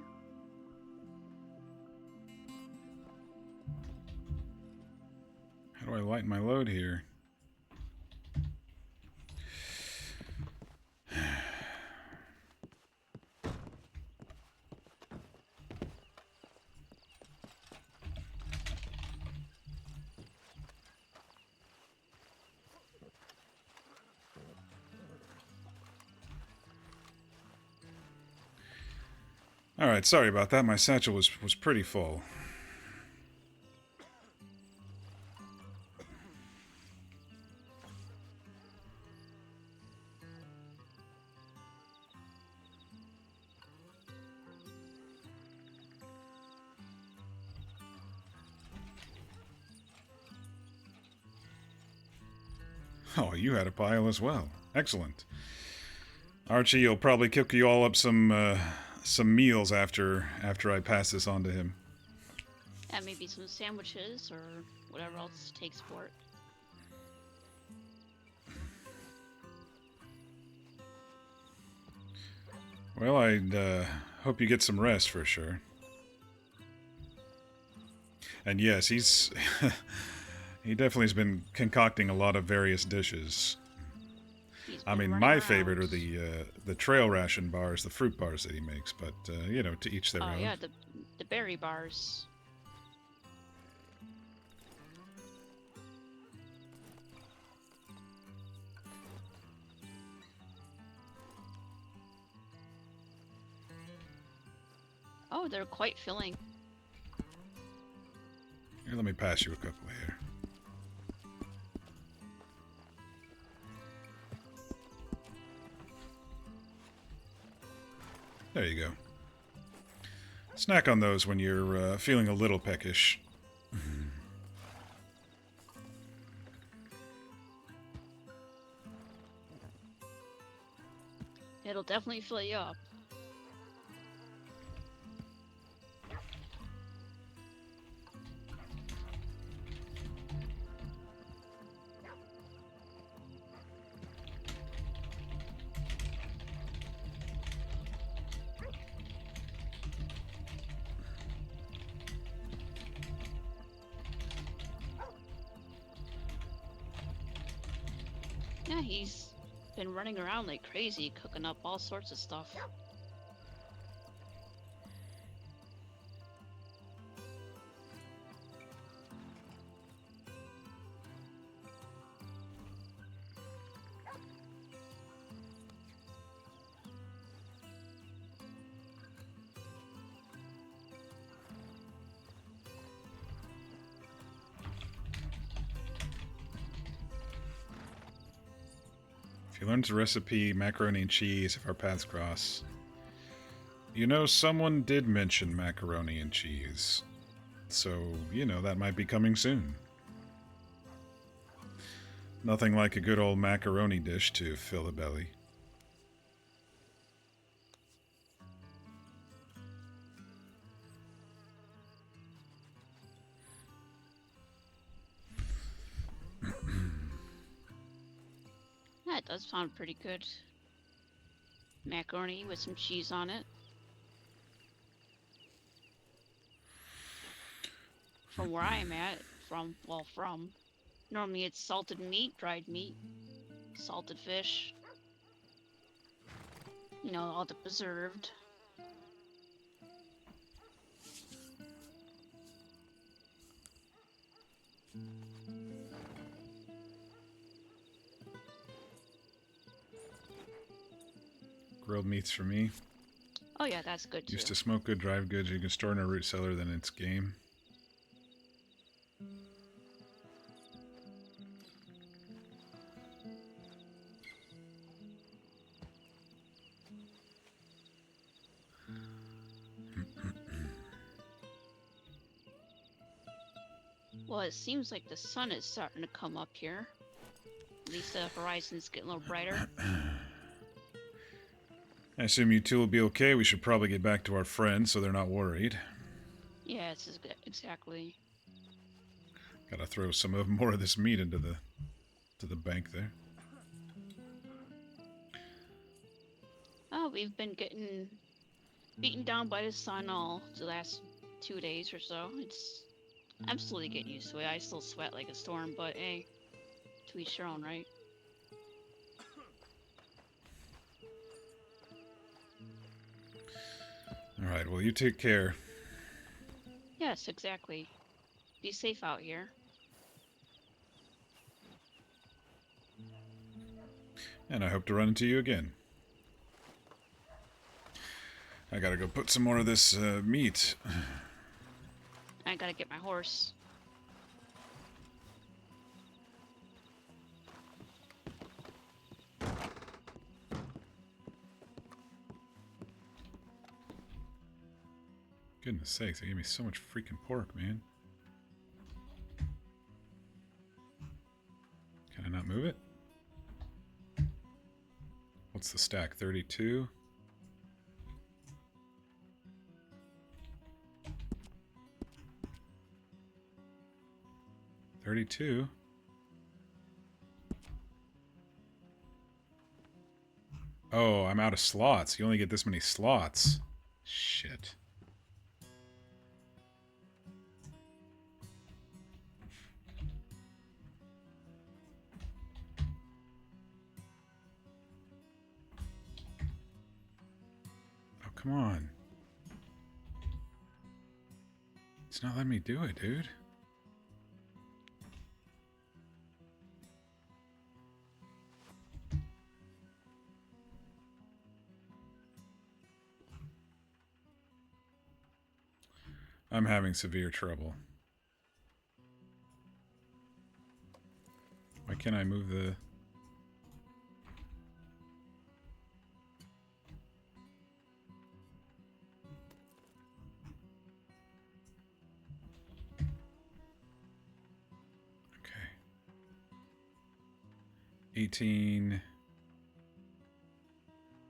How do I lighten my load here? Alright, sorry about that. My satchel was pretty full. Oh, you had a pile as well. Excellent. Archie, you'll probably cook you all up some meals after I pass this on to him. And maybe some sandwiches or whatever else takes for it. Well, I'd hope you get some rest for sure. And yes, he's he definitely has been concocting a lot of various dishes. He's I been mean, running my around. favorite are the trail ration bars, the fruit bars that he makes. But you know, to each their Oh own. yeah, the berry bars. Oh, they're quite filling. Here, let me pass you a couple here. There you go. Snack on those when you're feeling a little peckish. It'll definitely fill you up. Yeah, he's been running around like crazy, cooking up all sorts of stuff. If you learn the recipe, macaroni and cheese, if our paths cross. You know, someone did mention macaroni and cheese. So, you know, that might be coming soon. Nothing like a good old macaroni dish to fill the belly. That does sound pretty good. Macaroni with some cheese on it. From where I'm at, from, normally it's salted meat, dried meat, salted fish. You know, all the preserved. Grilled meats for me. Oh yeah, that's good too. Used to smoke good, drive goods you can store in a root cellar, then it's game. Well, it seems like the sun is starting to come up here. At least the horizon's getting a little brighter. I assume you two will be okay. We should probably get back to our friends so they're not worried. Yeah, it's exactly. Gotta throw some of more of this meat into the bank there. Oh, we've been getting beaten down by the sun all the last 2 days or so. I'm slowly getting used to it. I still sweat like a storm, but hey, to each their own, right? Alright, well, you take care. Yes, exactly. Be safe out here. And I hope to run into you again. I gotta go put some more of this meat. I gotta get my horse. Goodness sakes, they gave me so much freaking pork, man. Can I not move it? What's the stack? 32? $32? Oh, I'm out of slots. You only get this many slots. Shit. Oh, come on. It's not letting me do it, dude. I'm having severe trouble. Why can't I move the... Okay. 18...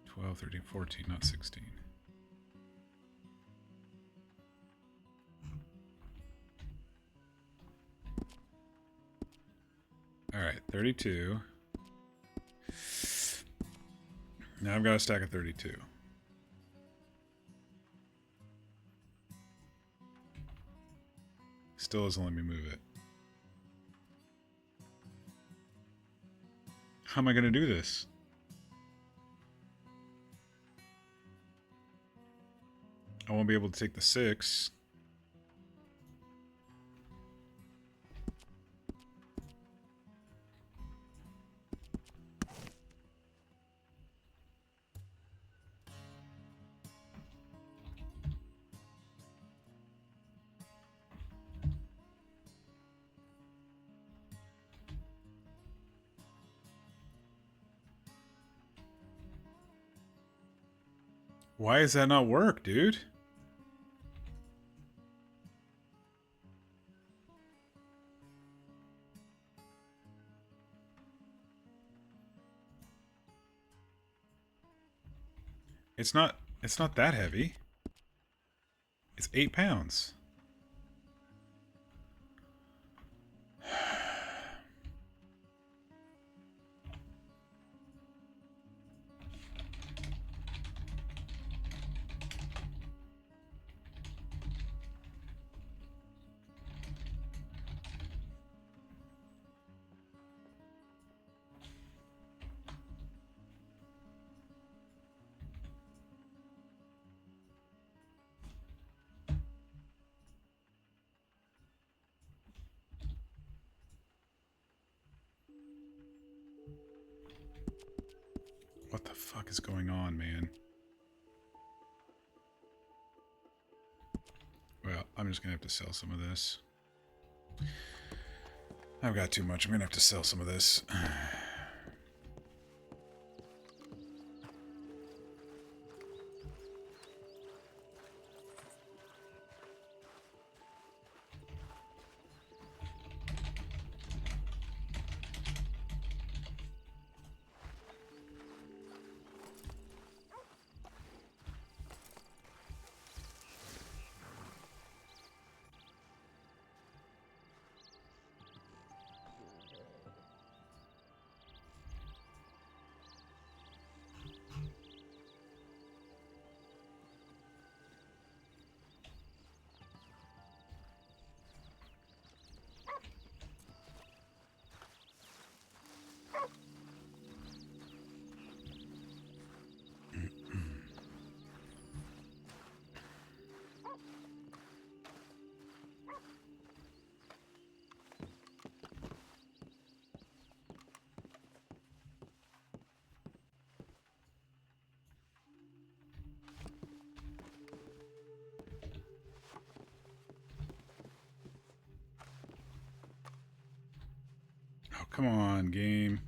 12, 13, 14, not 16. Alright, 32. Now I've got a stack of 32. Still doesn't let me move it. How am I going to do this? I won't be able to take the 6. Why does that not work, dude? It's not that heavy. It's 8 pounds. What the fuck is going on, man? Well, I'm just gonna have to sell some of this. I've got too much. I'm gonna have to sell some of this. Oh, come on, game.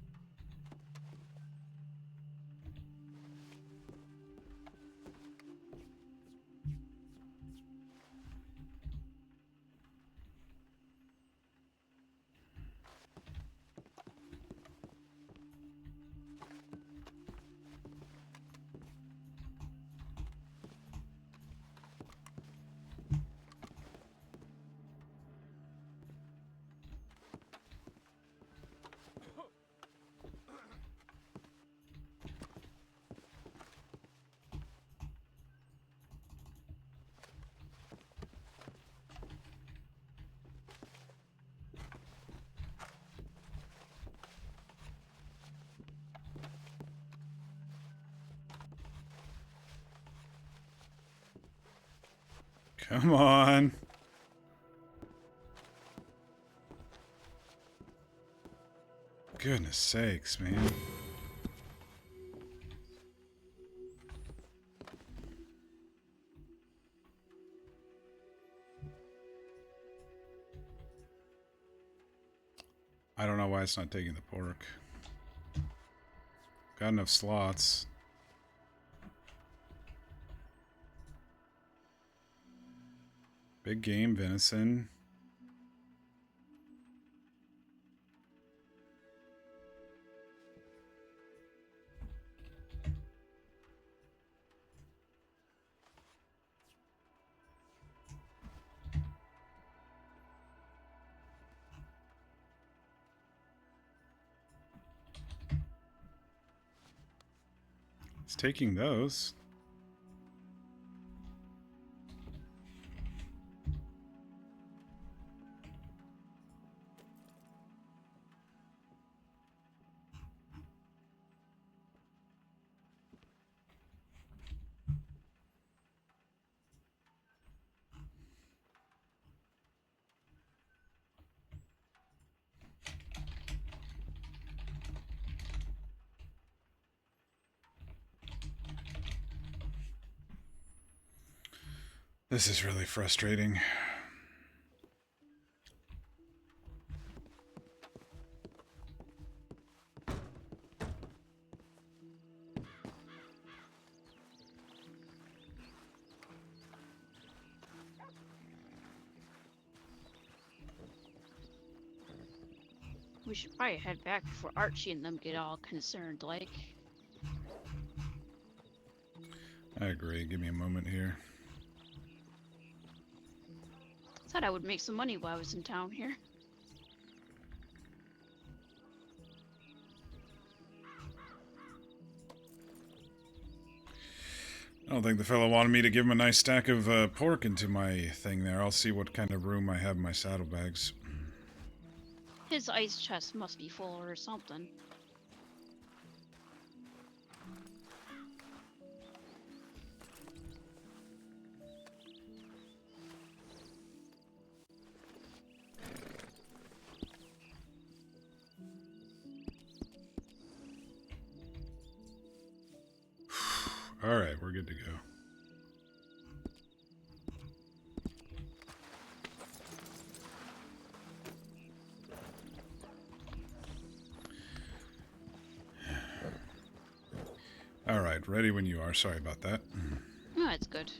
Come on. Goodness sakes, man. I don't know why it's not taking the pork. Got enough slots. Big game venison. It's taking those. This is really frustrating. We should probably head back before Archie and them get all concerned, like. I agree. Give me a moment here. Thought I would make some money while I was in town here. I don't think the fellow wanted me to give him a nice stack of pork into my thing there. I'll see what kind of room I have in my saddlebags. His ice chest must be full or something. All right, we're good to go. All right, ready when you are. Sorry about that. No, it's good.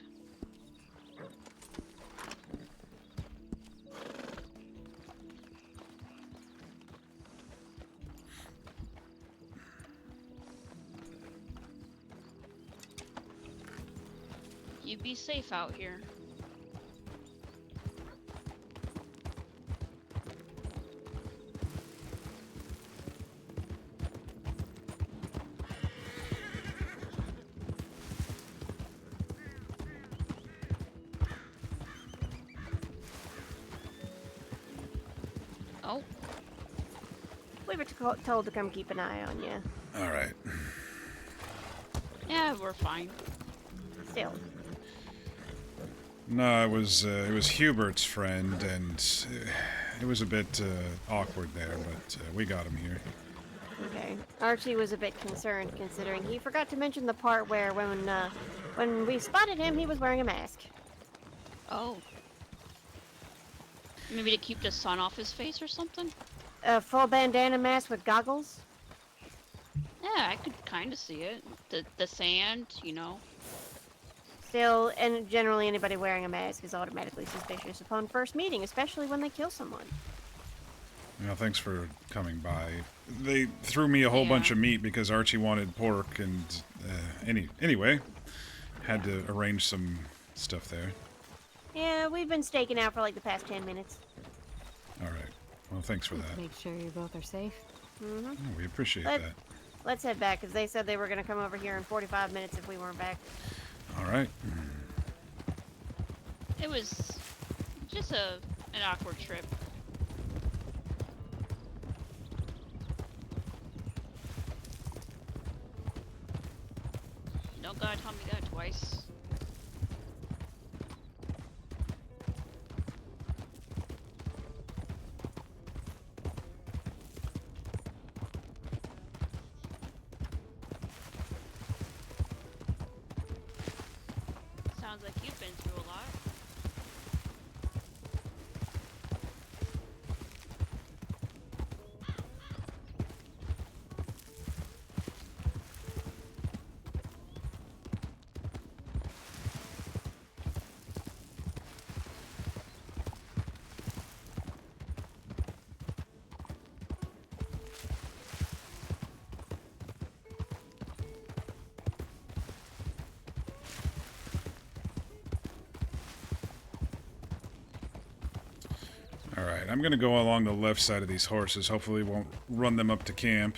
You be safe out here. Oh, We were told to come keep an eye on you. All right. yeah, we're fine. Still. No, it was Hubert's friend, and it was a bit awkward there, but we got him here. Okay. Archie was a bit concerned, considering he forgot to mention the part where when we spotted him, he was wearing a mask. Oh. Maybe to keep the sun off his face or something? A full bandana mask with goggles. Yeah, I could kind of see it. The sand, you know. Still, and generally anybody wearing a mask is automatically suspicious upon first meeting, especially when they kill someone. You know, thanks for coming by. They threw me a whole bunch Yeah. of meat because Archie wanted pork, and anyway, had to arrange some stuff there. Yeah, we've been staking out for like the past 10 minutes. All right. Well, thanks for that. Make sure you both are safe. Mm-hmm. Oh, we appreciate Let- that. Let's head back, because they said they were going to come over here in 45 minutes if we weren't back. All right. It was just an awkward trip. You don't gotta tell me that twice. You've been through a lot. Alright, I'm gonna go along the left side of these horses. Hopefully won't run them up to camp.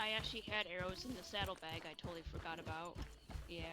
I actually had arrows in the saddlebag I totally forgot about. Yeah.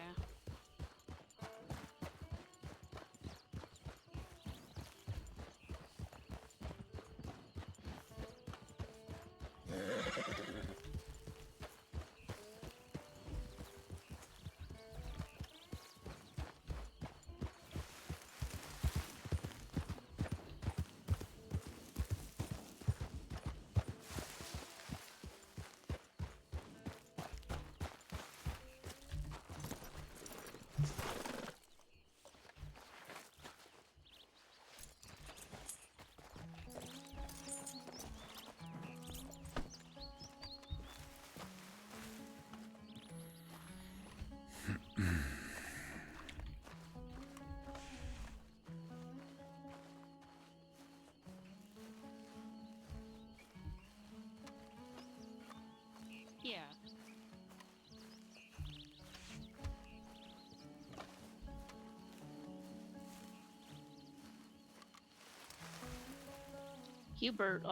Yeah. Hubert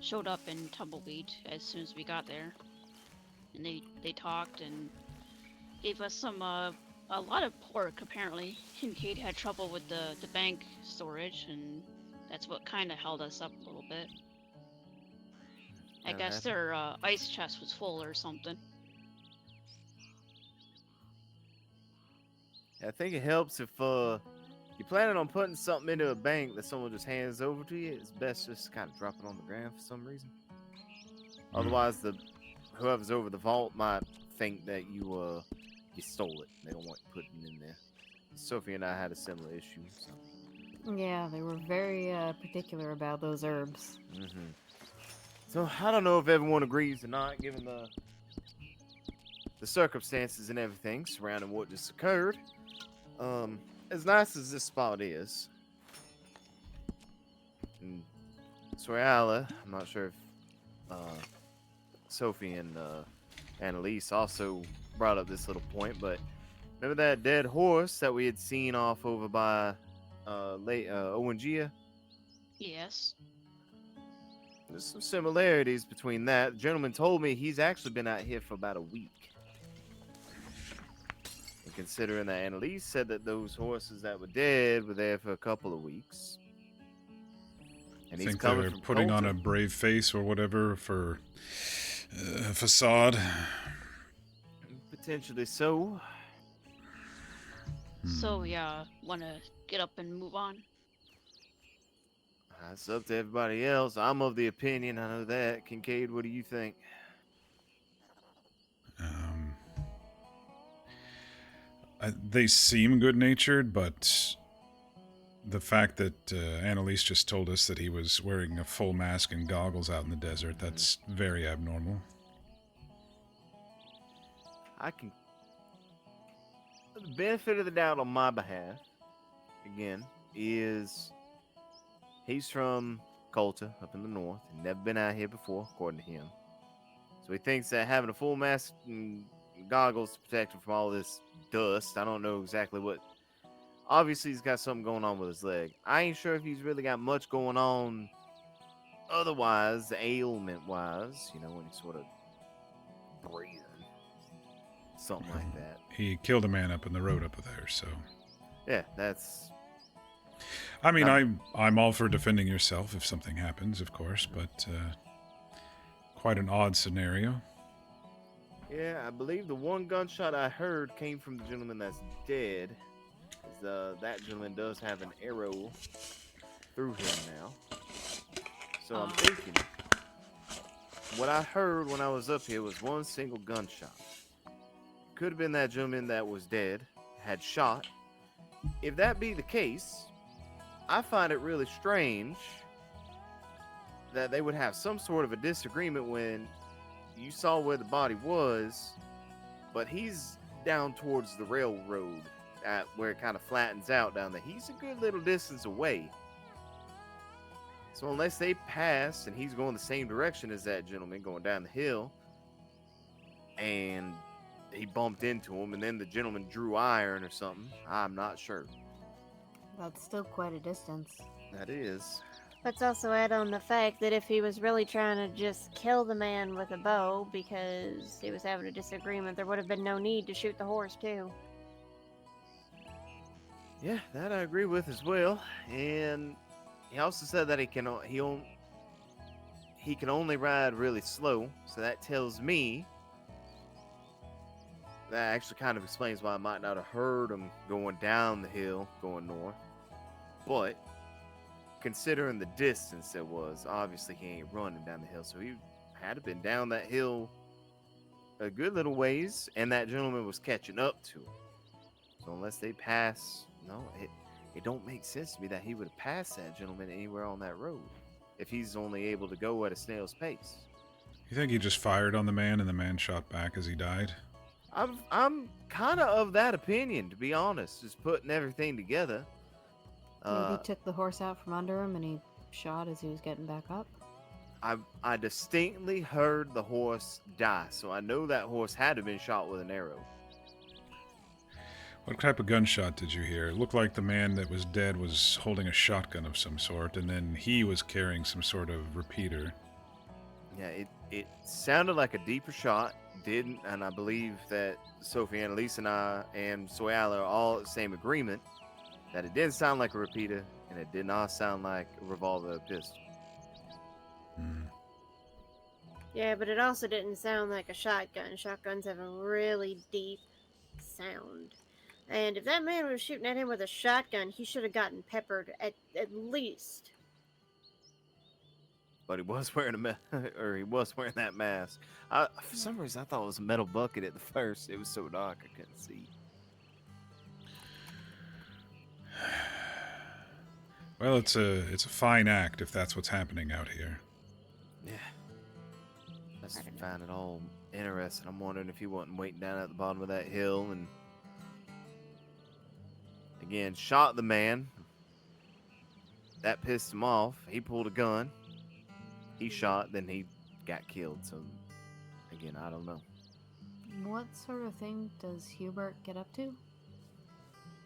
showed up in Tumbleweed as soon as we got there, and they talked and gave us some a lot of pork. Apparently, Kincaid had trouble with the bank storage, and that's what kind of held us up a little bit. I That guess happened. their ice chest was full or something. I think it helps if you're planning on putting something into a bank that someone just hands over to you. It's best just to kind of drop it on the ground for some reason. Otherwise, whoever's over the vault might think that you stole it. They don't want you putting it in there. Sophie and I had a similar issue. So. Yeah, they were very particular about those herbs. Mm-hmm. So I don't know if everyone agrees or not, given the circumstances and everything surrounding what just occurred. As nice as this spot is, and Soraya, I'm not sure if Sophie and Annalise also brought up this little point, but remember that dead horse that we had seen off over by Owengia? Yes. There's some similarities between that. The gentleman told me he's actually been out here for about a week. And considering that Annalise said that those horses that were dead were there for a couple of weeks. And he's Think coming they're from putting on a Colton. brave face or whatever for facade. Potentially so. So yeah, wanna get up and move on? It's up to everybody else. I'm of the opinion, I know that. Kincaid, what do you think? They seem good-natured, but the fact that Annalise just told us that he was wearing a full mask and goggles out in the desert, that's very abnormal. I can... The benefit of the doubt on my behalf, again, is he's from Colta, up in the north. He's never been out here before, according to him. So he thinks that having a full mask and goggles to protect him from all this dust, I don't know exactly what... Obviously, he's got something going on with his leg. I ain't sure if he's really got much going on otherwise, ailment-wise, when he's sort of breathing. something like that. He killed a man up in the road up there, so... Yeah, that's I mean, Um, I'm all for defending yourself if something happens, of course, but quite an odd scenario. yeah. I believe the one gunshot I heard came from the gentleman that's dead. 'Cause, that gentleman does have an arrow through him now. So I'm thinking, what I heard when I was up here was one single gunshot. Could have been that gentleman that was dead, had shot. If that be the case, I find it really strange that they would have some sort of a disagreement when you saw where the body was, but he's down towards the railroad at where it kind of flattens out down there. He's a good little distance away. So unless they pass and he's going the same direction as that gentleman going down the hill, and he bumped into him, and then the gentleman drew iron or something, I'm not sure. That's still quite a distance. That is. Let's also add on the fact that if he was really trying to just kill the man with a bow because he was having a disagreement, there would have been no need to shoot the horse too. Yeah, that I agree with as well. And he also said that he can only ride really slow. So that tells me that actually kind of explains why I might not have heard him going down the hill, going north. But considering the distance it was, obviously he ain't running down the hill, so he had to been down that hill a good little ways, and that gentleman was catching up to him. So unless they pass, no, it don't make sense to me that he would have passed that gentleman anywhere on that road if he's only able to go at a snail's pace. You think he just fired on the man and the man shot back as he died? I'm kind of that opinion, to be honest. Just putting everything together. Maybe took the horse out from under him and he shot as he was getting back up. I distinctly heard the horse die, so I know that horse had to have been shot with an arrow. What type of gunshot did you hear? It looked like the man that was dead was holding a shotgun of some sort, and then he was carrying some sort of repeater. Yeah, it sounded like a deeper shot, didn't, and I believe that Sophie, Annalise, and I, and Soyala are all at the same agreement that it didn't sound like a repeater, and it did not sound like a revolver or pistol. Yeah, but it also didn't sound like a shotgun. Shotguns have a really deep sound. And if that man was shooting at him with a shotgun, he should have gotten peppered at least. But he was wearing he was wearing that mask. For some reason, I thought it was a metal bucket at the first. It was so dark I couldn't see. Well, it's a fine act if that's what's happening out here. Yeah. I just find it all interesting. I'm wondering if he wasn't waiting down at the bottom of that hill and again shot the man. That pissed him off. He pulled a gun. He shot, then he got killed. So again, I don't know. What sort of thing does Hubert get up to?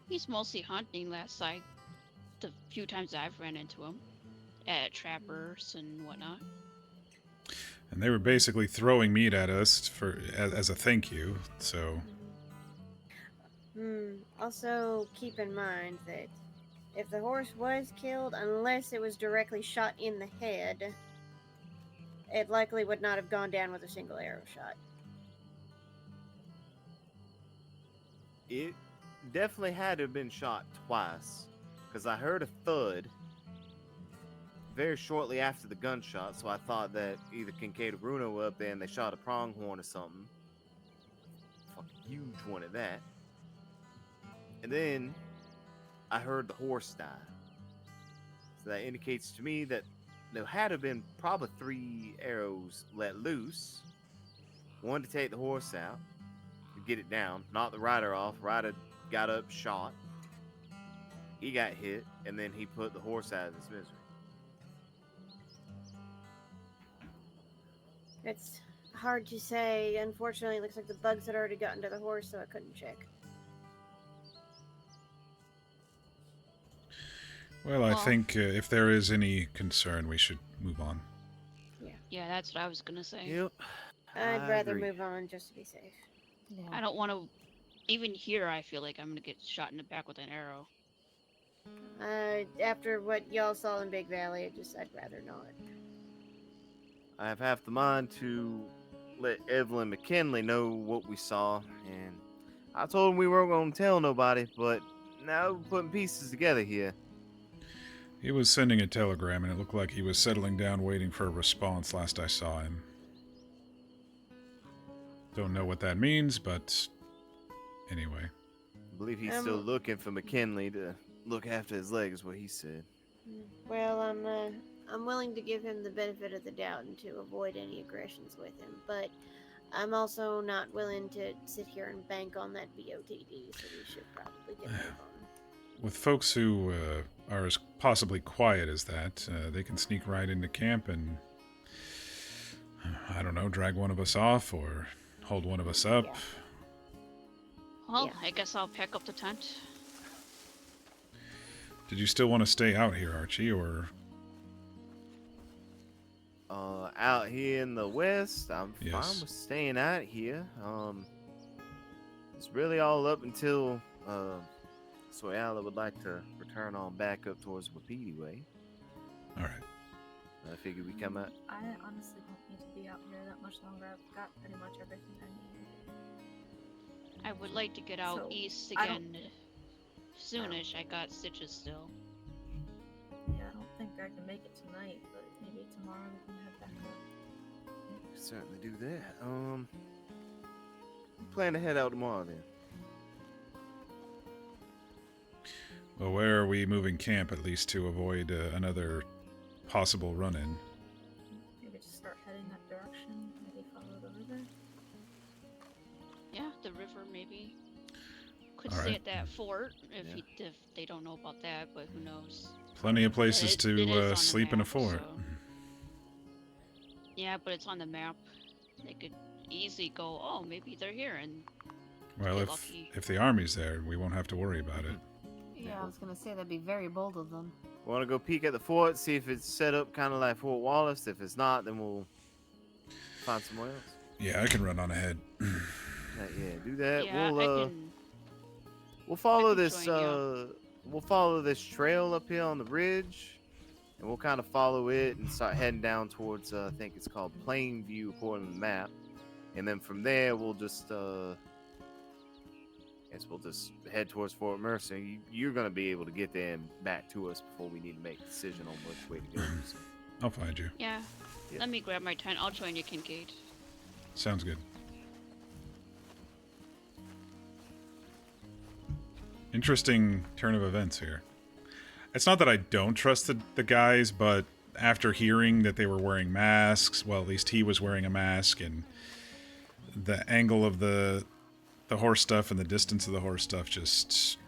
He's mostly hunting last night. The few times I've ran into him at trappers and whatnot. And they were basically throwing meat at us as a thank you, so... Also, keep in mind that if the horse was killed, unless it was directly shot in the head, it likely would not have gone down with a single arrow shot. It definitely had to have been shot twice, because I heard a thud very shortly after the gunshot, so I thought that either Kincaid or Bruno were up there and they shot a pronghorn or something. Fucking huge one at that. And then I heard the horse die. So that indicates to me that there had to have been probably 3 arrows let loose. One to take the horse out, to get it down, knock the rider off. Rider got up, shot. He got hit, and then he put the horse out of his misery. It's hard to say. Unfortunately, it looks like the bugs had already gotten to the horse, so I couldn't check. Well, I think if there is any concern, we should move on. Yeah, that's what I was gonna say. Yep. I'd I rather agree. move on just to be safe. Yeah. I don't want to. Even here, I feel like I'm gonna get shot in the back with an arrow. After what y'all saw in Big Valley, I'd rather not. I have half the mind to let Evelyn McKinley know what we saw, and I told him we weren't going to tell nobody, but now we're putting pieces together here. He was sending a telegram, and it looked like he was settling down waiting for a response last I saw him. Don't know what that means, but anyway. I believe he's still looking for McKinley to look after his leg, is what he said. Well, I'm willing to give him the benefit of the doubt and to avoid any aggressions with him, but I'm also not willing to sit here and bank on that BOTD, so we should probably get a move on. With folks who are as possibly quiet as that, they can sneak right into camp and, I don't know, drag one of us off or hold one of us up. Yeah. Well, Yeah. I guess I'll pack up the tent. Did you still want to stay out here, Archie, or... Out here in the west, I'm fine Yes. with staying out here. It's really all up until Soyala would like to return on back up towards Wapiti Way. All right. I figured we come out. I honestly don't need to be out here that much longer. I've got pretty much everything I need. I would like to get out So, east I don't- again soonish. I got stitches still. Yeah, I don't think I can make it tonight, but maybe tomorrow we can head back up. We can certainly do that. We plan to head out tomorrow then. Well, where are we moving camp, at least to avoid another possible run-in? Maybe just start heading that direction. Maybe follow the river. Yeah, the river maybe. Could All stay right. at that fort if, Yeah. if they don't know about that, but who knows. Plenty of places It is on to the sleep in a map, fort. so- Yeah, but it's on the map. They could easily go, oh, maybe they're here, and Well, get if lucky. if the army's there, we won't have to worry about it. Yeah, I was gonna say that'd be very bold of them. Want to go peek at the fort, see if it's set up kind of like Fort Wallace. If it's not, then we'll find somewhere else. Yeah, I can run on ahead. Yeah, do that. yeah, we'll I can. we'll follow can this join we'll follow this trail up here on the ridge, and we'll kind of follow it and start heading down towards I think it's called Plainview according to the map, and then from there we'll just guess we'll just head towards Fort Mercer. You're gonna be able to get there and back to us before we need to make a decision on which way to go. So. I'll find you. Yeah. Yeah. Let me grab my tent. I'll join you, Kincaid. Sounds good. Interesting turn of events here. It's not that I don't trust the guys, but after hearing that they were wearing masks, well, at least he was wearing a mask, and the angle of the horse stuff and the distance of the horse stuff, just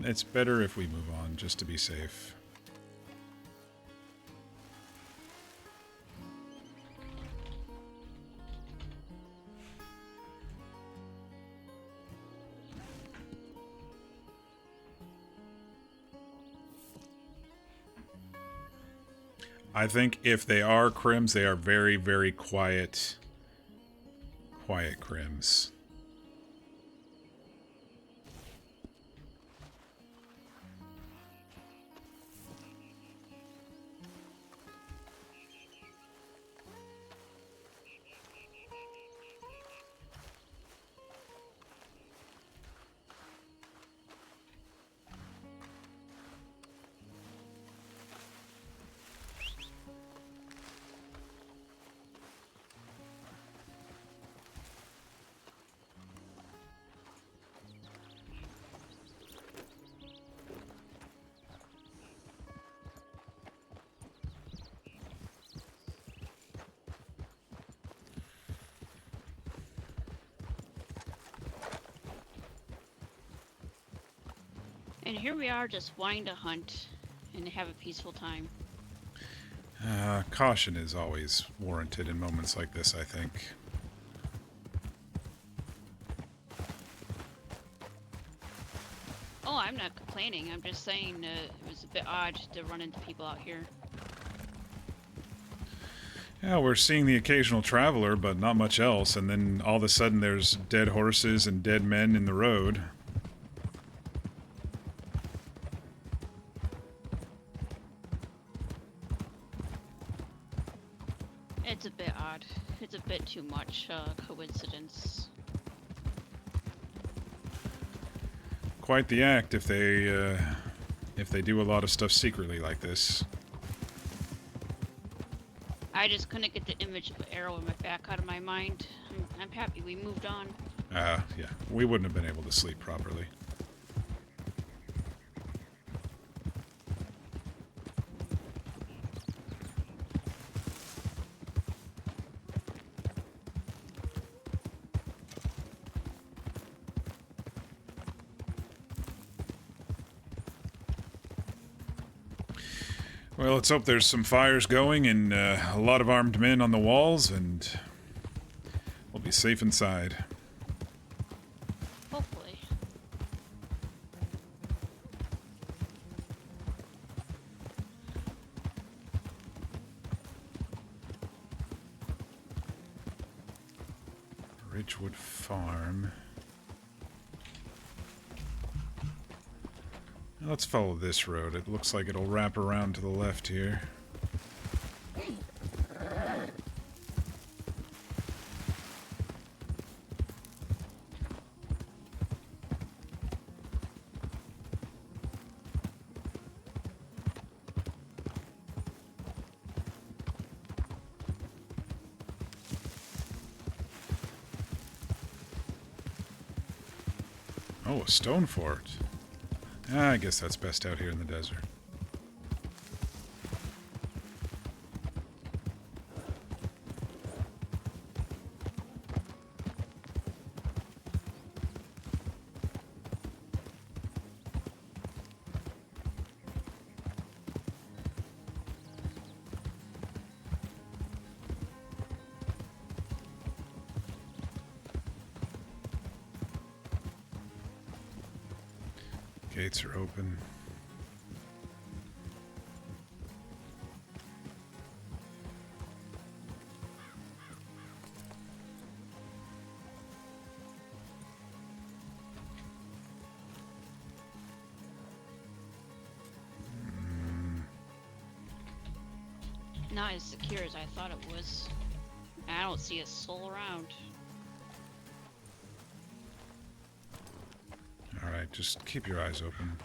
it's better if we move on, just to be safe. I think if they are Crims, they are very, very quiet Crims. And here we are, just wanting to hunt and have a peaceful time. Caution is always warranted in moments like this, I think. Oh, I'm not complaining. I'm just saying it was a bit odd to run into people out here. Yeah, we're seeing the occasional traveler, but not much else, and then all of a sudden there's dead horses and dead men in the road. It's a bit odd. It's a bit too much coincidence. Quite the act if they do a lot of stuff secretly like this. I just couldn't get the image of an arrow in my back out of my mind. I'm happy we moved on. Yeah, we wouldn't have been able to sleep properly. Well, let's hope there's some fires going and a lot of armed men on the walls, and we'll be safe inside. Hopefully. Ridgewood Farm. Let's follow this road. It looks like it'll wrap around to the left here. Oh, a stone fort. I guess that's best out here in the desert. Gates are open. Not as secure as I thought it was. I don't see a soul around. Alright, just keep your eyes open.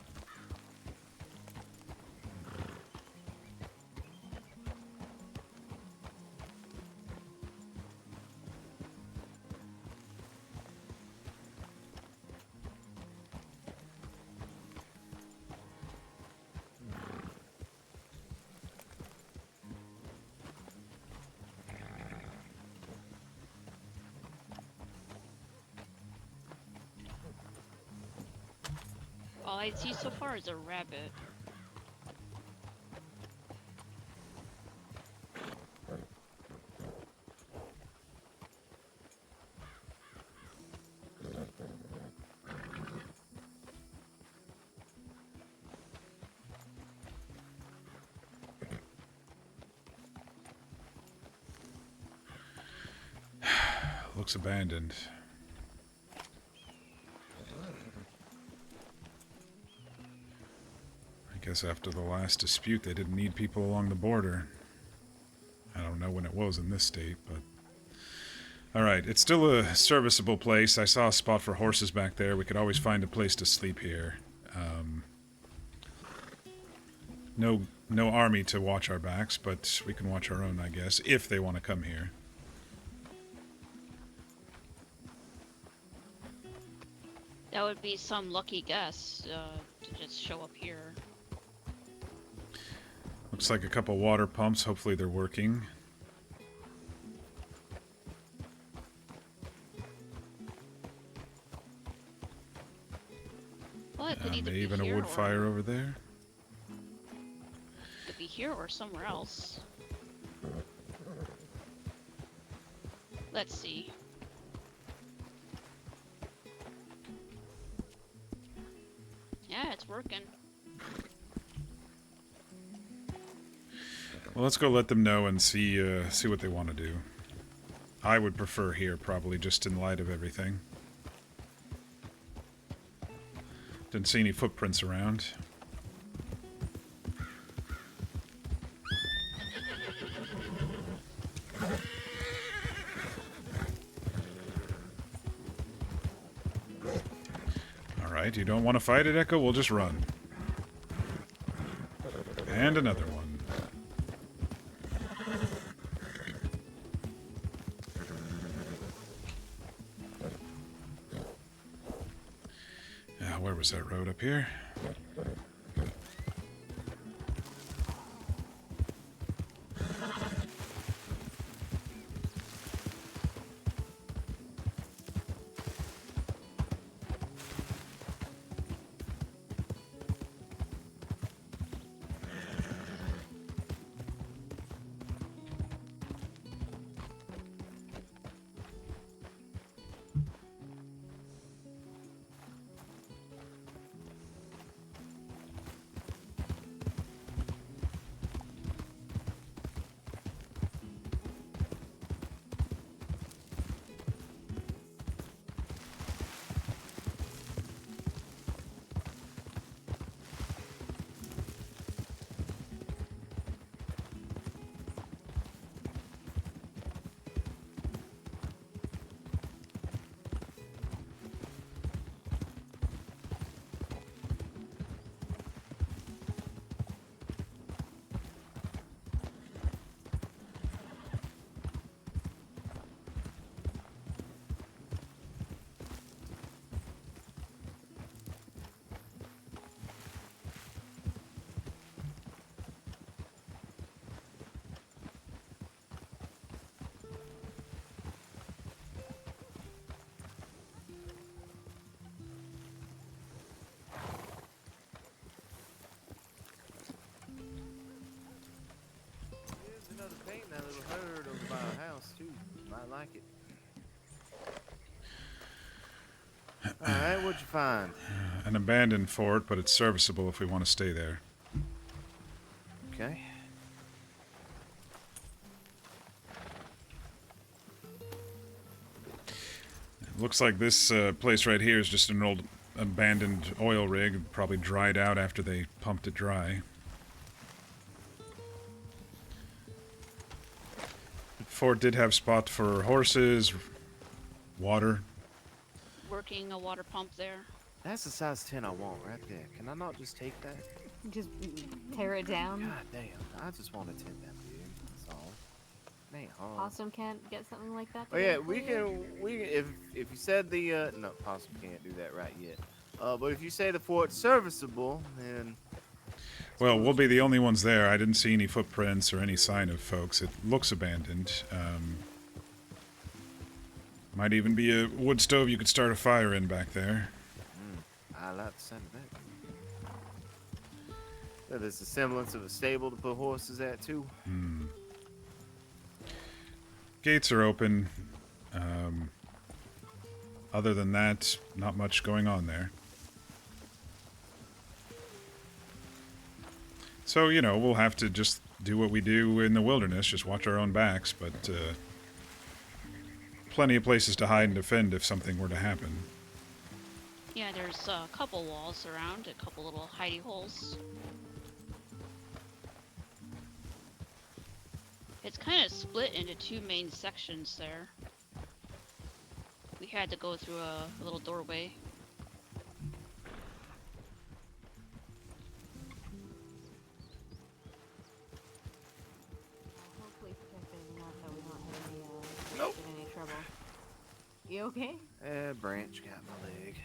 All I see so far is a rabbit. Looks abandoned. I guess after the last dispute, they didn't need people along the border. I don't know when it was in this state, but... Alright, it's still a serviceable place. I saw a spot for horses back there. We could always find a place to sleep here. No army to watch our backs, but we can watch our own, I guess, if they want to come here. That would be some lucky guess to just show up here. Looks like a couple water pumps. Hopefully they're working. Well, it could either Maybe be even a here wood or fire over there. could be here or somewhere else. Let's see. Yeah, it's working. Well, let's go let them know and see what they want to do. I would prefer here, probably, just in light of everything. Didn't see any footprints around. Alright, you don't want to fight it, Echo? We'll just run. And another one. Where was that road up here? There's another paint in that little herd over by our house too. Might like it. Alright, what'd you find? An abandoned fort, but it's serviceable if we want to stay there. Okay. Looks like this place right here is just an old abandoned oil rig, probably dried out after they pumped it dry. Fort did have spot for horses, water. Working a water pump there. That's the size 10 I want right there. Can I not just take that? Just tear it down. God damn. I just want a 10 that big. That's all. Man, Possum can't get something like that. Oh yeah, we can if you said the no, Possum can't do that right yet. But if you say the fort's serviceable, then Well, we'll be the only ones there. I didn't see any footprints or any sign of folks. It looks abandoned. Might even be a wood stove you could start a fire in back there. I like the sound of that. So there's a semblance of a stable to put horses at too. Gates are open. Other than that, not much going on there. So, you know, we'll have to just do what we do in the wilderness, just watch our own backs, but plenty of places to hide and defend if something were to happen. Yeah, there's a couple walls around, a couple little hidey holes. It's kind of split into two main sections there. We had to go through a little doorway. Hopefully protected enough that we don't have any, Nope. get any trouble. You okay? Branch got my leg.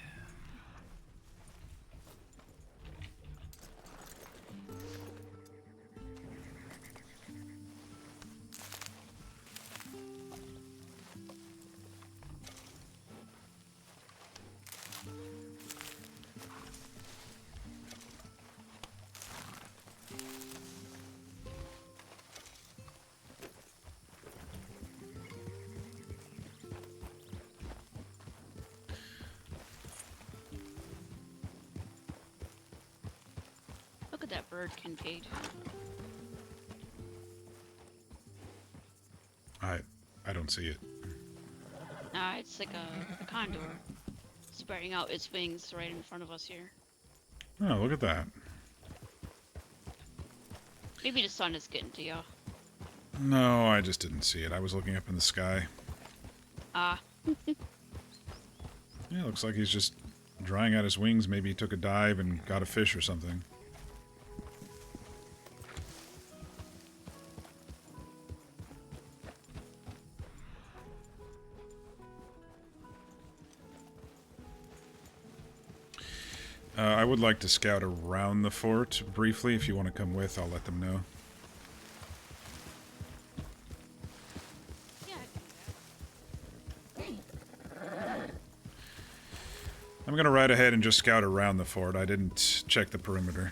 Look at that bird, Kincaid. I don't see it. Nah, it's like a condor spreading out its wings right in front of us here. Oh, look at that. Maybe the sun is getting to you. No, I just didn't see it. I was looking up in the sky. Ah, Yeah, looks like he's just drying out his wings. Maybe he took a dive and got a fish or something. I would like to scout around the fort briefly. If you want to come with, I'll let them know. yeah, I can do that. I'm going to ride ahead and just scout around the fort. I didn't check the perimeter.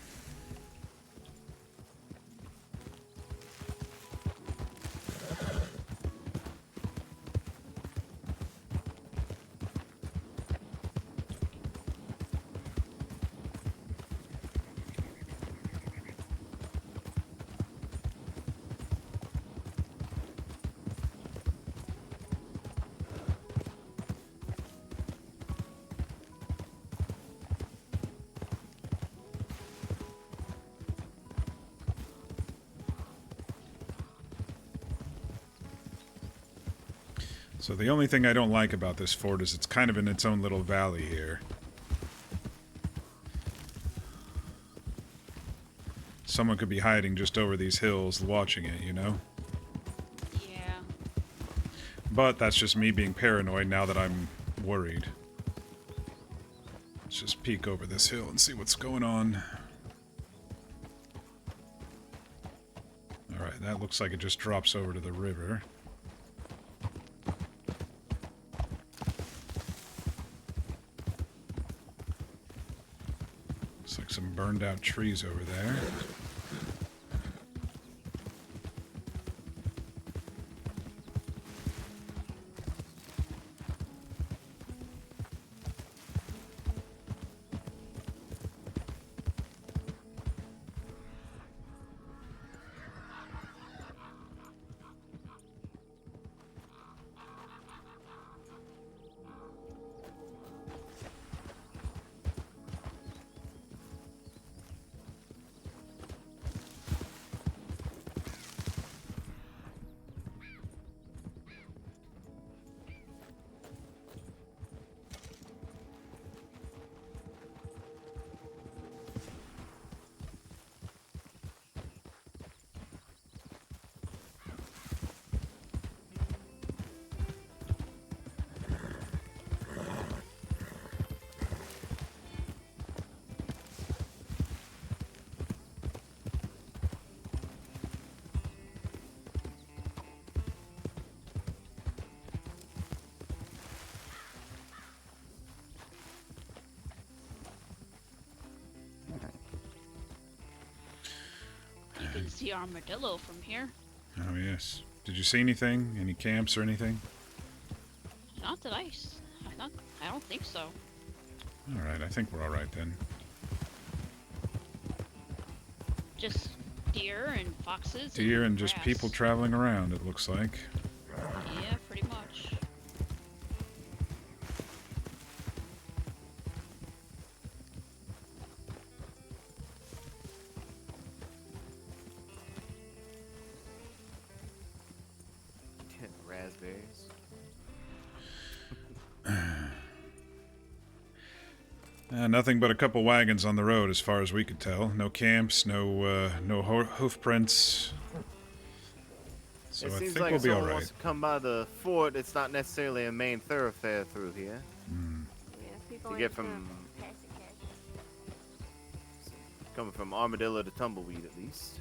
So the only thing I don't like about this fort is it's kind of in its own little valley here. Someone could be hiding just over these hills watching it, you know? Yeah. But that's just me being paranoid now that I'm worried. Let's just peek over this hill and see what's going on. Alright, that looks like it just drops over to the river. Looks like some burned out trees over there. You can see armadillo from here. Oh, yes. Did you see anything? Any camps or anything? Not that I don't think so. Alright, I think we're alright then. Just deer and foxes. Deer and just grass. people traveling around, it looks like. Yeah, pretty much. Raspberries. Nothing but a couple wagons on the road as far as we could tell. No camps, no hoof prints. So It I seems think like we'll if be someone alright. wants to come by the fort, it's not necessarily a main thoroughfare through here. Yeah, people To ain't get gonna from pass it, cash it. coming from Armadillo to Tumbleweed, at least.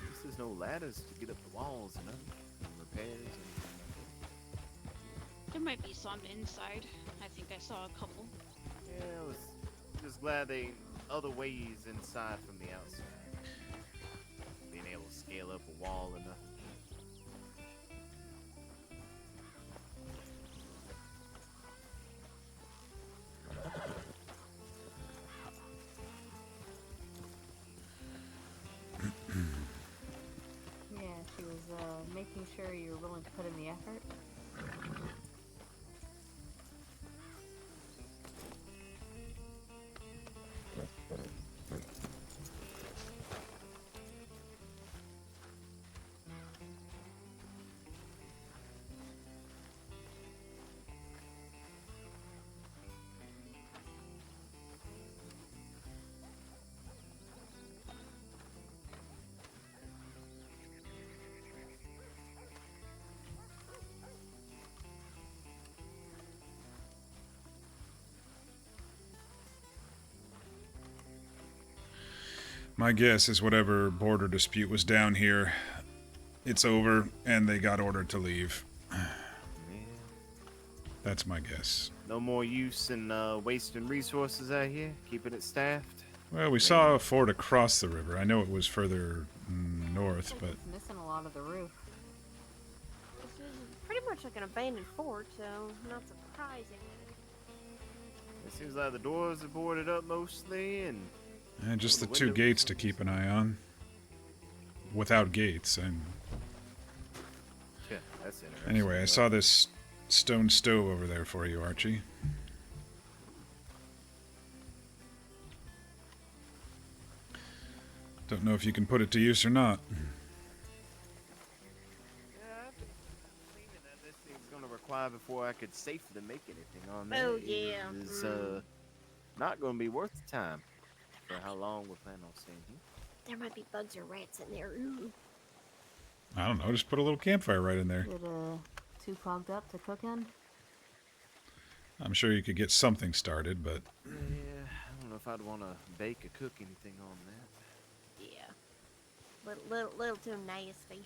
At least there's no ladders to get up the walls, you know, repairs. There might be some inside. I think I saw a couple. Yeah, I was just glad they other ways inside from the outside. Being able to scale up a wall enough. making sure you're willing to put in the effort. My guess is whatever border dispute was down here, it's over, and they got ordered to leave. Yeah. That's my guess. No more use in wasting resources out here, keeping it staffed. Well, we saw a fort across the river. I know it was further north, but It's missing a lot of the roof. This is pretty much like an abandoned fort, so not surprising. It seems like the doors are boarded up mostly, and just the the two windows. gates to keep an eye on. Without gates, and yeah, that's interesting. anyway, I saw this stone stove over there for you, Archie. Don't know if you can put it to use or not. Yeah, I've been thinking that this thing's gonna require before I could safely make anything on there. Oh, yeah. Is not gonna be worth the time for how long we're planning on staying here. There might be bugs or rats in there. Ooh. I don't know, just put a little campfire right in there. Is it too clogged up to cook in? I'm sure you could get something started, but Yeah, I don't know if I'd want to bake or cook anything on that. Yeah. Little too nasty.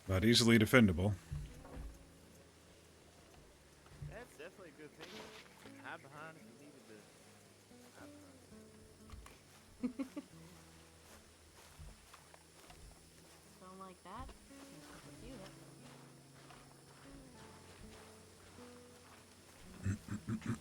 but easily defendable. That's definitely a good thing. Hide behind if you needed to. Hide behind. Don't like that? You can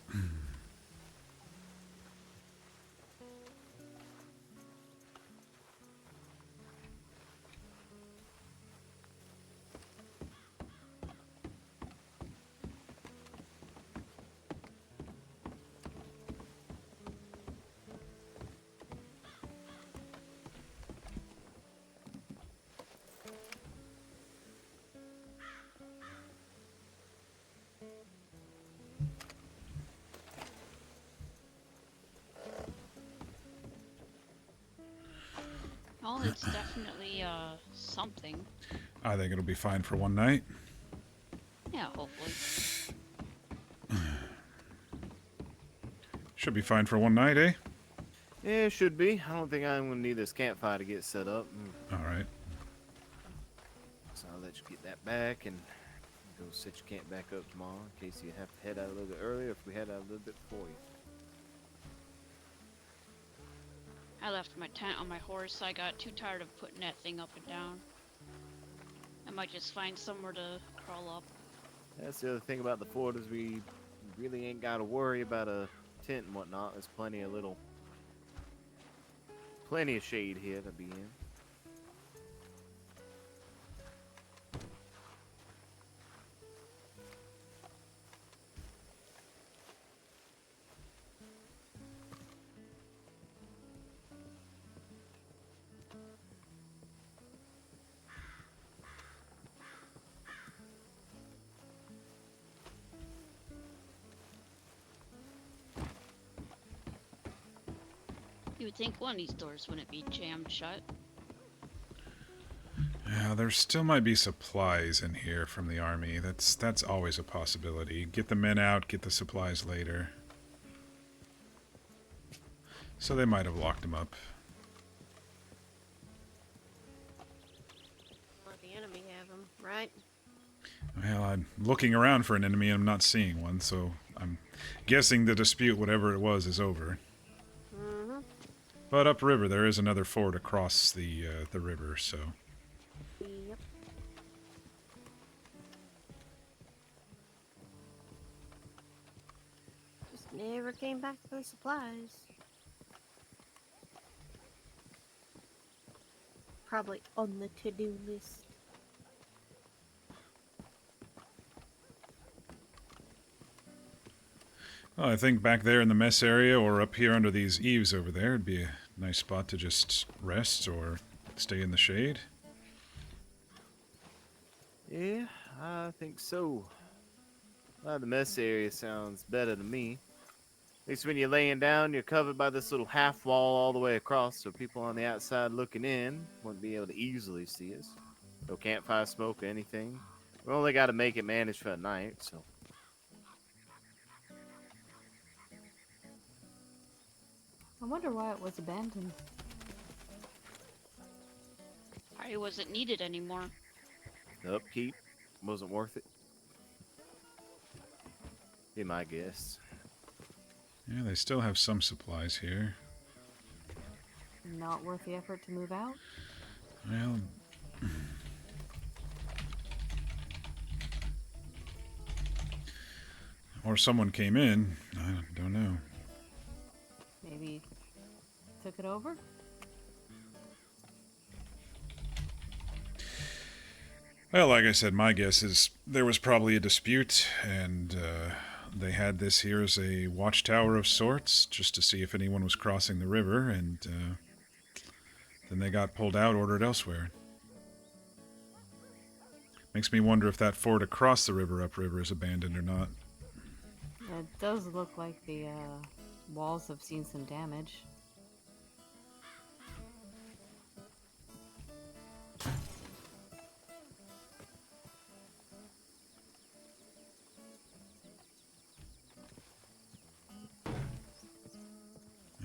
Well, it's definitely something. I think it'll be fine for one night. Yeah, hopefully. Should be fine for one night, eh? Yeah, it should be. I don't think I'm gonna need this campfire to get set up. All right. So I'll let you get that back and go set your camp back up tomorrow in case you have to head out a little bit earlier. If we head out a little bit before you. I left my tent on my horse. I got too tired of putting that thing up and down. I might just find somewhere to crawl up. That's the other thing about the fort is we really ain't got to worry about a tent and whatnot. There's plenty of shade here to be in. You would think one of these doors wouldn't be jammed shut. Yeah, there still might be supplies in here from the army. That's always a possibility. Get the men out, get the supplies later. So they might have locked them up. Let the enemy have them, right? Well, I'm looking around for an enemy and I'm not seeing one, so I'm guessing the dispute, whatever it was, is over. Mm-hmm. But upriver, there is another fort across the river, so... Yep. Just never came back for the supplies. probably on the to-do list. Well, I think back there in the mess area or up here under these eaves over there would be a nice spot to just rest or stay in the shade. Yeah, I think so. The mess area sounds better to me. At least when you're laying down, you're covered by this little half wall all the way across, so people on the outside looking in wouldn't be able to easily see us. No campfire smoke or anything. We only got to make it managed for a night, so. I wonder why it was abandoned. Probably wasn't needed anymore. The upkeep wasn't worth it. Be my guess. Yeah, they still have some supplies here. Not worth the effort to move out? Well, or someone came in. I don't know. Maybe took it over? Well, like I said, my guess is there was probably a dispute, and they had this here as a watchtower of sorts, just to see if anyone was crossing the river, and then they got pulled out, ordered elsewhere. Makes me wonder if that fort across the river upriver is abandoned or not. It does look like the walls have seen some damage.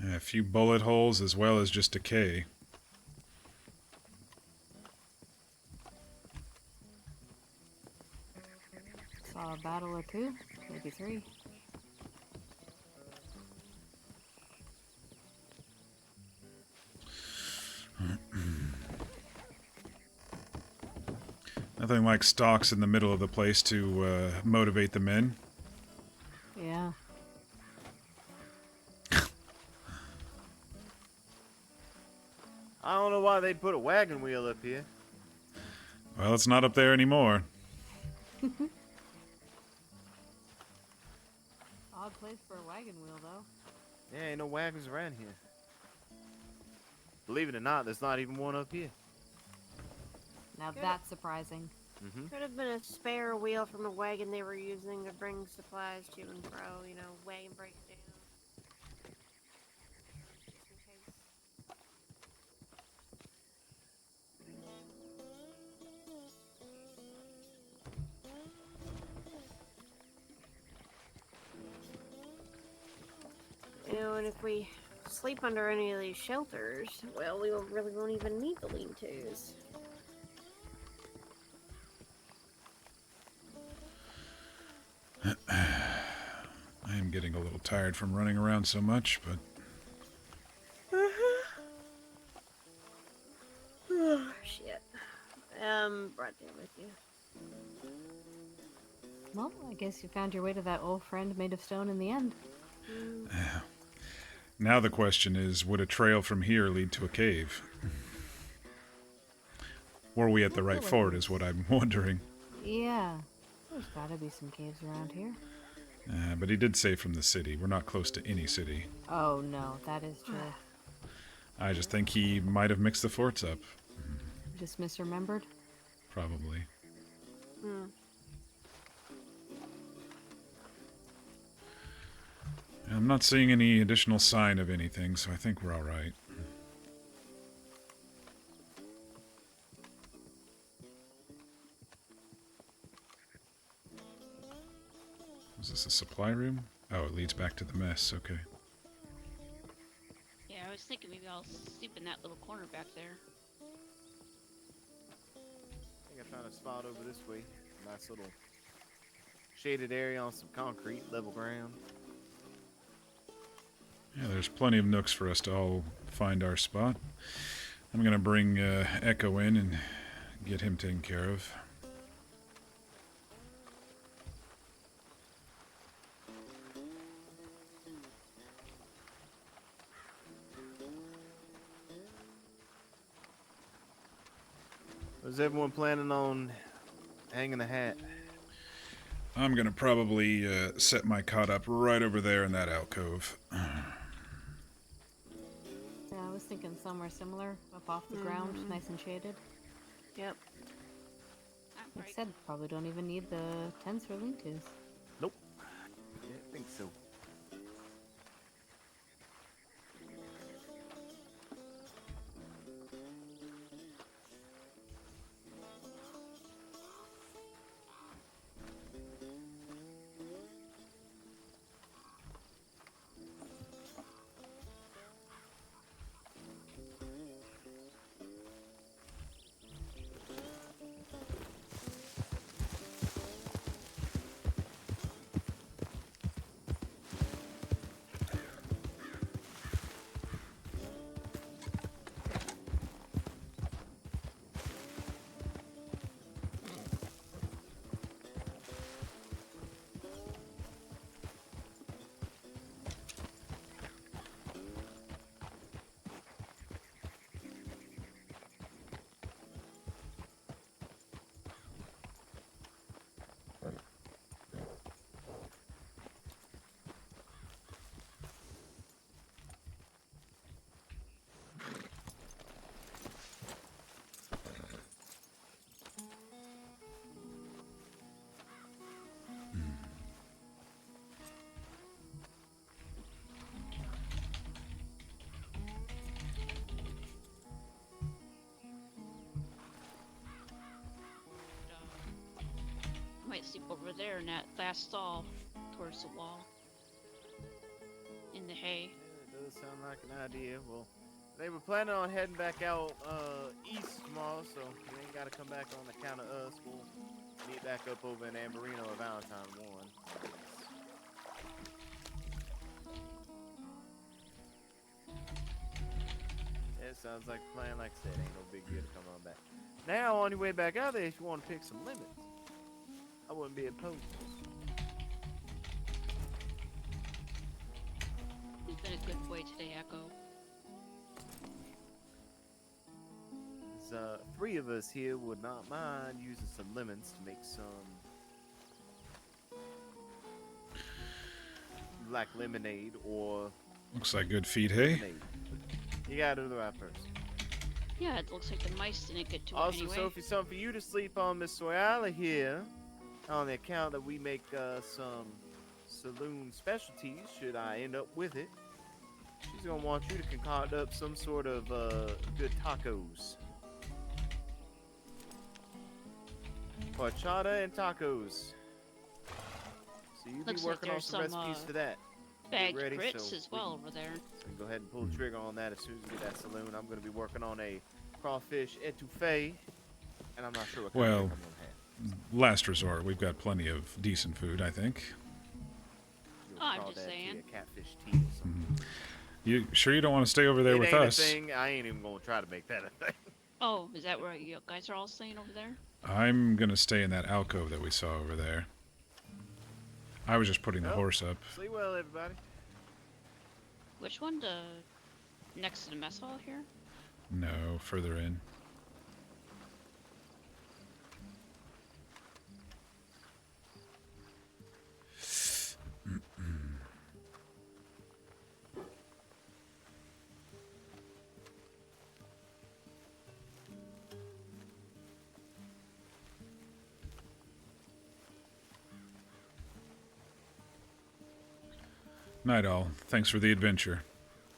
A few bullet holes as well as just decay. Saw a battle or two, maybe three. Nothing like stalks in the middle of the place to motivate the men. Yeah. I don't know why they'd put a wagon wheel up here. Well, it's not up there anymore. Odd place for a wagon wheel, though. Yeah, ain't no wagons around here. Believe it or not, there's not even one up here. Now that's surprising. Mm-hmm. Could have been a spare wheel from a wagon they were using to bring supplies to and fro. You know, wagon breaks down. Just in case. You know, and if we sleep under any of these shelters, well, we really won't even need the lean-tos. I am getting a little tired from running around so much, but Oh, shit. Right there with you. Well, I guess you found your way to that old friend made of stone in the end. now the question is, would a trail from here lead to a cave? Were we at the right fort is what I'm wondering. Yeah. There's gotta be some caves around here. But he did say from the city. We're not close to any city. Oh no, that is true. I just think he might have mixed the forts up. Just misremembered? Probably. Hmm. I'm not seeing any additional sign of anything, so I think we're all right. Is this a supply room? Oh, it leads back to the mess. Okay. Yeah, I was thinking maybe I'll sleep in that little corner back there. I think I found a spot over this way. Nice little shaded area on some concrete, level ground. Yeah, there's plenty of nooks for us to all find our spot. I'm gonna bring Echo in and get him taken care of. Was everyone planning on hanging a hat? I'm gonna probably set my cot up right over there in that alcove. Yeah, I was thinking somewhere similar, up off the ground, nice and shaded. Yep. Like I said, probably don't even need the tents or lean-tos. Nope. Yeah, I think so. Might sleep over there in that last stall towards the wall. In the hay. Yeah, it does sound like an idea. Well, they were planning on heading back out east tomorrow, so you ain't got to come back on account of us. We'll meet back up over in Amberino or Valentine 1. Yeah, it sounds like a plan. Like I said, ain't no big deal to come on back. Now, on your way back out there, if you want to pick some lemons, I wouldn't be opposed. You've been a good boy today, Echo. There's 3 of us here would not mind using some lemons to make some black lemonade or Looks like good feed hay. lemonade. You gotta do the right person. Yeah, it looks like the mice didn't get to it Also, anyway. Sophie, something for you to sleep on, Miss Soyala here, on the account that we make some saloon specialties. Should I end up with it, she's gonna want you to concoct up some sort of good tacos. Horchata and tacos. So you be Looks like working on there's some some, recipes for that. Bagged ready, grits so as we well can- over there. So we can go ahead and pull the trigger on that as soon as we get that saloon. I'm going to be working on a crawfish etouffee, and I'm not sure what kind Well, of drink I'm going to have. Last resort, we've got plenty of decent food, I think. You'll I'm call just that saying. A catfish tea or something. You sure you don't want to stay over there It with ain't us? a thing. I ain't even going to try to make that a thing. Oh, is that where you guys are all staying over there? I'm gonna stay in that alcove that we saw over there. I was just putting the Well, horse up. Sleep well, everybody. Which one? The next to the mess hall here? No, further in. Night all. Thanks for the adventure.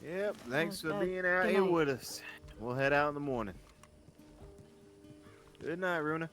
Yep. Thanks for Good being out night. here with us. We'll head out in the morning. Good night, Runa.